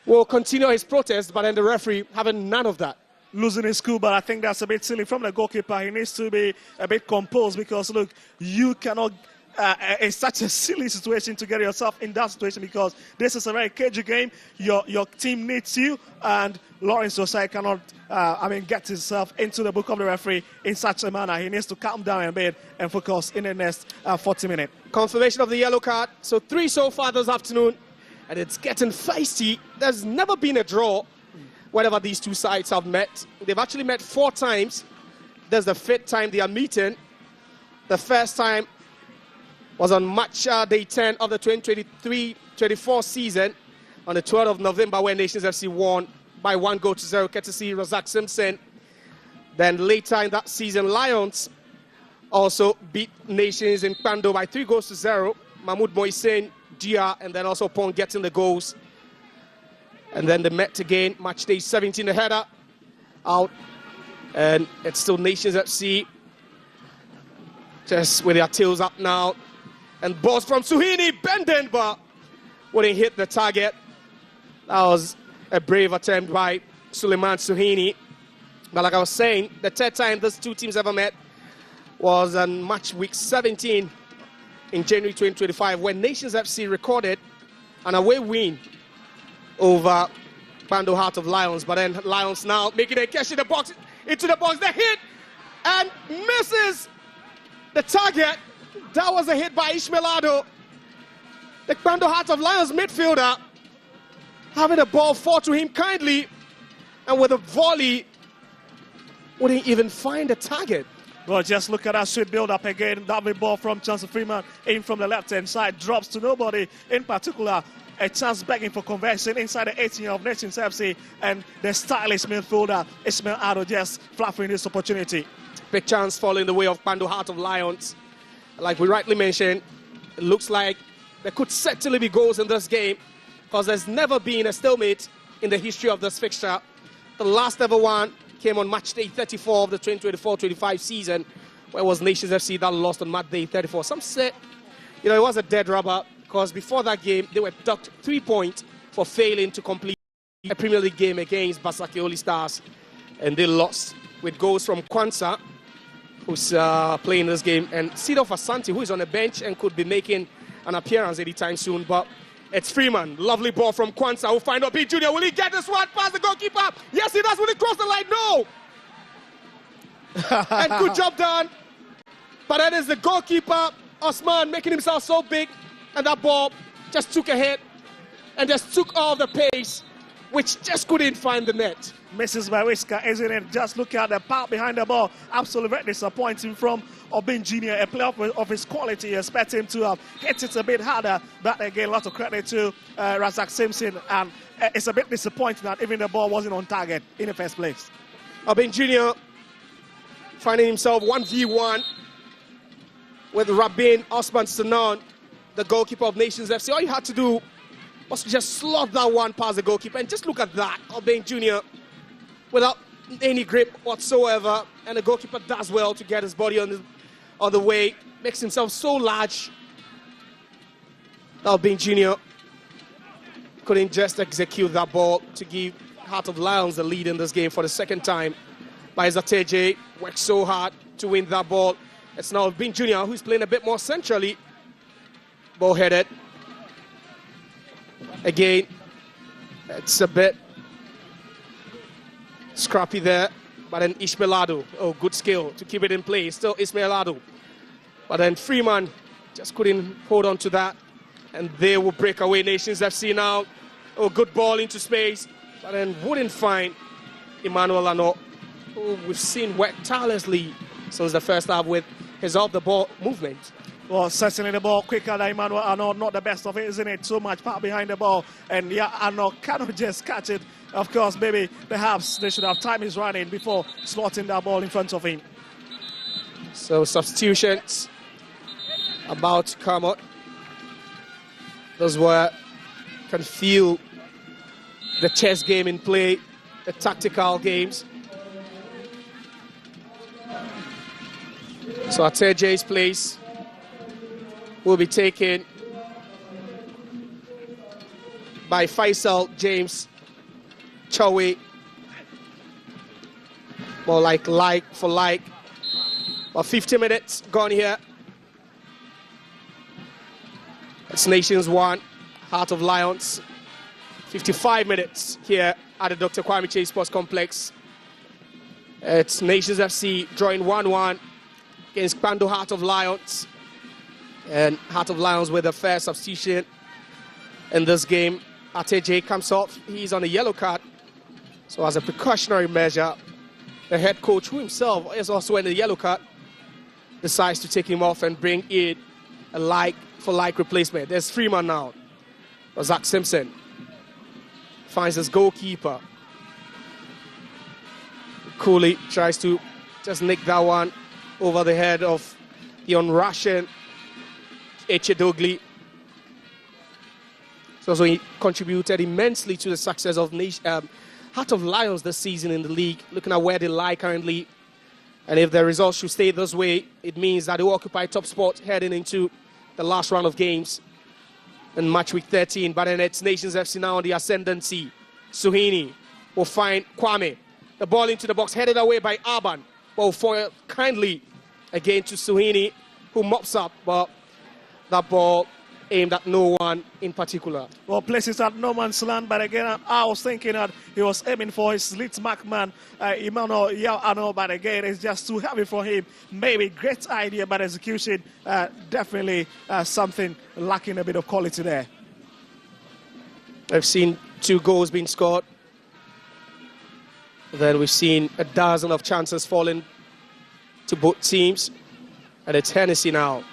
[SPEAKER 17] will continue his protest, but then the referee having none of that.
[SPEAKER 10] Losing his cool, but I think that's a bit silly from the goalkeeper. He needs to be a bit composed, because, look, you cannot... it's such a silly situation to get yourself in that situation, because this is a very cagey game. Your team needs you, and Lawrence Osei cannot, get himself into the book of the referee in such a manner. He needs to calm down a bit and focus in the next 40 minutes.
[SPEAKER 17] Confirmation of the yellow card. So 3 so far this afternoon, and it's getting feisty. There's never been a draw whenever these two sides have met. They've actually met 4 times. There's the 5th time they are meeting. The first time was on match day 10 of the 2023-24 season on the 12th of November, when Nations FC won by 1-0 courtesy Razak Simpson. Then later in that season, Lions also beat Nations in Kpando by 3-0. Mahmoud Moisen, Dia, and then also Pong getting the goals. And then they met again, match day 17, the header out. And it's still Nations FC, just with their tails up now. And balls from Suhini, bending, but wouldn't hit the target. That was a brave attempt by Suleiman Suhini. But like I was saying, the 3rd time these two teams ever met was on match week 17 in January 2025, when Nations FC recorded an away win over Kpando Hearts of Lions. But then Lions now making a catch in the box, into the box. The hit and misses the target. That was a hit by Ishmael Ado. The Kpando Hearts of Lions midfielder having the ball fall to him kindly, and with a volley wouldn't even find the target.
[SPEAKER 10] Well, just look at that sweet build-up again. That ball from Chauncey Freeman in from the left-hand side, drops to nobody in particular. A chance begging for conversion inside the 18 of Nations FC, and the stylish midfielder Ishmael Ado just fluffing this opportunity.
[SPEAKER 17] Big chance falling the way of Kpando Hearts of Lions. Like we rightly mentioned, it looks like there could certainly be goals in this game, because there's never been a stalemate in the history of this fixture. The last ever one came on match day 34 of the 2024-25 season, where it was Nations FC that lost on match day 34. Some say, it was a dead rubber, because before that game, they were docked 3 points for failing to complete a Premier League game against Basake Oli Stars, and they lost with goals from Kwanzaa, who's playing this game, and Sido Asante, who is on the bench and could be making an appearance anytime soon. But it's Freeman. Lovely ball from Kwanzaa. We'll find out B. Junior. Will he get this one past the goalkeeper? Yes, he does. Will he cross the line? No. And good job done. But that is the goalkeeper, Osman, making himself so big, and that ball just took a hit and just took all the pace which just couldn't find the net.
[SPEAKER 10] Misses by Whisker, isn't it? Just look at the part behind the ball. Absolutely very disappointing from Obin Jr., a player of his quality. You expect him to hit it a bit harder. But again, a lot of credit to Razak Simpson. And it's a bit disappointing that even the ball wasn't on target in the first place.
[SPEAKER 17] Obin Jr. finding himself 1v1 with Rabin Osman Sanan, the goalkeeper of Nations FC. All you had to do was to just slot that one past the goalkeeper. And just look at that, Obin Jr. without any grip whatsoever. And the goalkeeper does well to get his body on the way. Makes himself so large. Obin Jr. couldn't just execute that ball to give Heart of Lions the lead in this game for the second time. By Zateje, worked so hard to win that ball. It's now Obin Jr. who's playing a bit more centrally. Ball headed. Again, it's a bit scrappy there. But then Ismail Adu, oh, good skill to keep it in play. Still Ismail Adu. But then Freeman just couldn't hold on to that. And they will break away. Nations FC now. Oh, good ball into space. But then wouldn't find Emmanuel Ano, who we've seen work tirelessly since the first half with his off-the-ball movement.
[SPEAKER 10] Well, certainly the ball quicker than Emmanuel Ano, not the best of it, isn't it? So much power behind the ball. And yeah, Ano cannot just catch it. Of course, maybe perhaps they should have time his running before slotting that ball in front of him.
[SPEAKER 17] So substitutions about to come out. Those were can feel the chess game in play, the tactical games. So Ateje's place will be taken by Faisal James Chawe. More like for like. About 50 minutes gone here. It's Nations 1, Heart of Lions. 55 minutes here at the Dr. Kwame Chase Sports Complex. It's Nations FC drawing 1-1 against Kpando Heart of Lions. And Heart of Lions with the first substitution in this game. Ateje comes off. He's on a yellow card. So as a precautionary measure, the head coach, who himself is also in the yellow card, decides to take him off and bring in a like-for-like replacement. There's Freeman now. Zach Simpson finds his goalkeeper. Cooley tries to just nick that one over the head of the un-Russian Echedogli. So he contributed immensely to the success of Heart of Lions this season in the league, looking at where they lie currently. And if the results should stay this way, it means that they will occupy top spot heading into the last round of games in match week 13. But then it's Nations FC now on the ascendancy. Suhini will find Kwame. The ball into the box, headed away by Arban. Ball foiled kindly again to Suhini, who mops up, but that ball aimed at no one in particular.
[SPEAKER 10] Well, places at no man's land, but again, I was thinking that he was aiming for his lead markman, Emmanuel Ano, but again, it's just too heavy for him. Maybe great idea, but execution, definitely something lacking a bit of quality there.
[SPEAKER 17] I've seen 2 goals being scored. Then we've seen a dozen of chances falling to both teams. And it's Hennessy now.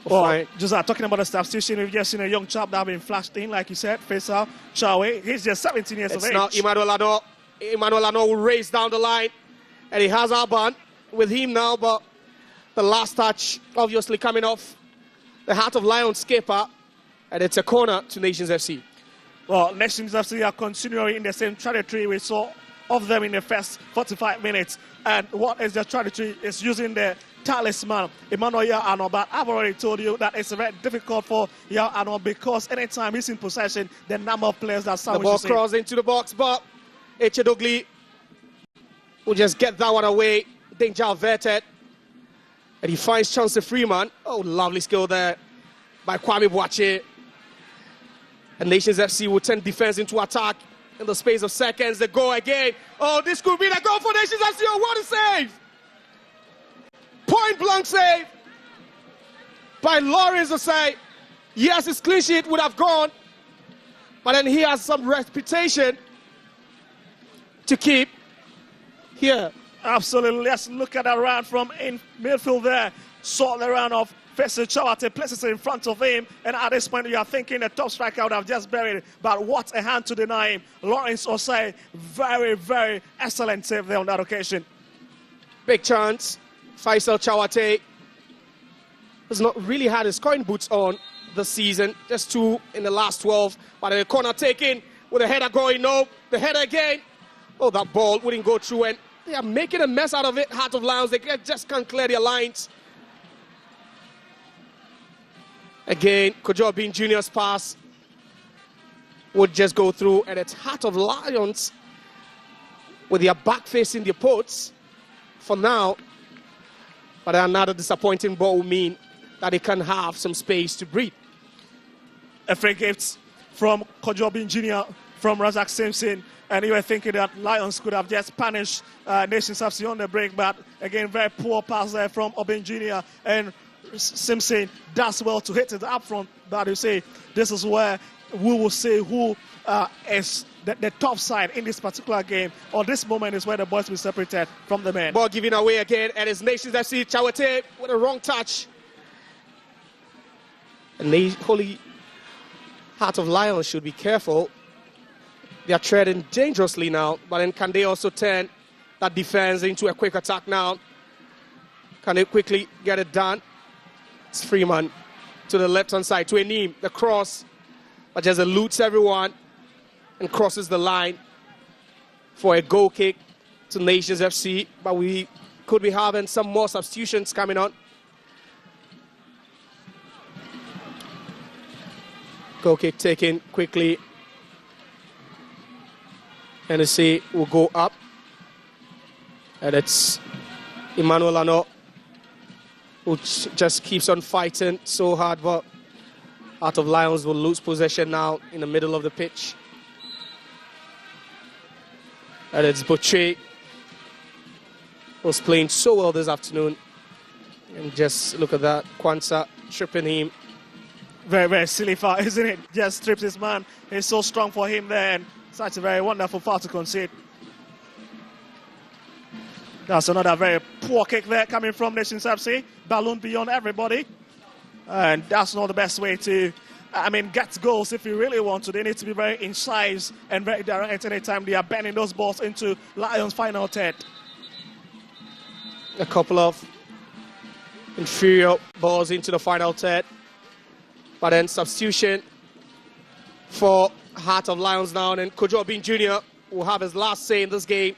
[SPEAKER 10] Well, just talking about the substitution, we've just seen a young chap that has been flashed in, like you said, Faisal Chawe. He's just 17 years of age.
[SPEAKER 17] Now Emmanuel Ano. Emmanuel Ano will race down the line. And he has Arban with him now, but the last touch obviously coming off the Heart of Lions skipper. And it's a corner to Nations FC.
[SPEAKER 10] Well, Nations FC are continuing in the same trajectory we saw of them in the first 45 minutes. And what is the trajectory? Is using the talisman, Emmanuel Ano. But I've already told you that it's very difficult for Ano because anytime he's in possession, the number of players that
[SPEAKER 17] the ball crossed into the box, but Echedogli will just get that one away. Danger averted. And he finds Chance Freeman. Oh, lovely skill there by Kwame Boache. And Nations FC will turn defense into attack in the space of seconds. They go again. Oh, this could be the goal for Nations FC. Oh, what a save! Point blank save by Lawrence Osei. Yes, his clean sheet would have gone, But then he has some reputation to keep here.
[SPEAKER 10] Absolutely. Let's look at that run from in midfield there. Saw the run of Faisal Chawate, places it in front of him, and at this point you are thinking the top striker would have just buried it, but what a hand to deny him. Lawrence Osei, very, very excellent save there on that occasion.
[SPEAKER 17] Big chance. Faisal Chawate has not really had his scoring boots on this season, just 2 in the last 12, but the corner taken with a header going, no, the header again. Oh, that ball wouldn't go through, and they are making a mess out of it. Heart of Lions, they just can't clear their lines. Again, Kojo Obin Jr.'s pass would just go through, and it's Heart of Lions with their back facing the posts for now. But another disappointing ball will mean that they can have some space to breathe.
[SPEAKER 10] A free gift from Kojo Obin Jr. from Razak Simpson, and you were thinking that Lions could have just punished Nations FC on the break, but again, very poor pass there from Obin Jr. and Simpson does well to hit it up front, but you say this is where we will see who is the top side in this particular game, or this moment is where the boys will be separated from the men.
[SPEAKER 17] Ball given away again, and it's Nations FC. Chawate with a wrong touch. And the Holy Heart of Lions should be careful. They are treading dangerously now, but then can they also turn that defense into a quick attack now? Can they quickly get it done? It's Freeman to the left-hand side, to Enim, the cross, but just eludes everyone and crosses the line for a goal kick to Nations FC, but we could be having some more substitutions coming on. Goal kick taken quickly. NSC will go up, and it's Emmanuel Ano, who just keeps on fighting so hard, but Heart of Lions will lose possession now in the middle of the pitch. And it's Boucher, who's playing so well this afternoon. And just look at that, Kwanzaa tripping him.
[SPEAKER 10] Very, very silly foul, isn't it? Just trips his man. He's so strong for him there, and such a very wonderful foul to concede. That's another very poor kick there coming from Nations FC. Balloon beyond everybody. And that's not the best way to, get goals if you really want to. They need to be very incisive and very direct anytime they are bending those balls into Lions' final third.
[SPEAKER 17] A couple of inferior balls into the final third. But then substitution for Heart of Lions now. And Kojo Obin Jr. will have his last say in this game.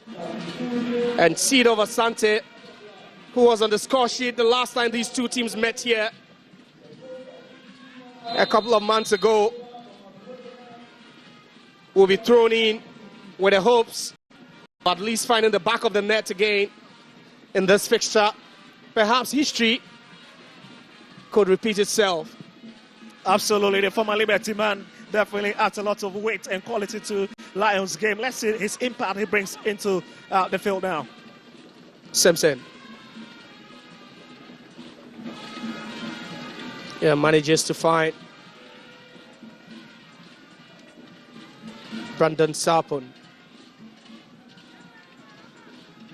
[SPEAKER 17] And Sido Asante, who was on the score sheet the last time these two teams met here a couple of months ago, will be thrown in with the hopes of at least finding the back of the net again in this fixture. Perhaps history could repeat itself.
[SPEAKER 10] Absolutely, the former Liberty man definitely adds a lot of weight and quality to Lions' game. Let's see his impact he brings into the field now.
[SPEAKER 17] Simpson. Yeah, manages to find Brandon Sarpon.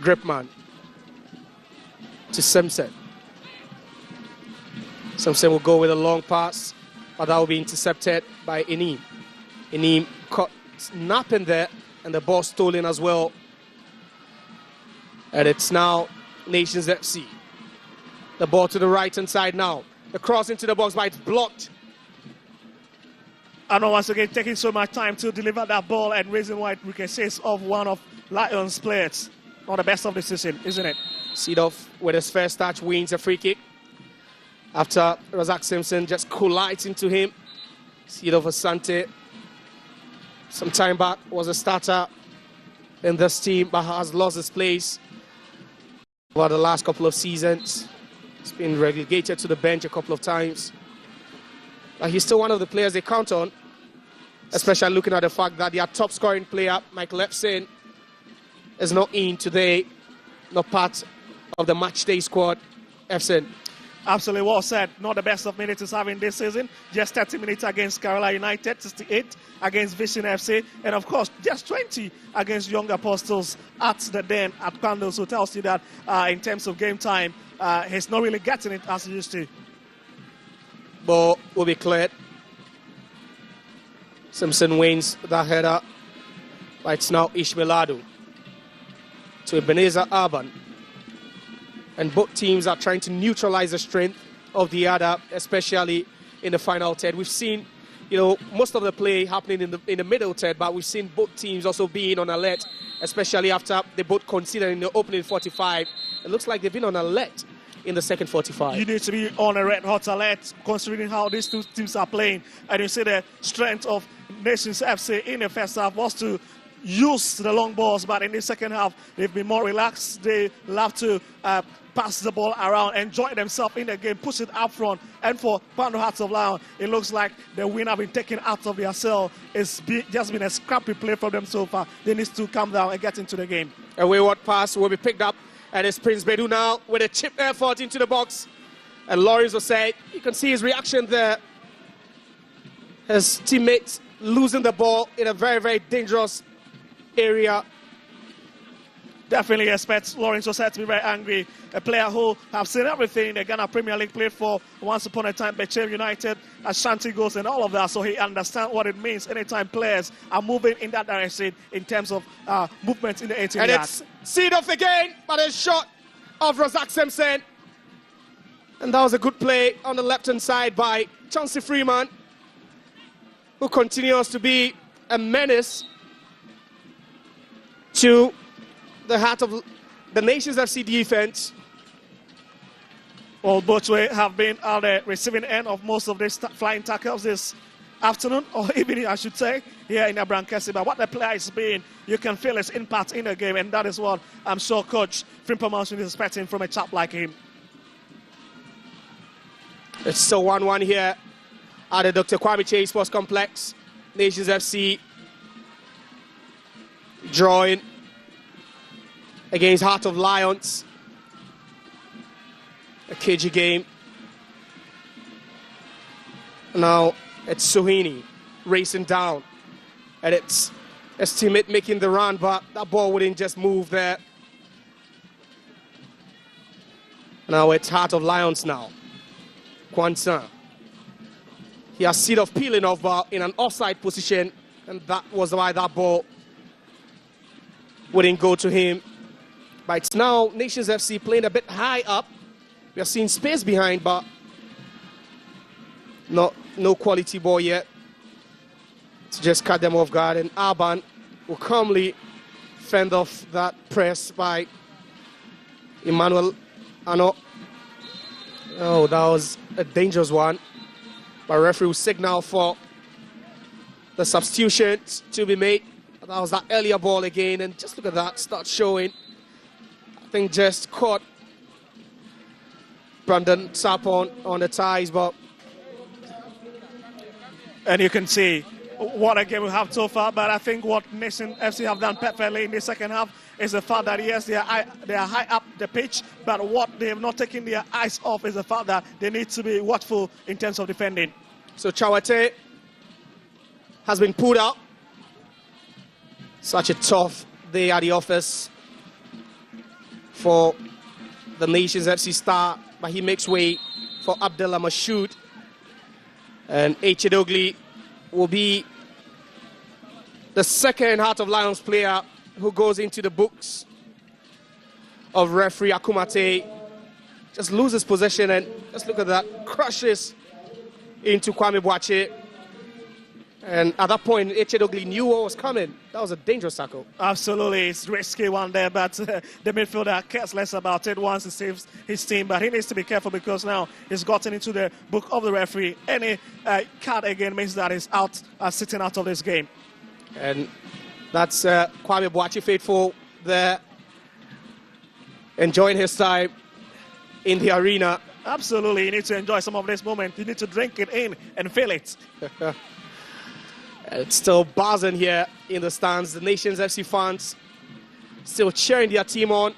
[SPEAKER 17] Gripman to Simpson. Simpson will go with a long pass, but that will be intercepted by Enim. Enim caught napping there, and the ball stolen as well. And it's now Nations FC. The ball to the right-hand side now. The cross into the box, but it's blocked.
[SPEAKER 10] I know once again taking so much time to deliver that ball, and reason why we can say it's off one of Lions' players. Not the best of the season, isn't it?
[SPEAKER 17] Seedorf with his first touch wins a free kick after Razak Simpson just collides into him. Seedorf Asante, some time back, was a starter in this team, but has lost his place over the last couple of seasons. He's been relegated to the bench a couple of times. But he's still one of the players they count on, especially looking at the fact that their top scoring player, Michael Epson, is not in today, not part of the match day squad. Epson.
[SPEAKER 10] Absolutely well said. Not the best of minutes he's having this season. Just 30 minutes against Kerala United, 68 against Vision FC, and of course just 20 against Young Apostles at the Den at Kwando. So tells you that in terms of game time, he's not really getting it as he used to.
[SPEAKER 17] Ball will be cleared. Simpson wins that header. But it's now Ishmaeladu to Ebenezer Urban. And both teams are trying to neutralize the strength of the other, especially in the final third. We've seen, most of the play happening in the middle third, but we've seen both teams also being on alert, especially after they both conceded in the opening 45. It looks like they've been on alert in the second 45.
[SPEAKER 10] You need to be on a red-hot alert, considering how these two teams are playing. And you see the strength of Nations FC in the first half was to use the long balls, but in the second half, they've been more relaxed. They love to pass the ball around, enjoy themselves in the game, push it up front. And for Kwando Hearts of Lion, it looks like the win have been taken out of their cell. It's just been a scrappy play from them so far. They need to calm down and get into the game.
[SPEAKER 17] A wayward pass will be picked up, and it's Prince Bedu now with a chip effort into the box. And Lawrence will say, you can see his reaction there. His teammates losing the ball in a very, very dangerous area.
[SPEAKER 10] Definitely expect Lawrence Osei to be very angry. A player who have seen everything in the Ghana Premier League, played for once upon a time Bechem United, Ashanti Goals and all of that, so he understands what it means anytime players are moving in that direction in terms of movement in the 18
[SPEAKER 17] and
[SPEAKER 10] yards.
[SPEAKER 17] It's seed off again, but a shot of Razak Simpson. And that was a good play on the left-hand side by Chauncey Freeman, who continues to be a menace to the heart of the Nations FC defense.
[SPEAKER 10] Well, Bochwe have been at the receiving end of most of these flying tackles this afternoon, or evening, I should say, here in Abrankesi. But what the player is being, you can feel his impact in the game, and that is what I'm sure Coach Frimpong Marshall is expecting from a chap like him.
[SPEAKER 17] It's still 1-1 here at the Dr. Kwame Chase Sports Complex. Nations FC drawing against Heart of Lions. A KG game. Now it's Suhini racing down. And it's his teammate making the run, but that ball wouldn't just move there. Now it's Heart of Lions now. Kwanzaa. He has seed of peeling off, but in an offside position, and that was why that ball wouldn't go to him. But it's now Nations FC playing a bit high up. We are seeing space behind, but no quality ball yet to just cut them off guard. And Alban will calmly fend off that press by Emmanuel Ano. Oh, that was a dangerous one. But referee will signal for the substitutions to be made. That was that earlier ball again, and just look at that, start showing. I think just caught Brandon Sapon on the ties, but...
[SPEAKER 10] And you can see what a game we have so far, but I think what Nation FC have done perfectly in the second half is the fact that, yes, they are high up the pitch, but what they have not taken their eyes off is the fact that they need to be watchful in terms of defending.
[SPEAKER 17] So Chawate has been pulled out. Such a tough day at the office for the Nations FC star, but he makes way for Abdullah Mashoud. And Echedogli will be the second Heart of Lions player who goes into the books of referee Akumate. Just loses possession, and just look at that, crushes into Kwame Boakye. And at that point, Echedogli knew what was coming. That was a dangerous tackle.
[SPEAKER 10] Absolutely, it's a risky one there, but the midfielder cares less about it once he saves his team. But he needs to be careful because now he's gotten into the book of the referee. Any card again means that he's out, sitting out of this game.
[SPEAKER 17] And that's Kwame Boakye faithful there, enjoying his time in the arena.
[SPEAKER 10] Absolutely, you need to enjoy some of this moment. You need to drink it in and feel it.
[SPEAKER 17] It's still buzzing here in the stands. The Nations FC fans still cheering their team on.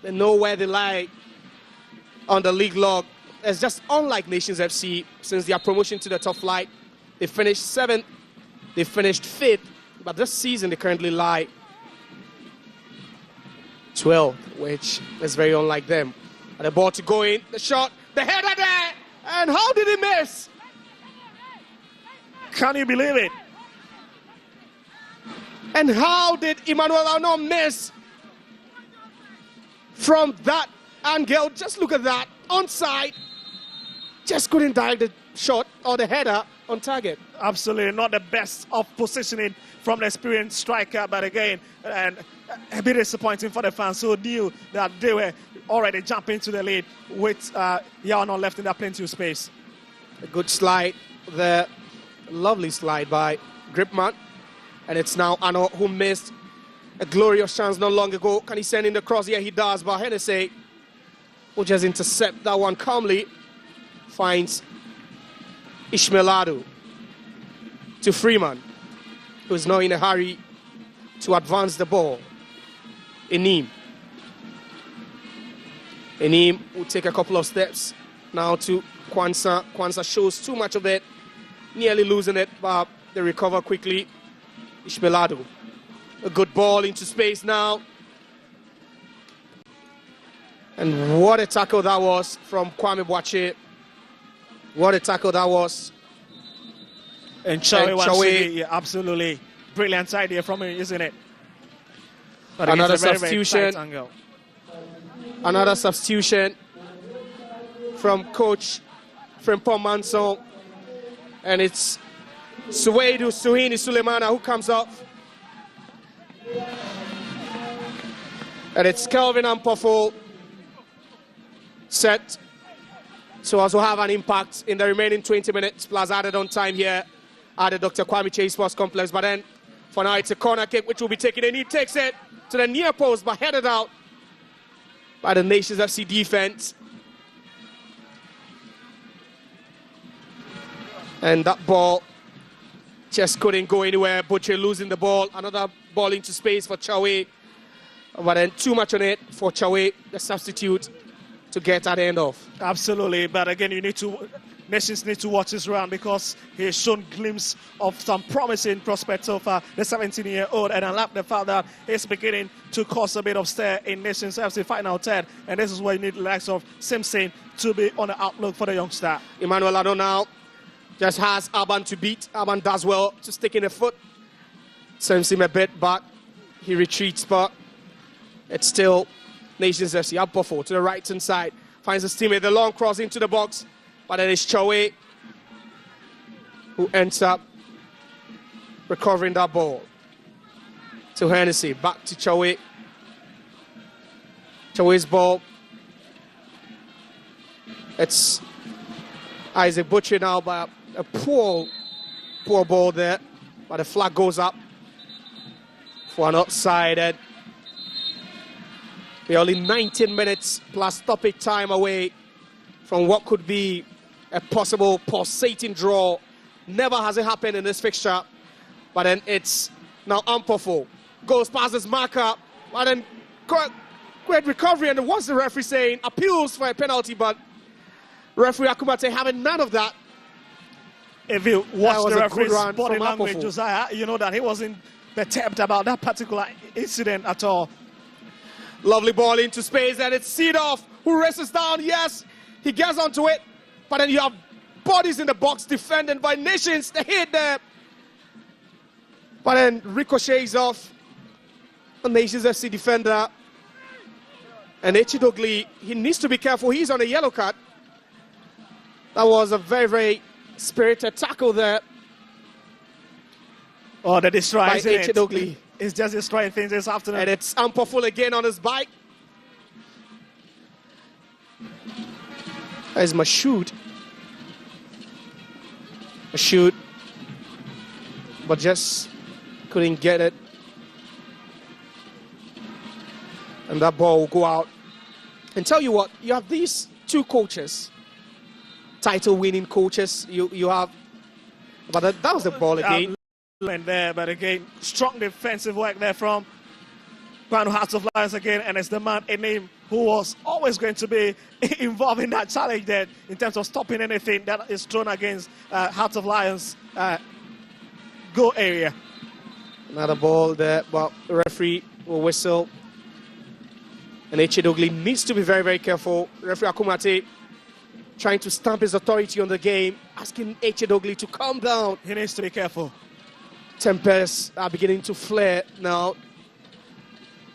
[SPEAKER 17] They know where they lie on the league log. is just unlike Nations FC since their promotion to the top flight. They finished 7th, they finished 5th, but this season they currently lie 12th, which is very unlike them. And the ball to go in, the shot, the header there, and how did he miss?
[SPEAKER 10] Can you believe it?
[SPEAKER 17] And how did Emmanuel Arnaud miss from that angle? Just look at that, onside. Just couldn't direct the shot or the header on target.
[SPEAKER 10] Absolutely not the best of positioning from the experienced striker, but again, and a bit disappointing for the fans who knew that they were already jumping to the lead with Yao left in that plenty of space.
[SPEAKER 17] A good slide there, lovely slide by Gripman, and it's now Arnaud who missed a glorious chance not long ago. Can he send in the cross? Yeah, he does, but Hennessy will just intercept that one calmly. Finds Ishmael Adu to Freeman, who's now in a hurry to advance the ball. Enim will take a couple of steps now to Kwanzaa. Kwanzaa shows too much of it, nearly losing it, but they recover quickly. Ishmael Adu, a good ball into space now. And what a tackle that was from Kwame Boakye. What a tackle that was.
[SPEAKER 10] And Chawe, yeah, absolutely brilliant idea from him, isn't it? But
[SPEAKER 17] another
[SPEAKER 10] very,
[SPEAKER 17] substitution.
[SPEAKER 10] Very
[SPEAKER 17] another substitution from coach Frimpong Manson. And it's Suwaidu Suhini Sulemana who comes off. And it's Kelvin Ampofo set to also have an impact in the remaining 20 minutes plus added on time here at the Dr. Kwame Chase Sports Complex. But then for now it's a corner kick which will be taken, and he takes it to the near post but headed out by the Nations FC defense. And that ball just couldn't go anywhere. Butcher losing the ball. Another ball into space for Chawe. But then too much on it for Chawe, the substitute, to get that end off.
[SPEAKER 10] Absolutely, but again, Nations need to watch this round because he has shown glimpse of some promising prospects of the 17-year-old, and I love the fact that he's beginning to cause a bit of stir in Nations FC final 10, and this is why you need the likes of Simpson to be on the outlook for the youngster.
[SPEAKER 17] Emmanuel Arnaud now just has Aban to beat. Aban does well to stick in the foot. Sends him a bit, but he retreats, but it's still Nations FC. Up Buffalo to the right-hand side. Finds his teammate, the long cross into the box. But then it's Chawe who ends up recovering that ball. To Hennessy. Back to Chawe. Chawe's ball. It's Isaac Butcher now, but a poor ball there. But the flag goes up for an offside. And we're only 19 minutes plus stoppage time away from what could be a possible pulsating draw. Never has it happened in this fixture. But then it's now Ampofo. Goes past his marker. But then great recovery. And what's the referee saying? Appeals for a penalty, but referee Akumate having none of that.
[SPEAKER 10] If you watch the referee's body language, Josiah, you know that he wasn't perturbed about that particular incident at all.
[SPEAKER 17] Lovely ball into space, and it's Seedorf who races down. Yes, he gets onto it, but then you have bodies in the box defended by Nations. The hit there, but then ricochets off the Nations FC defender. And Echidogli, he needs to be careful. He's on a yellow card. That was a very, very spirited tackle there.
[SPEAKER 10] Oh, the destroy, isn't it? It's just destroying things this afternoon.
[SPEAKER 17] And it's Ampofo again on his bike. There's Mashoud. Mashoud. But just couldn't get it. And that ball will go out. And tell you what, you have these two coaches, title-winning coaches. You have, but that was the ball again.
[SPEAKER 10] And there, but again, strong defensive work there from Kwanu Hearts of Lions again, and it's the man, a name who was always going to be involved in that challenge there in terms of stopping anything that is thrown against Hearts of Lions goal area.
[SPEAKER 17] Another ball there, but the referee will whistle. And Echedogli needs to be very, very careful. Referee Akumate trying to stamp his authority on the game, asking Echedogli to calm down.
[SPEAKER 10] He needs to be careful.
[SPEAKER 17] Tempers are beginning to flare now.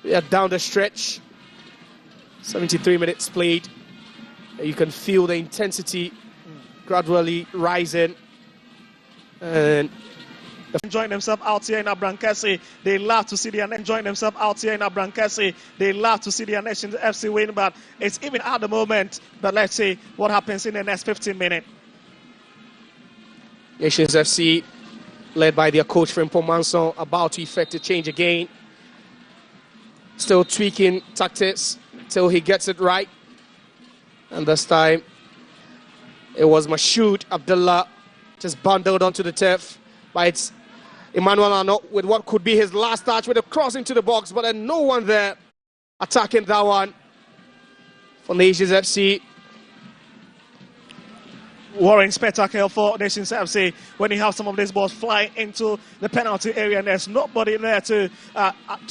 [SPEAKER 17] We are down the stretch. 73 minutes played. You can feel the intensity gradually rising. And
[SPEAKER 10] enjoying themselves out here in Abrankasi. They love to see their enjoying themselves out here in Abrankasi. They love to see their Nations FC win, but it's even at the moment. But let's see what happens in the next 15 minutes.
[SPEAKER 17] Nations FC, led by their coach Frimpong Manson, about to effect a change again. Still tweaking tactics till he gets it right. And this time, it was Mashoud Abdullah just bundled onto the turf. But it's Emmanuel Ano with what could be his last touch with a cross into the box, but then no one there attacking that one for Nations FC.
[SPEAKER 10] Worrying spectacle for Nations FC when you have some of these balls flying into the penalty area and there's nobody there to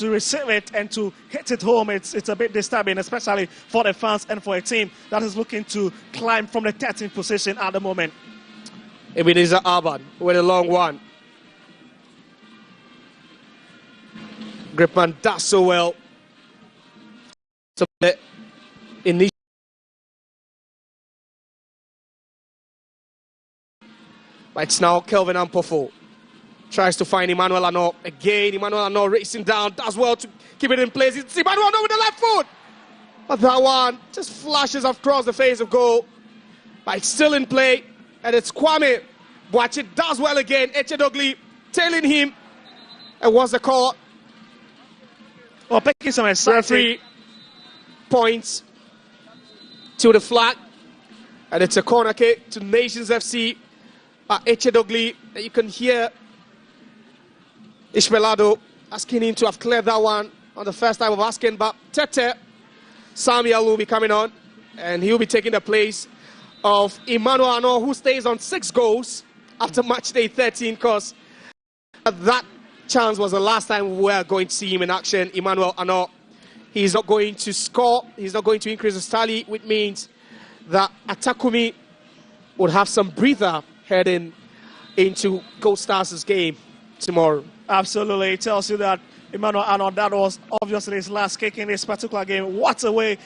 [SPEAKER 10] receive it and to hit it home. It's a bit disturbing, especially for the fans and for a team that is looking to climb from the 13th position at the moment.
[SPEAKER 17] Ebenezer Alban with a long one. Gripman does so well. So initially, but it's now Kelvin Ampofo. Tries to find Emmanuel Ano again. Emmanuel Ano racing down, does well to keep it in place. It's Emmanuel Ano with the left foot. But that one just flashes across the face of goal. But it's still in play. And it's Kwame Boache does well again. Echedogli tailing him. And what's the call?
[SPEAKER 10] Well, picking some
[SPEAKER 17] referee points to the flag. And it's a corner kick to Nations FC. Echedogli, you can hear Ishmaelado asking him to have cleared that one on the first time of asking. But Tete Samuel will be coming on. And he'll be taking the place of Emmanuel Ano, who stays on 6 goals after match day 13, because that chance was the last time we were going to see him in action. Emmanuel Ano, he's not going to score, he's not going to increase his tally, which means that Atakumi would have some breather heading into Gold Stars' game tomorrow.
[SPEAKER 10] Absolutely, it tells you that Emmanuel Ano, that was obviously his last kick in this particular game. What a way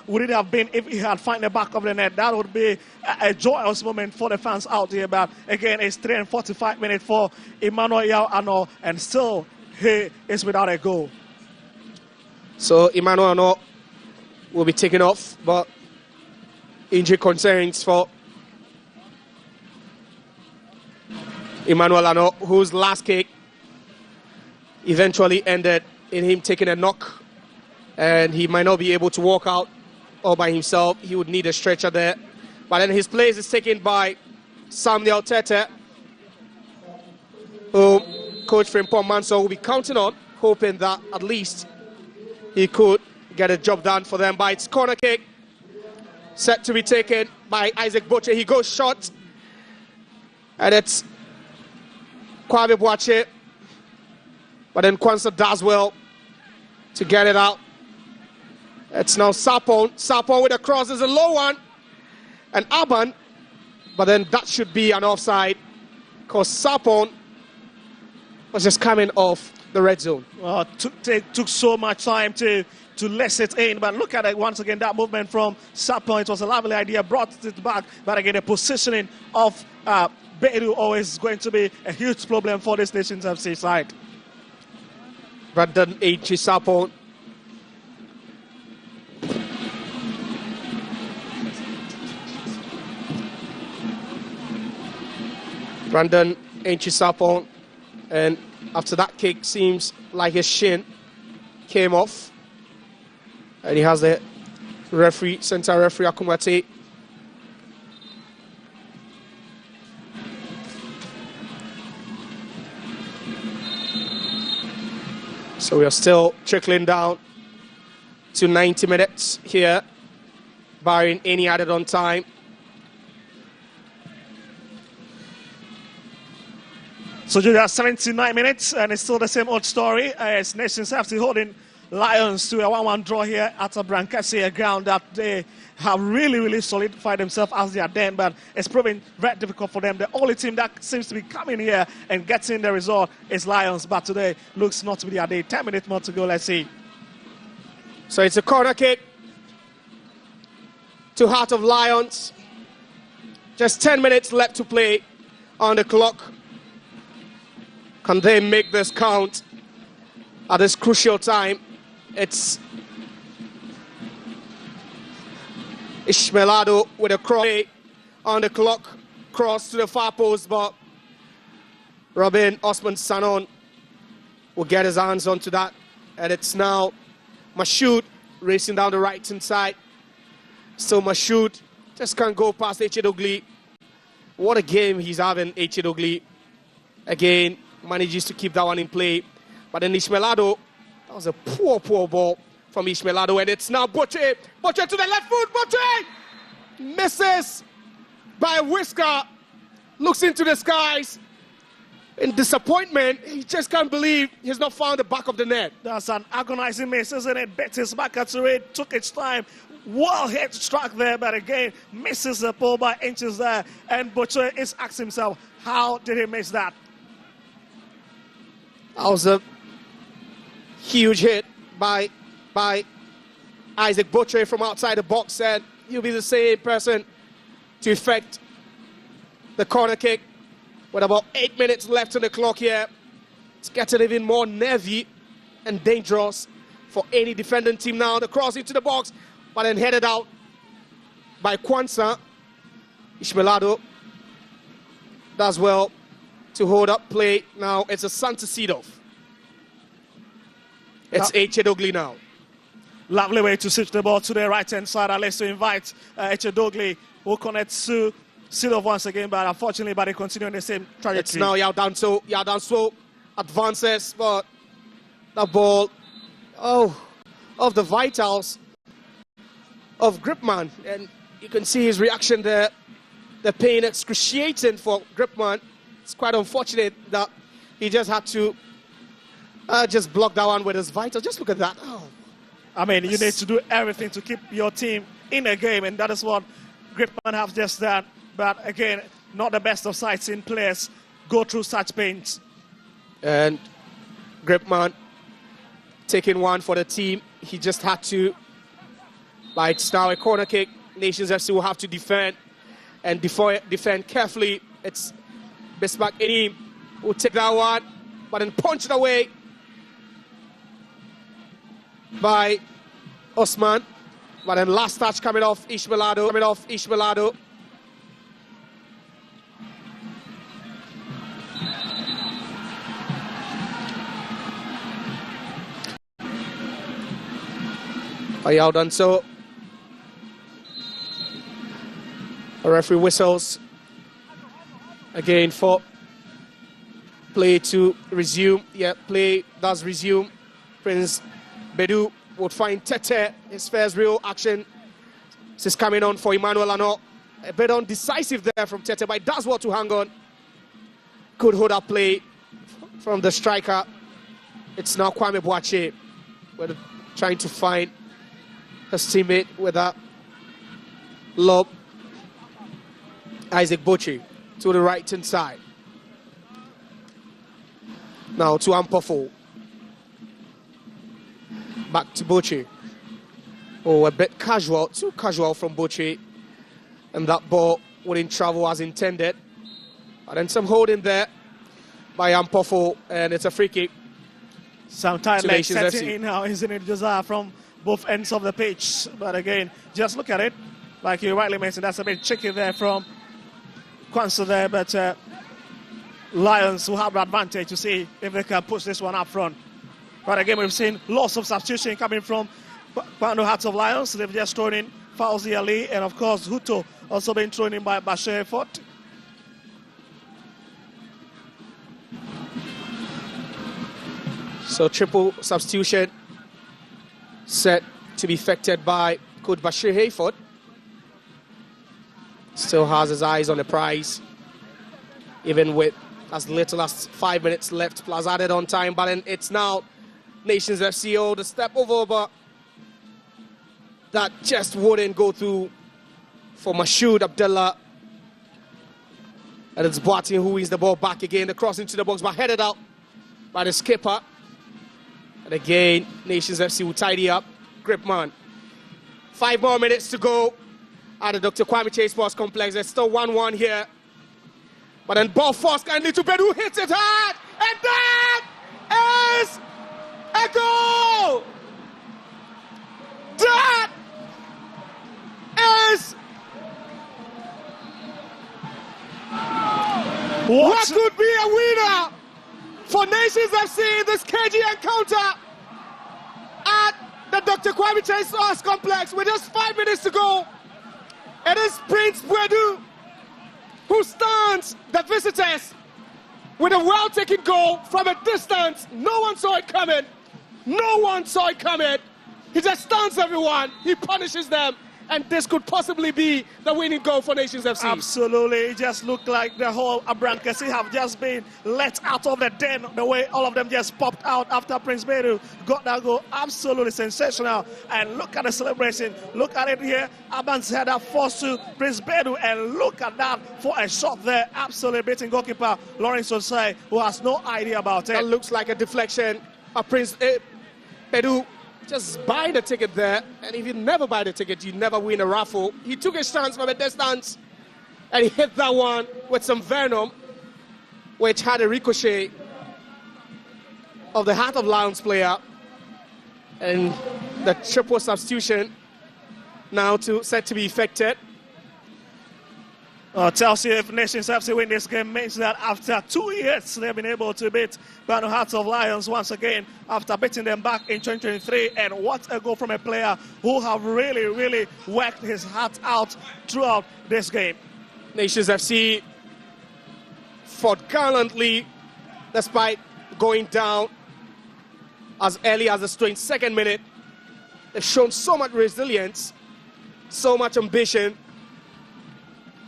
[SPEAKER 10] would it have been if he had found the back of the net? That would be a joyous moment for the fans out here. But again, it's 3 and 45 minutes for Emmanuel Ano, and still he is without a goal.
[SPEAKER 17] So Emmanuel Ano will be taken off, but injury concerns for Emmanuel Ano, whose last kick eventually ended in him taking a knock. And he might not be able to walk out all by himself. He would need a stretcher there. But then his place is taken by Samuel Tete, who Coach Frimpong Manson will be counting on, hoping that at least he could get a job done for them. But it's corner kick, set to be taken by Isaac Boche. He goes short, and it's Kwame Boache. But then Kwanzaa does well to get it out. It's now Sapon. Sapon with a cross is a low one. And Aban. But then that should be an offside, because Sapon was just coming off the red zone.
[SPEAKER 10] Well, it took so much time to let it in. But look at it once again, that movement from Sapon. It was a lovely idea, brought it back. But again, the positioning of Beidou always going to be a huge problem for this Nations FC side.
[SPEAKER 17] Brandon H. Sapon. Brandon Sapon, and after that kick, seems like his shin came off, and he has the referee, center referee Akumate. So we are still trickling down to 90 minutes here, barring any added on time.
[SPEAKER 10] So just 79 minutes, and it's still the same old story. As Nations FC holding Lions to a 1-1 draw here at a Brancasia ground that they have really solidified themselves as their den, but it's proving very difficult for them. The only team that seems to be coming here and getting the result is Lions, but today looks not to be their day. 10 minutes more to go, let's see.
[SPEAKER 17] So it's a corner kick to Heart of Lions. Just 10 minutes left to play on the clock. Can they make this count at this crucial time? It's Ishmaelado with a cross on the clock, cross to the far post, but Robin Osman Sanon will get his hands onto that, and it's now Mashoud racing down the right-hand side. So Mashoud just can't go past Echedogli. What a game he's having, Echedogli. Again, manages to keep that one in play. But then Ishmaelado, that was a poor ball from Ishmaelado, and it's now Butchie. Butchie to the left foot, Butchie! Misses by a whisker. Looks into the skies. In disappointment, he just can't believe he's not found the back of the net.
[SPEAKER 10] That's an agonizing miss, isn't it? Betis back at it, took its time. Well hit struck there, but again, misses the ball by inches there. And Butchie is asking himself, how did he miss that?
[SPEAKER 17] That was a huge hit by Isaac Butchie from outside the box, and he'll be the same person to effect the corner kick with about 8 minutes left on the clock here. It's getting even more nervy and dangerous for any defending team now. The cross into the box, but then headed out by Kwanzaa. Ishmaelado does well to hold up play. Now it's a Santasidov. It's Echedogli now.
[SPEAKER 10] Lovely way to switch the ball to the right-hand side. Let's invite Echedogli, who connects to Sidov once again, but unfortunately, they continue on the same trajectory.
[SPEAKER 17] It's now Yaudanso advances, but the ball, of the vitals of Gripman, and you can see his reaction there. The pain excruciating for Gripman. It's quite unfortunate that he just had to just block that one with his vitals. Just look at that. Oh.
[SPEAKER 10] I mean, you need to do everything to keep your team in a game, and that is what Gripman have just done. But again, not the best of sights in players go through such pains.
[SPEAKER 17] And Gripman taking one for the team. He just had to. But it's now a corner kick. Nations FC will have to defend and defend carefully. It's Bismarck Enim will take that one, but then punch it away by Osman. But then last touch coming off Ishmaelado. Yaudanso. A referee whistles again for play to resume. Yeah, play does resume. Prince Bedu would find Tete, his first real action. This is coming on for Emmanuel Ano. A bit undecisive there from Tete, but he does well to hang on. Good hold up play from the striker. It's now Kwame Boache. We're trying to find his teammate with a lob. Isaac Butchie to the right-hand side. Now to Ampofo. Back to Butchie. Oh, a bit casual, too casual from Butchie. And that ball wouldn't travel as intended. And then some holding there by Ampofo, and it's a free kick.
[SPEAKER 10] Some time like setting in now, isn't it, Josiah, from both ends of the pitch. But again, just look at it. Like you rightly mentioned, that's a bit tricky there from Kwanzaa there, but Lions will have the advantage to see if they can push this one up front. But again, we've seen lots of substitution coming from Bano Hearts of Lions. They've just thrown in Fauzi Ali, and of course Huto also been thrown in by Bashir Fort.
[SPEAKER 17] So triple substitution set to be effected by Coach Bashir Hayford. Still has his eyes on the prize, even with as little as 5 minutes left plus added on time. But then it's now Nations FC, the step over, but that just wouldn't go through for Mashoud Abdullah. And it's Boateng who wins the ball back again. The cross into the box, but headed out by the skipper. And again, Nations FC will tidy up. Gripman. 5 more minutes to go at the Dr. Kwame Chase Sports Complex. There's still 1-1 here. But then ball forced kindly to Bedu, hits it hard. And that is a goal! That is what could be a winner for Nations FC in this cagey encounter at the Dr. Kwame Chase Sports Complex with just 5 minutes to go. It is Prince Bedu who stuns the visitors with a well-taken goal from a distance. No one saw it coming. No one saw it coming. He just stuns everyone. He punishes them. And this could possibly be the winning goal for Nations FC.
[SPEAKER 10] Absolutely. It just looked like the whole Abrankasi have just been let out of the den. The way all of them just popped out after Prince Bedu got that goal. Absolutely sensational. And look at the celebration. Look at it here. Aban's header forced to Prince Bedu. And look at that for a shot there. Absolutely beating goalkeeper Lawrence Osei, who has no idea about it.
[SPEAKER 17] That looks like a deflection of Prince Bedu. Just buy the ticket there, and if you never buy the ticket, you never win a raffle. He took his chance from a distance, and he hit that one with some venom, which had a ricochet of the Heart of Lions player. And the triple substitution now set to be effected.
[SPEAKER 10] Tells you if Nations FC win this game means that after 2 years they've been able to beat Banu Hearts of Lions once again after beating them back in 2023. And what a goal from a player who have really worked his heart out throughout this game.
[SPEAKER 17] Nations FC fought gallantly despite going down as early as the 22nd minute. They've shown so much resilience, so much ambition.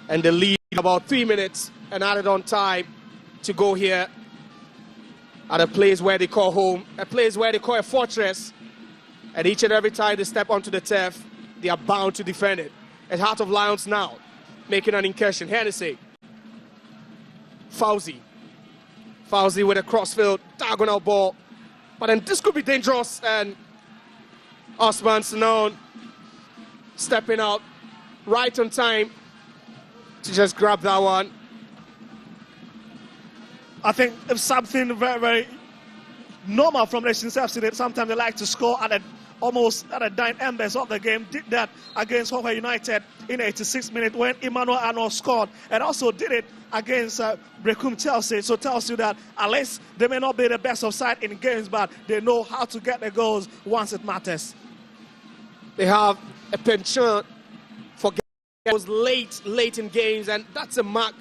[SPEAKER 17] And the lead about 3 minutes and added on time to go here at a place where they call home, a place where they call a fortress. And each and every time they step onto the turf, they are bound to defend it. At Heart of Lions now, making an incursion. Hennessy. Fauzi with a crossfield, diagonal ball. But then this could be dangerous, and Osman Sanon stepping out right on time to just grab that one.
[SPEAKER 10] I think it's something very normal from Nations FC that sometimes they like to score almost at the dying embers of the game. Did that against Hawker United in 86 minutes when Emmanuel Arnold scored, and also did it against Brecum Chelsea. So it tells you that at least they may not be the best of side in games, but they know how to get the goals once it matters.
[SPEAKER 17] They have a penchant for goals late in games, and that's a mark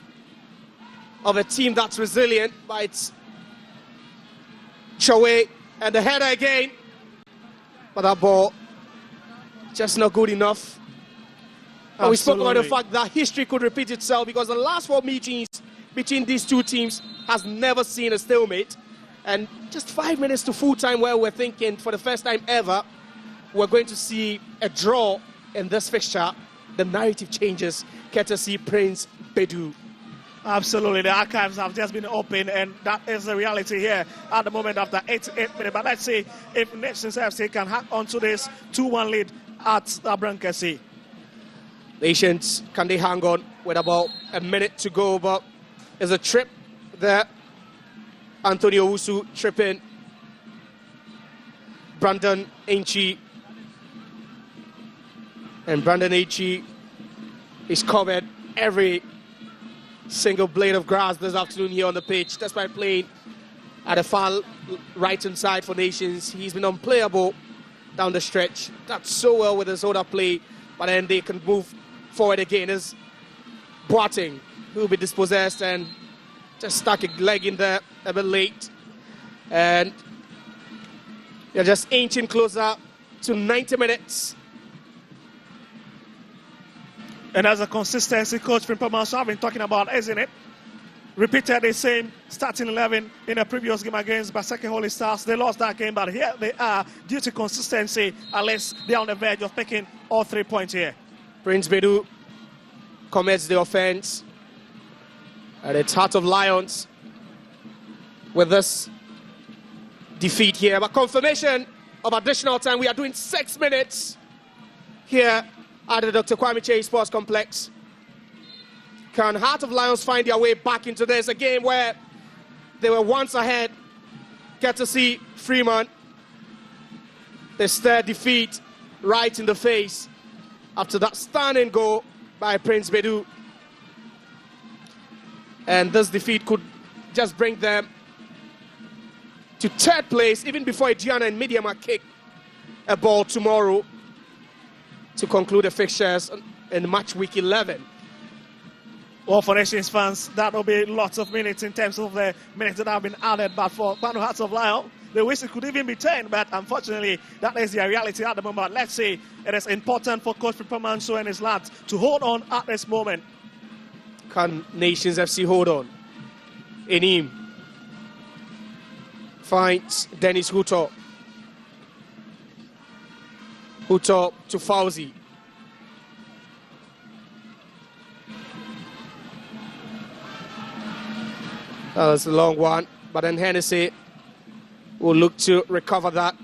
[SPEAKER 17] of a team that's resilient. By its Chawe and the header again, but that ball just not good enough. And we spoke about the fact that history could repeat itself, because the last 4 meetings between these two teams has never seen a stalemate. And just 5 minutes to full time, where we're thinking for the first time ever we're going to see a draw in this fixture. The narrative changes courtesy Prince Bedu.
[SPEAKER 10] Absolutely, the archives have just been opened, and that is the reality here at the moment after 88 minutes. But let's see if Nations FC can hack onto this 2-1 lead at Abrankasi.
[SPEAKER 17] Nations, can they hang on with about a minute to go? But there's a trip there. Antonio Usu tripping. Brandon Ainchi. And Brandon Ainchi is covered every single blade of grass this afternoon here on the pitch, despite playing at the far right-hand side for Nations. He's been unplayable down the stretch. That's so well with his other play, but then they can move forward again. As Boateng, who will be dispossessed and just stuck a leg in there a bit late. And They're just inching closer to 90 minutes.
[SPEAKER 10] And as a consistency, Coach Frimpong have been talking about, isn't it? Repeated the same starting 11 in a previous game against Baseke Holy Stars. They lost that game, but here they are, due to consistency, at least they're on the verge of picking all 3 points here.
[SPEAKER 17] Prince Bedu commits the offense. And it's Heart of Lions with this defeat here. But confirmation of additional time. We are doing 6 minutes here at the Dr. Kwame Chase Sports Complex. Can Heart of Lions find their way back into this? A game where they were once ahead. Get to see Freeman. They stare defeat right in the face after that stunning goal by Prince Bedu. And this defeat could just bring them to 3rd place, even before Ediana and Midiama kick a ball tomorrow to conclude the fixtures in match week 11.
[SPEAKER 10] Well, for Nations fans, that will be lots of minutes in terms of the minutes that have been added. But for Kwano Hearts of Lion, they wish it could even be 10. But unfortunately, that is the reality at the moment. Let's see, it is important for Coach Frimpong and his lads to hold on at this moment.
[SPEAKER 17] Can Nations FC hold on? Enim finds Dennis Huto. Huto to Fauzi. That was a long one, but then Hennessy will look to recover that.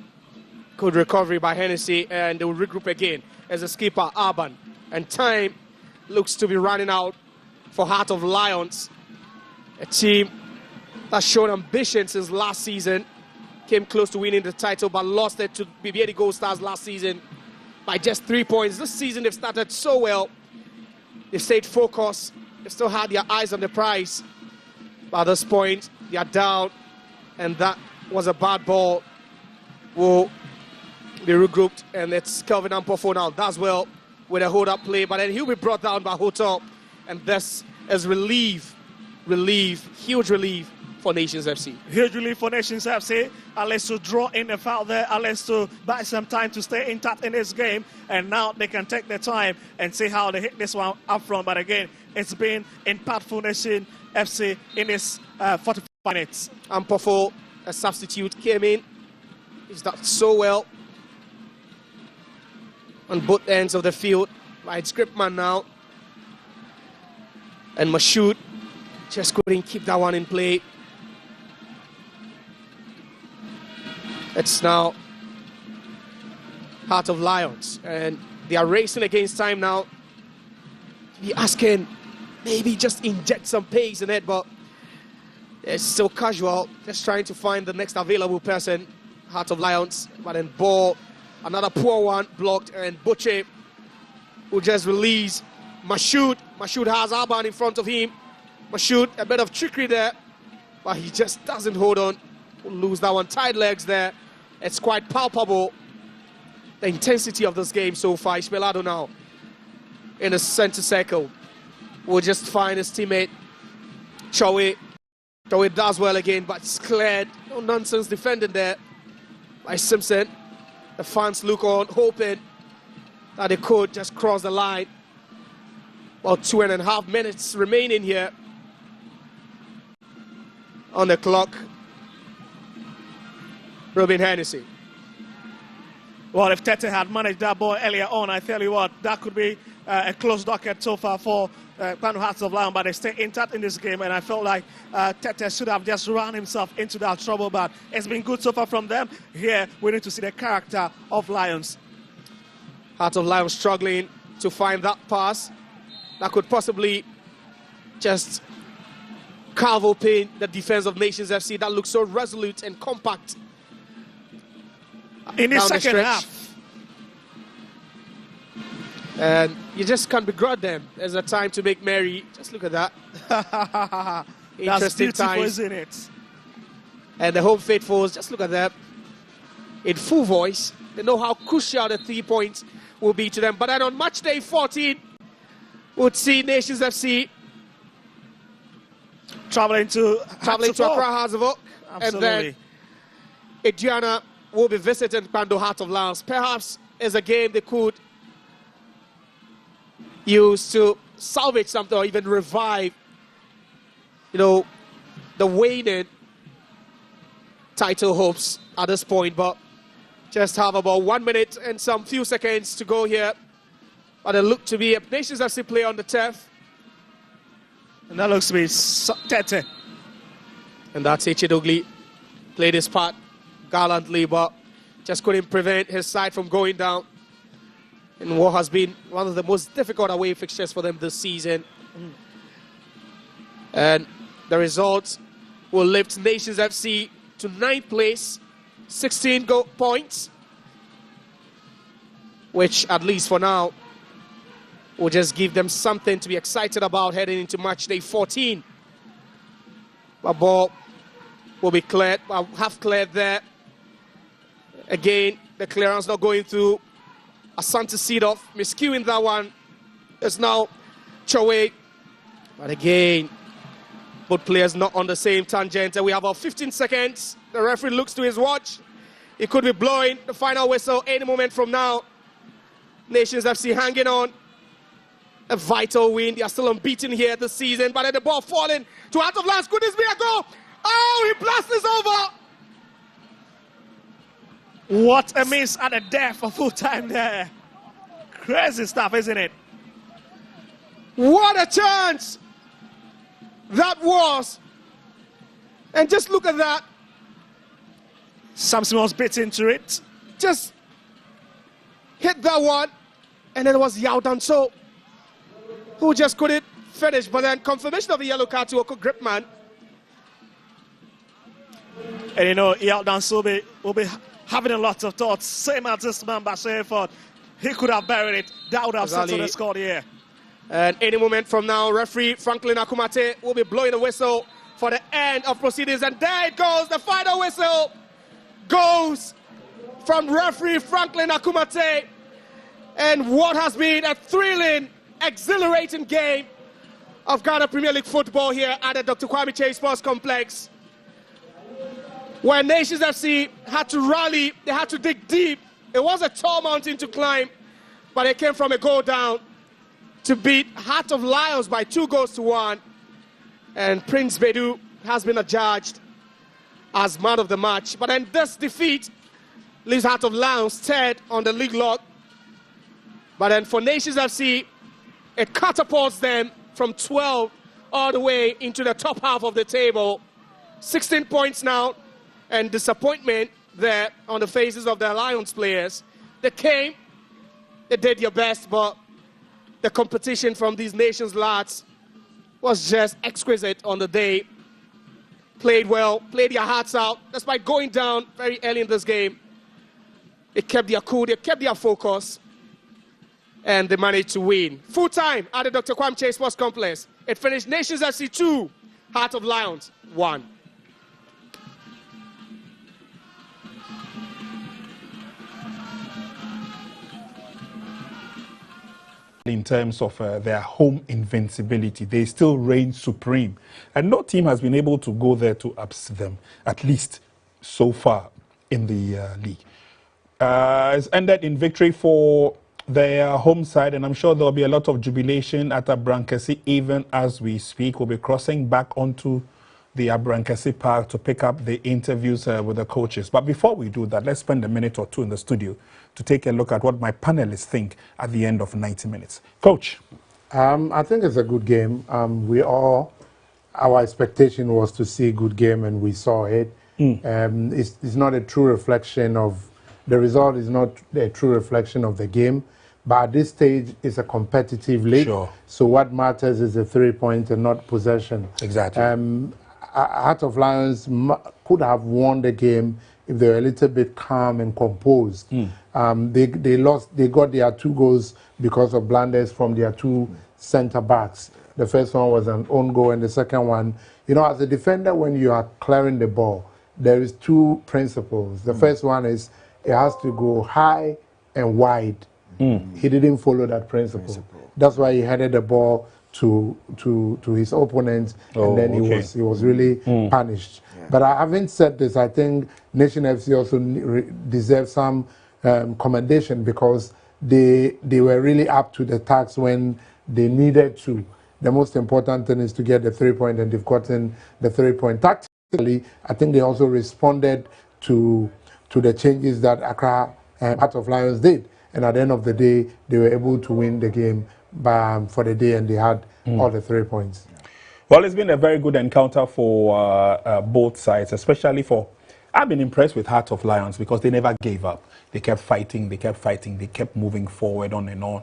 [SPEAKER 17] Good recovery by Hennessy, and they will regroup again as the skipper, Urban. And time looks to be running out for Heart of Lions, a team that's shown ambition since last season, came close to winning the title, but lost it to BBA Gold Stars last season by just 3 points. This season they've started so well. They've stayed focused. They've still had their eyes on the prize. By this point, they are down, and that was a bad ball. Will be regrouped, and it's Kelvin Ampofo now does well with a hold-up play, but then he'll be brought down by Hotel, and this is huge relief for Nations FC.
[SPEAKER 10] Huge relief for Nations FC. Unless to draw in the foul there, unless to buy some time to stay intact in this game, and now they can take their time and see how they hit this one up front. But again, it's been impactful Nation FC in this 45 minutes.
[SPEAKER 17] Ampofo, a substitute, came in. He's done so well on both ends of the field. Right, Scriptman now. And Mashoud just couldn't keep that one in play. It's now Heart of Lions, and they are racing against time now. Be asking, maybe just inject some pace in it, but it's so casual, just trying to find the next available person. Heart of Lions, but then ball, another poor one, blocked, and Butche will just release Mashoud. Mashoud has Arban in front of him. Mashoud, a bit of trickery there, but he just doesn't hold on. We'll lose that one. Tight legs there. It's quite palpable, the intensity of this game so far. Ismailado now in the center circle will just find his teammate Chowe. Chowe does well again, but it's cleared. No nonsense defending there by Simpson. The fans look on, hoping that they could just cross the line. About 2.5 minutes remaining here on the clock. Robin Hennessy.
[SPEAKER 10] Well, if Tete had managed that ball earlier on, I tell you what, that could be a close docket so far for Kwano Hearts of Lion, but they stay intact in this game, and I felt like Tete should have just run himself into that trouble, but it's been good so far from them. Here, we need to see the character of Lions.
[SPEAKER 17] Heart of Lions struggling to find that pass that could possibly just carve open the defense of Nations FC that looks so resolute and compact.
[SPEAKER 10] In the second half.
[SPEAKER 17] And you just can't begrudge them. There's a time to make merry. Just look at that.
[SPEAKER 10] That's beautiful, isn't it?
[SPEAKER 17] And the home faithfuls, just look at that. In full voice, they know how crucial the 3 points will be to them. But then on match day 14, we'll see Nations FC
[SPEAKER 10] traveling to
[SPEAKER 17] Accra Hazavok. And then Ediana will be visiting Pando Heart of Lions. Perhaps it's a game they could use to salvage something or even revive, you know, the waning title hopes at this point. But just have about 1 minute and some few seconds to go here. But it looked to be a Nations FC play on the turf.
[SPEAKER 10] And that looks to be Tete.
[SPEAKER 17] And that's Echidogli. Played his part gallantly, but just couldn't prevent his side from going down in what has been one of the most difficult away fixtures for them this season. And the result will lift Nations FC to 9th place, 16 points, which at least for now will just give them something to be excited about heading into match day 14. But ball will be cleared, half cleared there. Again, the clearance not going through. Asante Seedorf miscuing that one. It's now Chowe. But again, both players not on the same tangent. And we have about 15 seconds. The referee looks to his watch. He could be blowing the final whistle any moment from now. Nations FC hanging on. A vital win. They are still unbeaten here this season. But then the ball falling to Heart of Lions. Could this be a goal? Oh, he blasts over.
[SPEAKER 10] What a miss at the death for full time there. Crazy stuff, isn't it?
[SPEAKER 17] What a chance that was. And just look at that.
[SPEAKER 10] Samson was bit into it.
[SPEAKER 17] Just hit that one. And then it was Yao Danso who just couldn't finish. But then confirmation of the yellow card to Oko Gripman.
[SPEAKER 10] And you know, Yao Danso will be having a lot of thoughts. Same as this man, Bashir Ford. He could have buried it. That would have settled the score here.
[SPEAKER 17] And any moment from now, referee Franklin Akumate will be blowing the whistle for the end of proceedings. And there it goes. The final whistle goes from referee Franklin Akumate. And what has been a thrilling, exhilarating game of Ghana Premier League football here at the Dr. Kwame Chase Sports Complex. When Nations FC had to rally, they had to dig deep. It was a tall mountain to climb, but it came from a goal down to beat Heart of Lions by 2-1. And Prince Bedu has been adjudged as man of the match. But then this defeat leaves Heart of Lions third on the league log. But then for Nations FC, it catapults them from 12 all the way into the top half of the table. 16 points now. And disappointment there on the faces of the Lions players. They came, they did their best, but the competition from these Nations lads was just exquisite on the day. Played well, played their hearts out, despite going down very early in this game. They kept their cool, they kept their focus, and they managed to win. Full time at the Dr. Kwame Chase Sports Complex. It finished Nations FC 2, Heart of Lions 1.
[SPEAKER 3] In terms of their home invincibility, they still reign supreme. And no team has been able to go there to upset them, at least so far in the league. It's ended in victory for their home side, and I'm sure there'll be a lot of jubilation at Abrankasi even as we speak. We'll be crossing back onto the Abrankasi Park to pick up the interviews with the coaches. But before we do that, let's spend a minute or two in the studio to take a look at what my panelists think at the end of 90 minutes. Coach.
[SPEAKER 4] I think it's a good game. Our expectation was to see a good game, and we saw it. It's not a true reflection of, the result is not a true reflection of the game, but at this stage, it's a competitive league.
[SPEAKER 3] Sure.
[SPEAKER 4] So what matters is the 3 points and not possession.
[SPEAKER 3] Exactly.
[SPEAKER 4] Heart of Lions could have won the game if they were a little bit calm and composed. They got their 2 goals because of blunders from their 2 center backs. The first one was an own goal, and the second one, you know, as a defender, when you are clearing the ball, there is 2 principles. The first one is it has to go high and wide. He didn't follow that principle. That's why he headed the ball to his opponent, and then he was really punished. But having said this, I think Nation FC also deserves some commendation, because they were really up to the task when they needed to. The most important thing is to get the 3 point, and they've gotten the 3 point. Tactically, I think they also responded to the changes that Accra Heart of Lions did. And at the end of the day, they were able to win the game for the day, and they had all the 3 points.
[SPEAKER 3] Well, it's been a very good encounter for both sides, especially for... I've been impressed with Heart of Lions because they never gave up. They kept fighting, they kept moving forward on and on.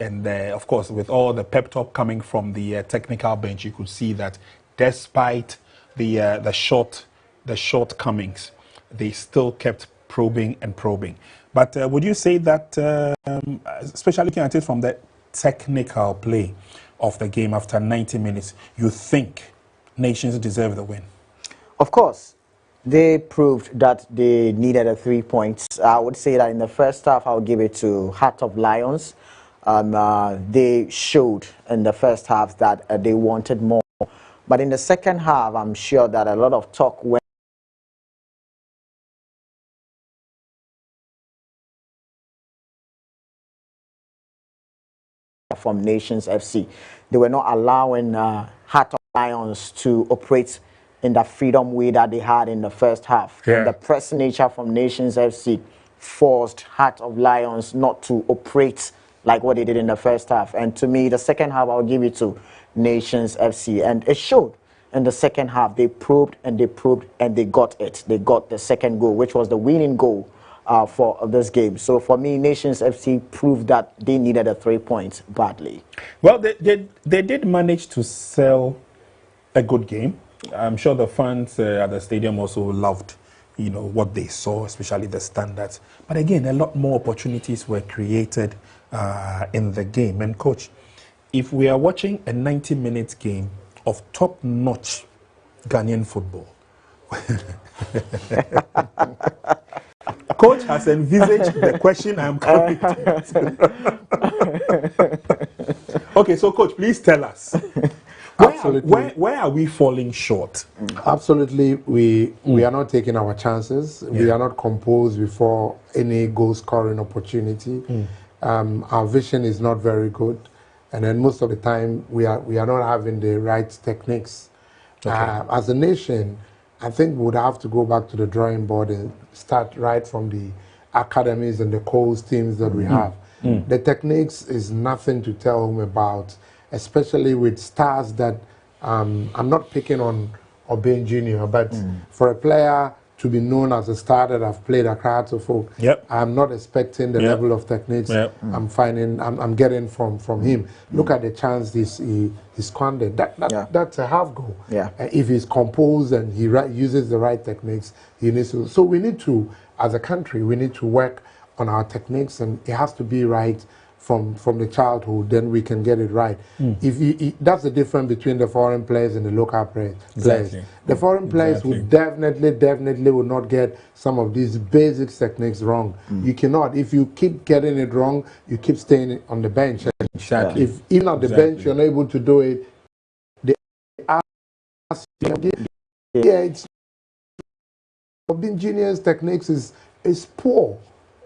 [SPEAKER 3] And of course, with all the pep talk coming from the technical bench, you could see that despite the shortcomings, they still kept probing and probing. But would you say that, especially looking at it from the technical play of the game after 90 minutes, you think Nations deserve the win?
[SPEAKER 5] Of course. They proved that they needed a 3 points. I would say that in the first half, I'll give it to Heart of Lions. They showed in the first half that they wanted more. But in the second half, I'm sure that a lot of talk went from Nations FC. They were not allowing Heart of Lions to operate in the freedom way that they had in the first half. And the press nature from Nations FC forced Heart of Lions not to operate like what they did in the first half. And to me, the second half, I'll give it to Nations FC. And it showed in the second half. They probed and they probed and they got it. They got the second goal, which was the winning goal for this game. So for me, Nations FC proved that they needed a 3 points badly.
[SPEAKER 3] Well, they did manage to sell a good game. I'm sure the fans at the stadium also loved, what they saw, especially the standards. But again, a lot more opportunities were created in the game. And coach, if we are watching a 90-minute game of top-notch Ghanaian football, coach has envisaged the question I'm coming to. Okay, so coach, please tell us. Where are we falling short?
[SPEAKER 4] Absolutely, we are not taking our chances. We are not composed before any goal-scoring opportunity. Our vision is not very good, and then most of the time we are not having the right techniques. As a nation, I think we would have to go back to the drawing board and start right from the academies and the coast teams that we have. The techniques is nothing to tell them about, especially with stars that I'm not picking on Obeng Jr., but for a player to be known as a star that I've played Accra to Folk, I'm not expecting the level of techniques I'm getting from him. Look at the chance he squandered. That's a half goal. If he's composed and he uses the right techniques, he needs to. So we need to, as a country, we need to work on our techniques, and it has to be right from the childhood, then we can get it right. That's the difference between the foreign players and the local players. The foreign players would definitely would not get some of these basic techniques wrong. You cannot. If you keep getting it wrong, you keep staying on the bench. If even on the bench you're not able to do it, they ask it's Obeng Jr.'s techniques is poor.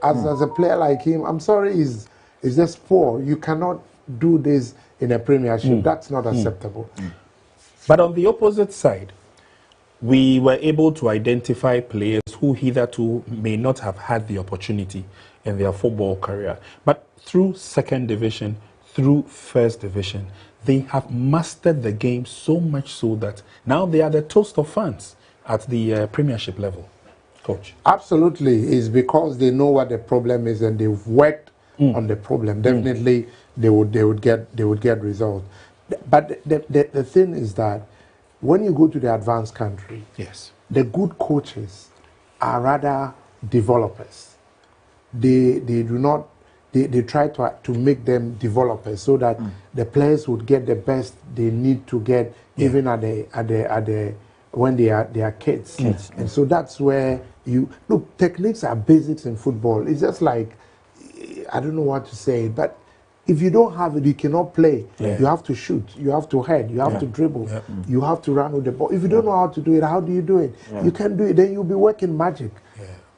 [SPEAKER 4] As a player like him, I'm sorry, is just poor. You cannot do this in a premiership. That's not acceptable.
[SPEAKER 3] But on the opposite side, we were able to identify players who hitherto may not have had the opportunity in their football career. But through second division, through first division, they have mastered the game so much so that now they are the toast of fans at the premiership level. Coach.
[SPEAKER 4] Absolutely. It's because they know what the problem is and they've worked on the problem. Definitely they would get results. But the thing is that when you go to the advanced country, the good coaches are rather developers. They do not they try to make them developers so that the players would get the best they need to get even at the when they are kids. And so that's where you look, techniques are basics in football. It's just like, I don't know what to say, but If you don't have it, you cannot play.
[SPEAKER 3] Yeah.
[SPEAKER 4] You have to shoot, you have to head, you have
[SPEAKER 3] Yeah.
[SPEAKER 4] to dribble,
[SPEAKER 3] Yeah.
[SPEAKER 4] you have to run with the ball. If you don't know how to do it, how do you do it?
[SPEAKER 3] Yeah.
[SPEAKER 4] You can't do it, then you'll be working magic.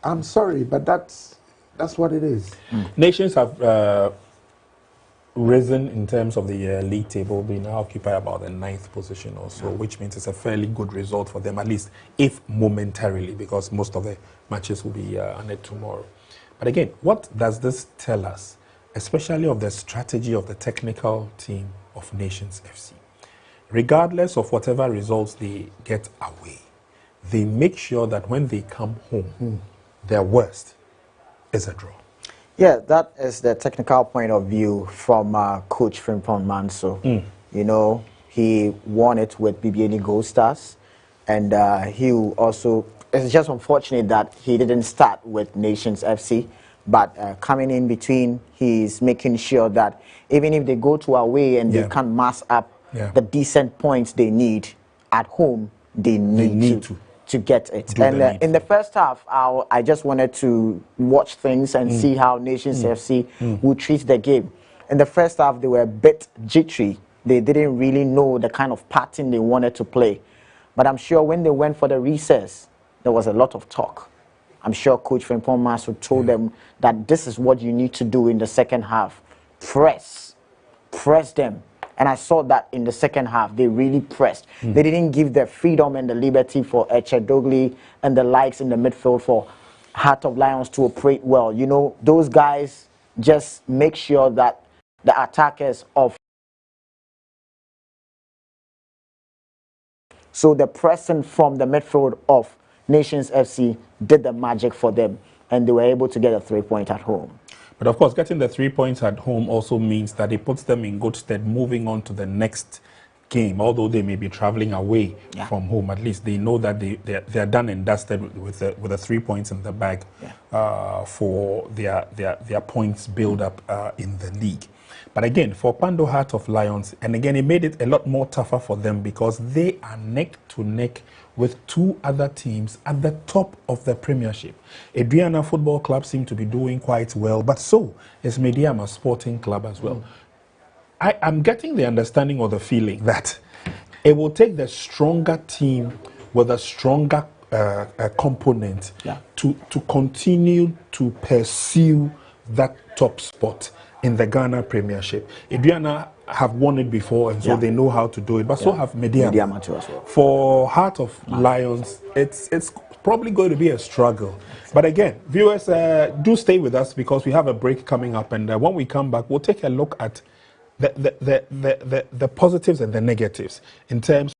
[SPEAKER 4] I'm sorry, but that's what it is.
[SPEAKER 3] Nations have risen in terms of the league table. They now occupy about the 9th position or so, which means it's a fairly good result for them, at least if momentarily, because most of the matches will be on it tomorrow. But again, what does this tell us, especially of the strategy of the technical team of Nations FC? Regardless of whatever results they get away, they make sure that when they come home, their worst is a draw.
[SPEAKER 5] Yeah, that is the technical point of view from Coach Frimpong Manso. You know, he won it with BBN Gold Stars, and he also, it's just unfortunate that he didn't start with Nations FC, but coming in between, he's making sure that even if they go to away and they can't mass up the decent points they need at home, they need to get it. And in the first half, I just wanted to watch things and see how Nations FC will treat the game. In the first half, they were a bit jittery. They didn't really know the kind of pattern they wanted to play. But I'm sure when they went for the recess, there was a lot of talk. I'm sure Coach Frimpong Manso told them that this is what you need to do in the second half. Press them. And I saw that in the second half, they really pressed. They didn't give the freedom and the liberty for Echedogli and the likes in the midfield for Heart of Lions to operate well. You know, those guys just make sure that the attackers of... So the pressing from the midfield of Nations FC did the magic for them, and they were able to get a 3-point at home.
[SPEAKER 3] But of course, getting the 3 points at home also means that it puts them in good stead moving on to the next game. Although they may be traveling away from home, at least they know that they're done and dusted with the 3 points in the bag for their points build up in the league. But again, for Pando Heart of Lions, and again, it made it a lot more tougher for them because they are neck to neck with 2 other teams at the top of the Premiership. Adriana Football Club seem to be doing quite well, but so is Mediama Sporting Club as well. I'm getting the understanding or the feeling that it will take the stronger team with a stronger component to continue to pursue that top spot in the Ghana Premiership. Adriana have won it before, and so they know how to do it, but so have Mediama
[SPEAKER 5] too as well.
[SPEAKER 3] For Heart of Lions, it's probably going to be a struggle. But again, viewers, do stay with us because we have a break coming up, and when we come back, we'll take a look at the positives and the negatives in terms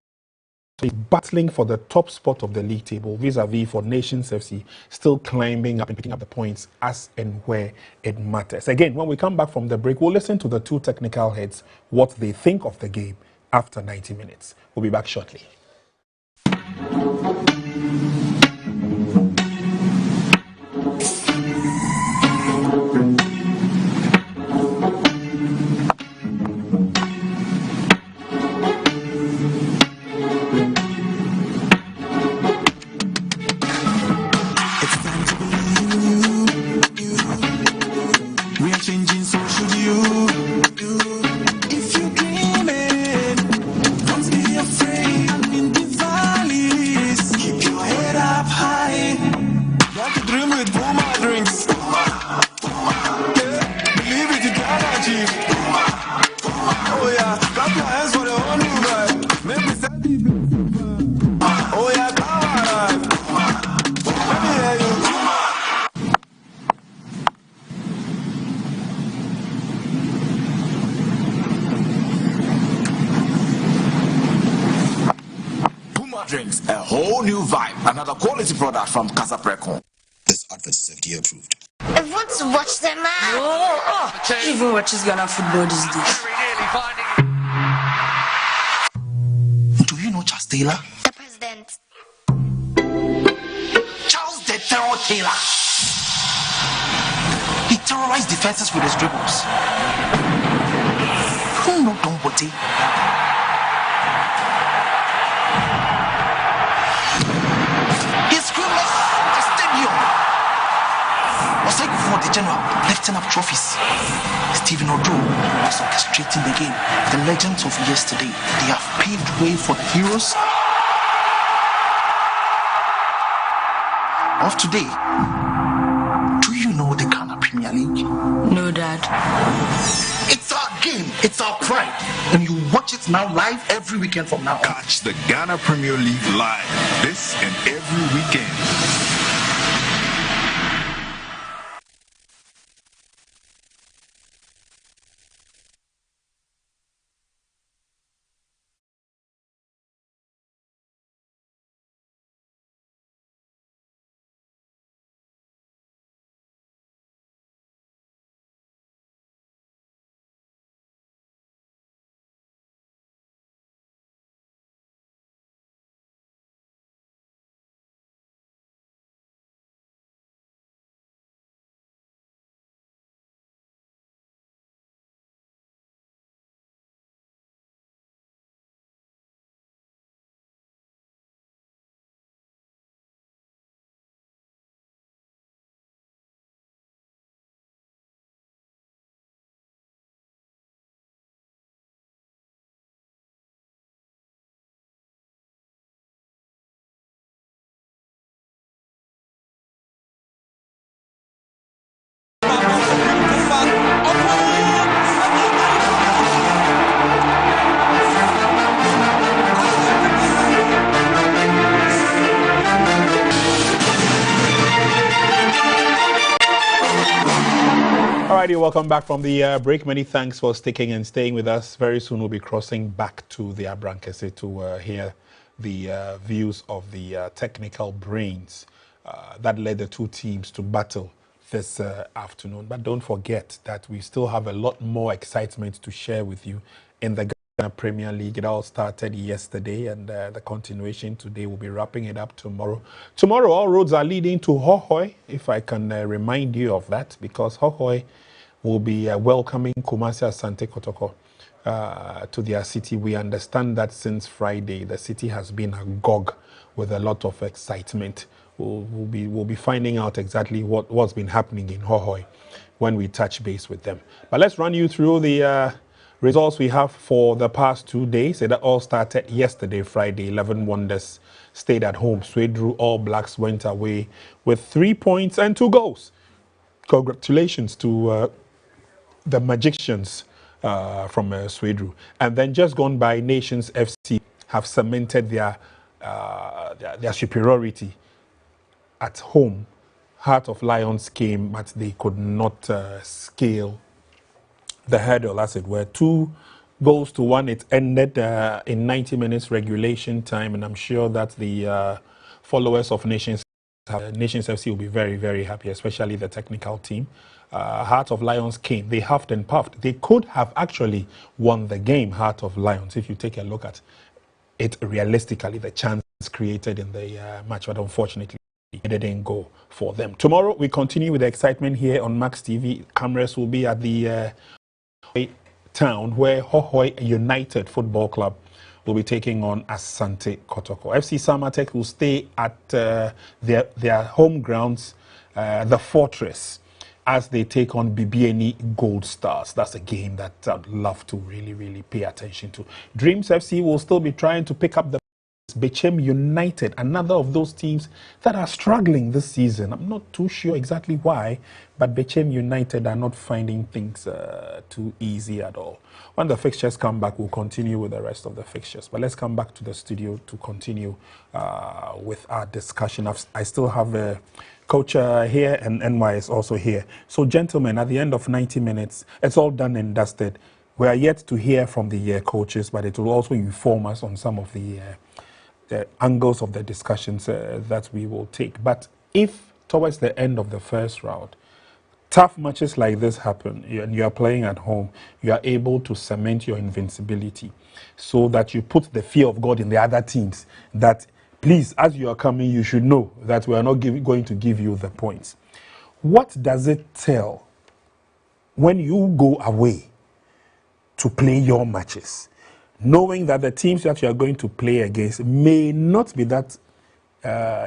[SPEAKER 3] of battling for the top spot of the league table vis-a-vis for Nations FC still climbing up and picking up the points as and where it matters. Again, when we come back from the break, we'll listen to the 2 technical heads, what they think of the game after 90 minutes. We'll be back shortly.
[SPEAKER 6] Drinks, a whole new vibe. Another quality product from Casa Preco.
[SPEAKER 2] This advert is FDA approved.
[SPEAKER 15] I want to watch them out. Even watches Ghana football these days.
[SPEAKER 9] Do you know Charles Taylor?
[SPEAKER 15] The president.
[SPEAKER 9] Charles the Terror Taylor. He terrorized defenses with his dribbles. Who know Dombote? the general, lifting up trophies. Stephen Ojo was orchestrating the game. The legends of yesterday, they have paved way for the heroes of today. Do you know the Ghana Premier League?
[SPEAKER 15] No, Dad.
[SPEAKER 9] It's our game, it's our pride, and you watch it now live every weekend from now on.
[SPEAKER 11] Catch the Ghana Premier League live this and every weekend.
[SPEAKER 3] Alrighty, welcome back from the break. Many thanks for sticking and staying with us. Very soon we'll be crossing back to the Abrankese to hear the views of the technical brains that led the two teams to battle this afternoon. But don't forget that we still have a lot more excitement to share with you in the Ghana Premier League. It all started yesterday, and the continuation today. We'll be wrapping it up tomorrow. Tomorrow, all roads are leading to Hohoe, if I can remind you of that, because Hohoe will be welcoming Kumasi Asante Kotoko to their city. We understand that since Friday, the city has been agog with a lot of excitement. We'll be finding out exactly what's been happening in Hohoe when we touch base with them. But let's run you through the results we have for the past 2 days. It all started yesterday, Friday. 11 Wonders stayed at home. Swedru All Blacks went away with 3 points and 2 goals. Congratulations to the Magicians from Swedru. And then just gone by, Nations FC have cemented their superiority at home. Heart of Lions came, but they could not scale the hurdle, as it were. 2 goals to 1. It ended in 90 minutes regulation time, and I'm sure that the followers of Nations FC will be very, very happy, especially the technical team. Heart of Lions came. They huffed and puffed. They could have actually won the game, Heart of Lions, if you take a look at it realistically, the chance created in the match, but unfortunately, it didn't go for them. Tomorrow, we continue with the excitement here on Max TV. Cameras will be at the town where Hohoe United Football Club will be taking on Asante Kotoko. FC Samatek will stay at their home grounds, the Fortress, as they take on BBNE Gold Stars. That's a game that I'd love to really, really pay attention to. Dreams FC will still be trying to pick up the Bechem United, another of those teams that are struggling this season. I'm not too sure exactly why, but Bechem United are not finding things too easy at all. When the fixtures come back, we'll continue with the rest of the fixtures. But let's come back to the studio to continue with our discussion. I still have Coach here, and NY is also here. So, gentlemen, at the end of 90 minutes, it's all done and dusted. We are yet to hear from the coaches, but it will also inform us on some of the angles of the discussions that we will take. But if towards the end of the first round, tough matches like this happen, and you are playing at home, you are able to cement your invincibility so that you put the fear of God in the other teams, that please, as you are coming, you should know that we are not going to give you the points. What does it tell when you go away to play your matches, knowing that the teams that you are going to play against may not be that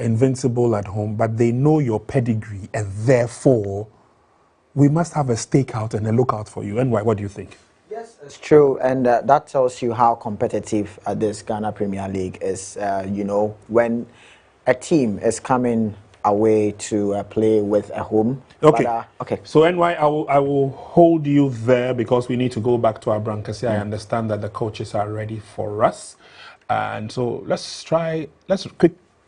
[SPEAKER 3] invincible at home, but they know your pedigree, and therefore we must have a stakeout and a lookout for you. And why? What do you think?
[SPEAKER 5] Yes, it's true, and that tells you how competitive this Ghana Premier League is. You know, when a team is coming away to play with a home.
[SPEAKER 3] Okay.
[SPEAKER 5] But, okay.
[SPEAKER 3] So NY, I will hold you there because we need to go back to our Brankasi. I understand that the coaches are ready for us, and so let's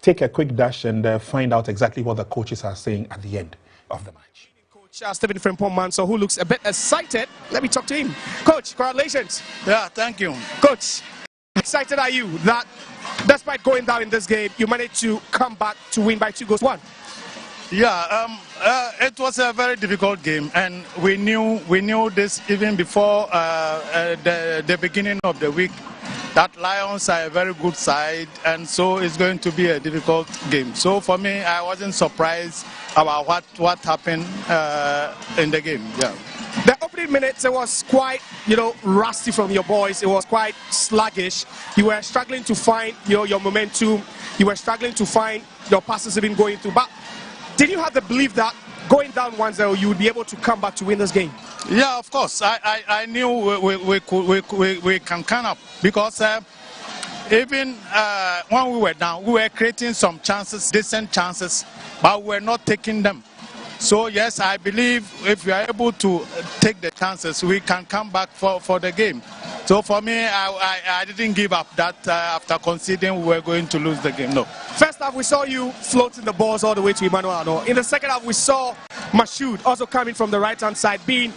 [SPEAKER 3] take a quick dash and find out exactly what the coaches are saying at the end of the match.
[SPEAKER 17] Coach Stephen Frimpong-Mansor, who looks a bit excited. Let me talk to him. Coach, congratulations.
[SPEAKER 13] Yeah, thank you.
[SPEAKER 17] Coach, how excited are you that despite going down in this game, you managed to come back to win by 2-1?
[SPEAKER 13] Yeah, it was a very difficult game, and we knew this even before the beginning of the week, that Lions are a very good side, and so it's going to be a difficult game. So for me, I wasn't surprised about what happened in the game. Yeah.
[SPEAKER 17] The opening minutes, it was quite, rusty from your boys. It was quite sluggish. You were struggling to find your momentum. You were struggling to find your passes even going through. But did you have the belief that going down 1-0, you would be able to come back to win this game?
[SPEAKER 13] Yeah, of course. I knew we can come up because even when we were down, we were creating some chances, decent chances, but we were not taking them. So yes, I believe if we are able to take the chances, we can come back for the game. So for me, I didn't give up that after conceding we were going to lose the game. No.
[SPEAKER 17] First half, we saw you floating the balls all the way to Emmanuel Arno. In the second half, we saw Mashoud also coming from the right-hand side, being,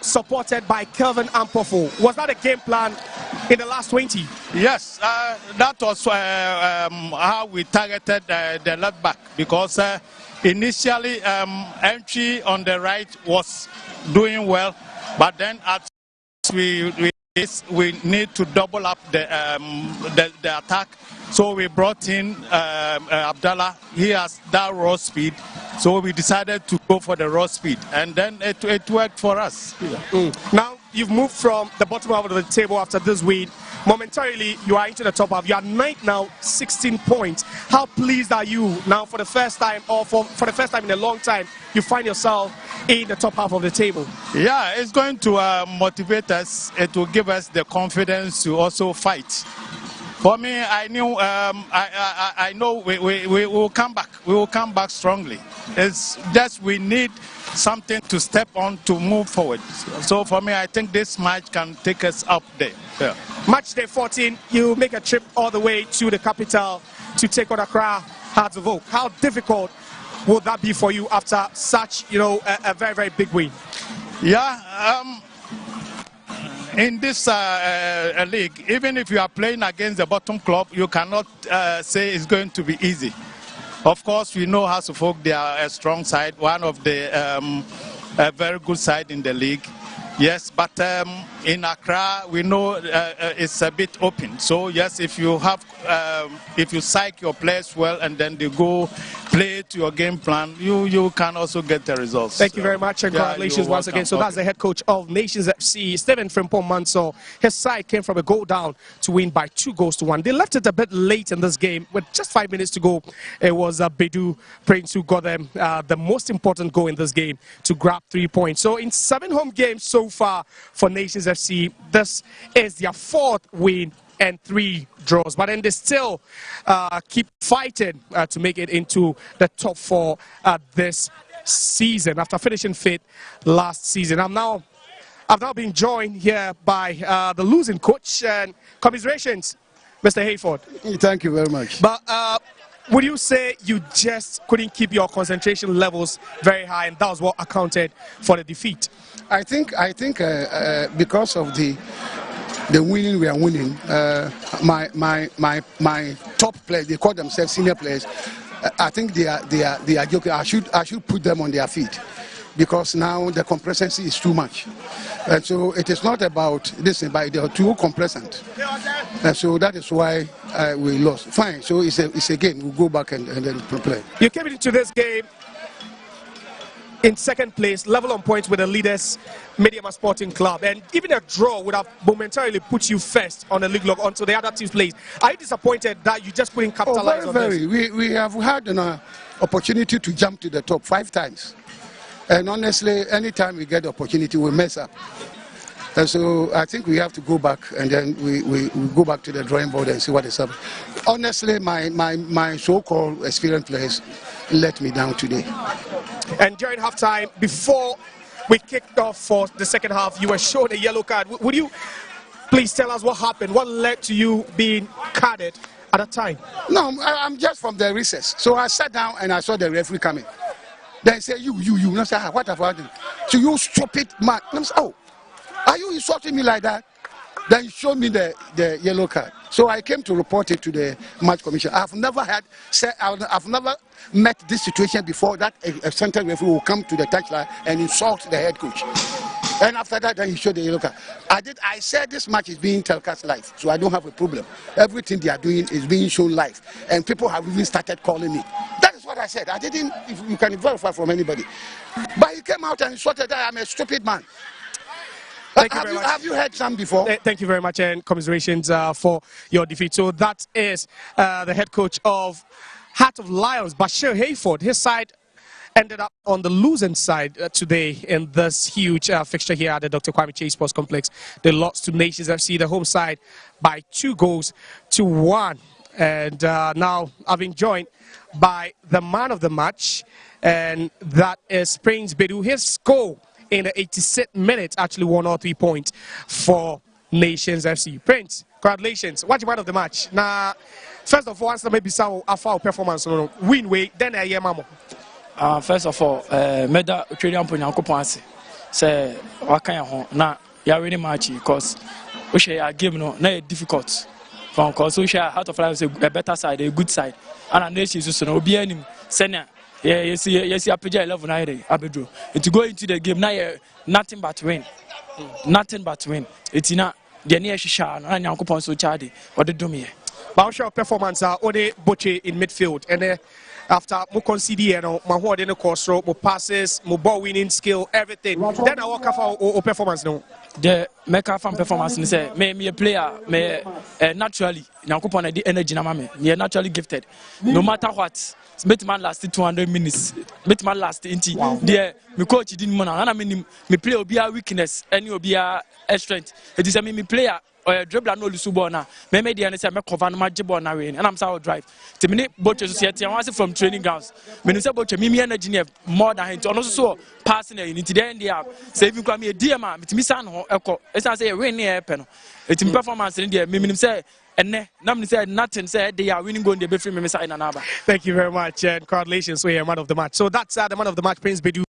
[SPEAKER 17] supported by Kelvin Ampofo. Was that a game plan in the last 20?
[SPEAKER 13] Yes, that was how we targeted the left back, because initially entry on the right was doing well, but then as we need to double up the attack, so we brought in Abdallah. He has that raw speed, so we decided to go for the raw speed, and then it worked for us.
[SPEAKER 17] Now you've moved from the bottom half of the table after this win. Momentarily, you are into the top half. You are 9th now, 16 points. How pleased are you now for the first time, or for the first time in a long time, you find yourself in the top half of the table?
[SPEAKER 13] Yeah, it's going to motivate us. It will give us the confidence to also fight. For me, I knew, I know we will come back. We will come back strongly. It's just we need something to step on to move forward. So for me, I think this match can take us up there. Yeah.
[SPEAKER 17] Match day 14, you make a trip all the way to the capital to take on Accra Hearts of Oak. How difficult would that be for you after such, a very, very big win?
[SPEAKER 13] Yeah. In this league, even if you are playing against the bottom club, you cannot say it's going to be easy. Of course, we know Hearts of Oak, they are a strong side, one of the a very good side in the league. Yes, but in Accra, we know it's a bit open. So yes, if you psych your players well and then they go play to your game plan, you can also get the results.
[SPEAKER 17] Thank you very much, and congratulations once again. So that's the head coach of Nations FC, Stephen Frimpong-Mansor. His side came from a goal down to win by 2-1. They left it a bit late in this game with just 5 minutes to go. It was Bedu Prince who got them the most important goal in this game to grab 3 points. So in 7 home games so far for Nations FC, this is their 4th win and 3 draws, but then they still keep fighting to make it into the top 4 this season after finishing 5th last season. I've now been joined here by the losing coach, and commiserations, Mr. Hayford.
[SPEAKER 14] Thank you very much.
[SPEAKER 17] But would you say you just couldn't keep your concentration levels very high, and that was what accounted for the defeat?
[SPEAKER 14] I think because of the winning we are winning, my top players, they call themselves senior players. I think they are joking. I should put them on their feet, because now the complacency is too much, and so it is not about this, but they are too complacent, and so that is why we lost. Fine, so it's a game. We'll go back and then play.
[SPEAKER 17] You came into this game in 2nd place, level on points with the leaders, Mediama Sporting Club, and even a draw would have momentarily put you first on the league log until the other teams played. Are you disappointed that you just couldn't capitalize on this?
[SPEAKER 14] We have had an opportunity to jump to the top 5 times. And honestly, anytime we get the opportunity, we mess up. And so I think we have to go back, and then we go back to the drawing board and see what is up. Honestly, my so-called experienced players let me down today.
[SPEAKER 17] And during halftime, before we kicked off for the second half, you were shown a yellow card. Would you please tell us what happened? What led to you being carded at that time?
[SPEAKER 14] No, I'm just from the recess. So I sat down and I saw the referee coming. Then he said, you. And I said, what have I done? So you stupid man. And I said, oh, are you insulting me like that? Then he showed me the yellow card. So I came to report it to the match commission. I've never met this situation before, that a center referee will come to the touchline and insult the head coach. And after that, then he showed the yellow card. I said this match is being telecast live, so I don't have a problem. Everything they are doing is being shown live, and people have even started calling me. That is what I said. I didn't, if you can verify from anybody. But he came out and insulted that I'm a stupid man. Have you heard some before?
[SPEAKER 17] Thank you very much, and commiserations for your defeat. So that is the head coach of Heart of Lions, Bashir Hayford. His side ended up on the losing side today in this huge fixture here at the Dr. Kwame Chase Sports Complex. They lost to Nations FC, the home side, by 2-1. And now I've been joined by the man of the match, and that is Prince Bedu. His goal in the 86th minute actually won all 3 points for Nations FC. Prince, congratulations. What's your man of the match? Now, first of all, answer maybe some of our performance. Win way, then I hear mamo.
[SPEAKER 1] First of all, meda Australian Punyanko say what kind of na ya really match because we share a game no na difficult. From cause we share Heart of Lions a better side, a good side. And Nations so no be any senior. Yes, Apija 11 Abedro. To go into the game now, nothing but win. Nothing but win. It's not the near Shishan and Yankupon so chardy or the Dumie.
[SPEAKER 17] Bouncer performance are Ode Boche in midfield, and after Mukon and Mahod in the course row, more passes, more ball winning skill, everything. Then I walk off our performance now.
[SPEAKER 1] The make up from performance and say, me a player, me naturally, Yankupon the energy na me, me naturally gifted. No matter what. Metman last 200 minutes. Metman last 80. There, my coach didn't know. And I mean, me play will be a weakness, and you will be a strength. It is a me player or a dribbler no Lusubona. Me made the answer me cover my jibon away, and I'm so drive. To me, Boche Society, I was from training grounds. Me say Boche, me energy more than him. Also, so passing in the end, they are saving me a dear man. It's me son who echo. It's as a rainy pen. It's in performance in there. Me say. And Namni said nothing, said they are winning going to be free.
[SPEAKER 17] Thank you very much, and congratulations for your man of the match. So that's the man of the match, Prince Bedu.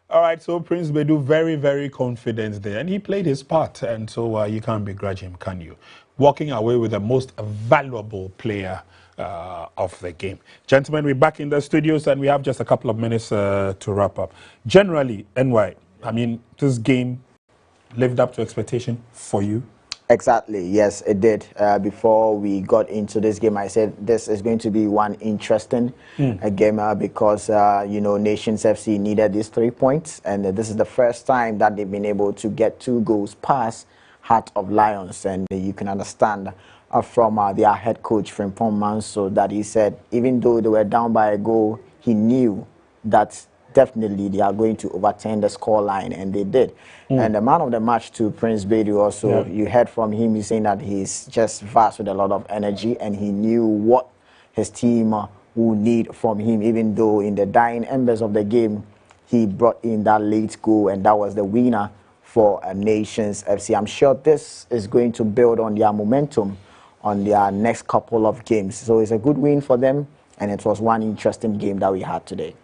[SPEAKER 3] All right, so Prince Bedu, very, very confident there, and he played his part, and so you can't begrudge him, can you? Walking away with the most valuable player of the game. Gentlemen, we're back in the studios, and we have just a couple of minutes to wrap up. Generally, NY, I mean, this game lived up to expectation for you?
[SPEAKER 5] Exactly, yes, it did. Before we got into this game, I said this is going to be one interesting game because, you know, Nations FC needed these 3 points, and this is the first time that they've been able to get 2 goals past Heart of Lions, and you can understand from their head coach, Frimpong Manso, that he said even though they were down by a goal, he knew that definitely they are going to overturn the scoreline, and they did. And the man of the match to Prince Bedu also, you heard from him, he's saying that he's just vast with a lot of energy, and he knew what his team will need from him, even though in the dying embers of the game, he brought in that late goal, and that was the winner for Nations FC. I'm sure this is going to build on their momentum on their next couple of games. So it's a good win for them, and it was one interesting game that we had today.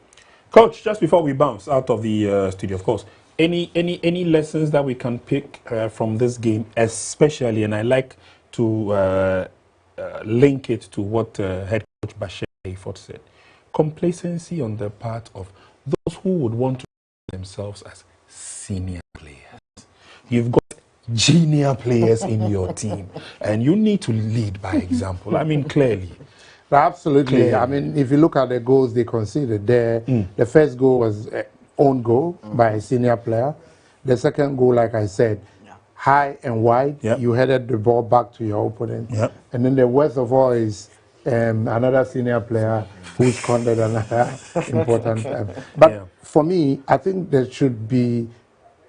[SPEAKER 3] Coach, just before we bounce out of the studio, of course, any lessons that we can pick from this game, especially, and I like to link it to what head coach Bashir Hayford said, complacency on the part of those who would want to see themselves as senior players. You've got junior players in your team, and you need to lead by example. I mean, clearly.
[SPEAKER 4] Absolutely.
[SPEAKER 3] Clearly.
[SPEAKER 4] I mean, if you look at the goals they conceded, the first goal was own goal by a senior player. The second goal, like I said, high and wide, you headed the ball back to your opponent. And then the worst of all is another senior player who squandered another important. But for me, I think there should be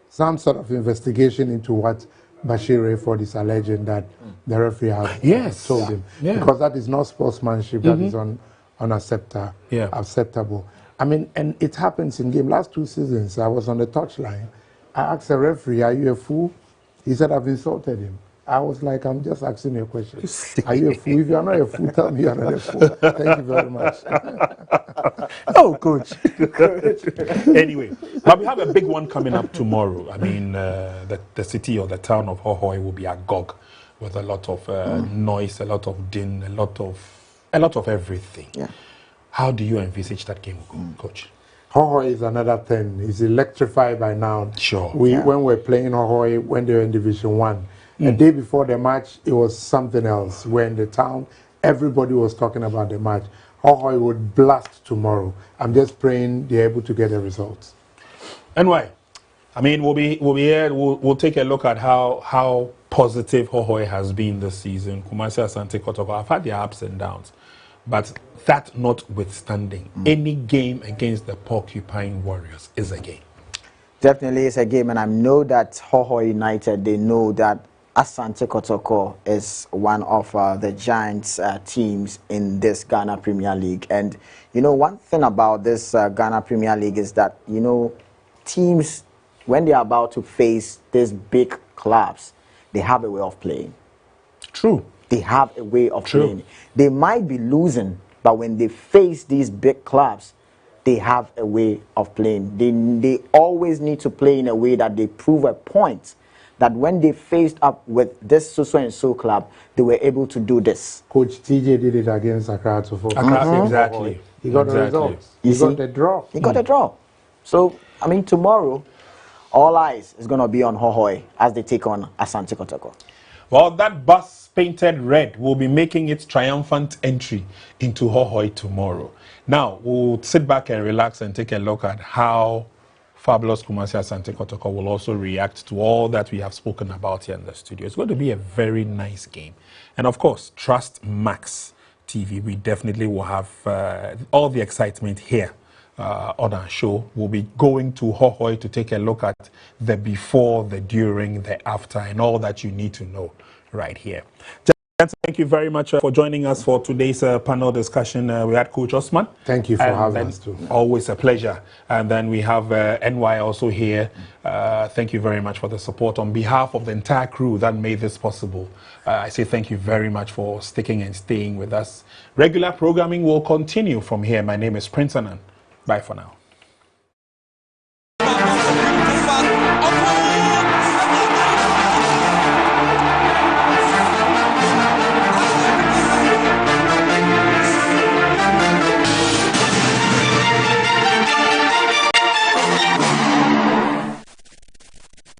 [SPEAKER 4] some sort of investigation into what Bashir Rayford is alleging that the referee has told him. Because that is not sportsmanship, that is unacceptable. I mean, and it happens in game. Last 2 seasons, I was on the touchline. I asked the referee, "Are you a fool?" He said, "I've insulted him." I was like, "I'm just asking you a question. Are you a fool? If you're not a fool, tell me you're not a fool." Thank you very much.
[SPEAKER 3] Oh, coach. Anyway, but we have a big one coming up tomorrow. I mean, the city or the town of Hohoe will be agog with a lot of noise, a lot of din, a lot of everything. Yeah. How do you envisage that game will go, coach?
[SPEAKER 4] Hohoe is another thing. It's electrified by now.
[SPEAKER 3] Sure.
[SPEAKER 4] When we're playing Hohoe, when they were in Division 1, the day before the match, it was something else. We're in the town, everybody was talking about the match. Hohoe would blast tomorrow. I'm just praying they're able to get the results.
[SPEAKER 3] And why? I mean, we'll be here. We'll take a look at how positive Hohoe has been this season. Kumasi Asante Kotoko have had their ups and downs, but that notwithstanding, any game against the Porcupine Warriors is a game.
[SPEAKER 5] Definitely it's a game, and I know that Hohoe United, they know that Asante Kotoko is one of the Giants teams in this Ghana Premier League. And, you know, one thing about this Ghana Premier League is that, you know, teams, when they're about to face these big clubs, they have a way of playing.
[SPEAKER 3] True.
[SPEAKER 5] They have a way of playing. They might be losing, but when they face these big clubs, they have a way of playing. They always need to play in a way that they prove a point that when they faced up with this so-and-so club, they were able to do this.
[SPEAKER 4] Coach TJ did it against Accra to
[SPEAKER 3] Exactly.
[SPEAKER 4] He got the results. He got the draw.
[SPEAKER 5] He got a draw. So, I mean, tomorrow, all eyes is going to be on Hohoe as they take on Asante Kotoko.
[SPEAKER 3] Well, that bus painted red will be making its triumphant entry into Hohoe tomorrow. Now, we'll sit back and relax and take a look at how Fabulous Kumasi Asante Kotoko will also react to all that we have spoken about here in the studio. It's going to be a very nice game. And of course, Trust Max TV, we definitely will have all the excitement here on our show. We'll be going to Hohoe to take a look at the before, the during, the after, and all that you need to know right here. Thank you very much for joining us for today's panel discussion. We had Coach Osman.
[SPEAKER 4] Thank you for having us too.
[SPEAKER 3] Always a pleasure. And then we have NY also here. Thank you very much for the support. On behalf of the entire crew that made this possible, I say thank you very much for sticking and staying with us. Regular programming will continue from here. My name is Prince Anand. Bye for now.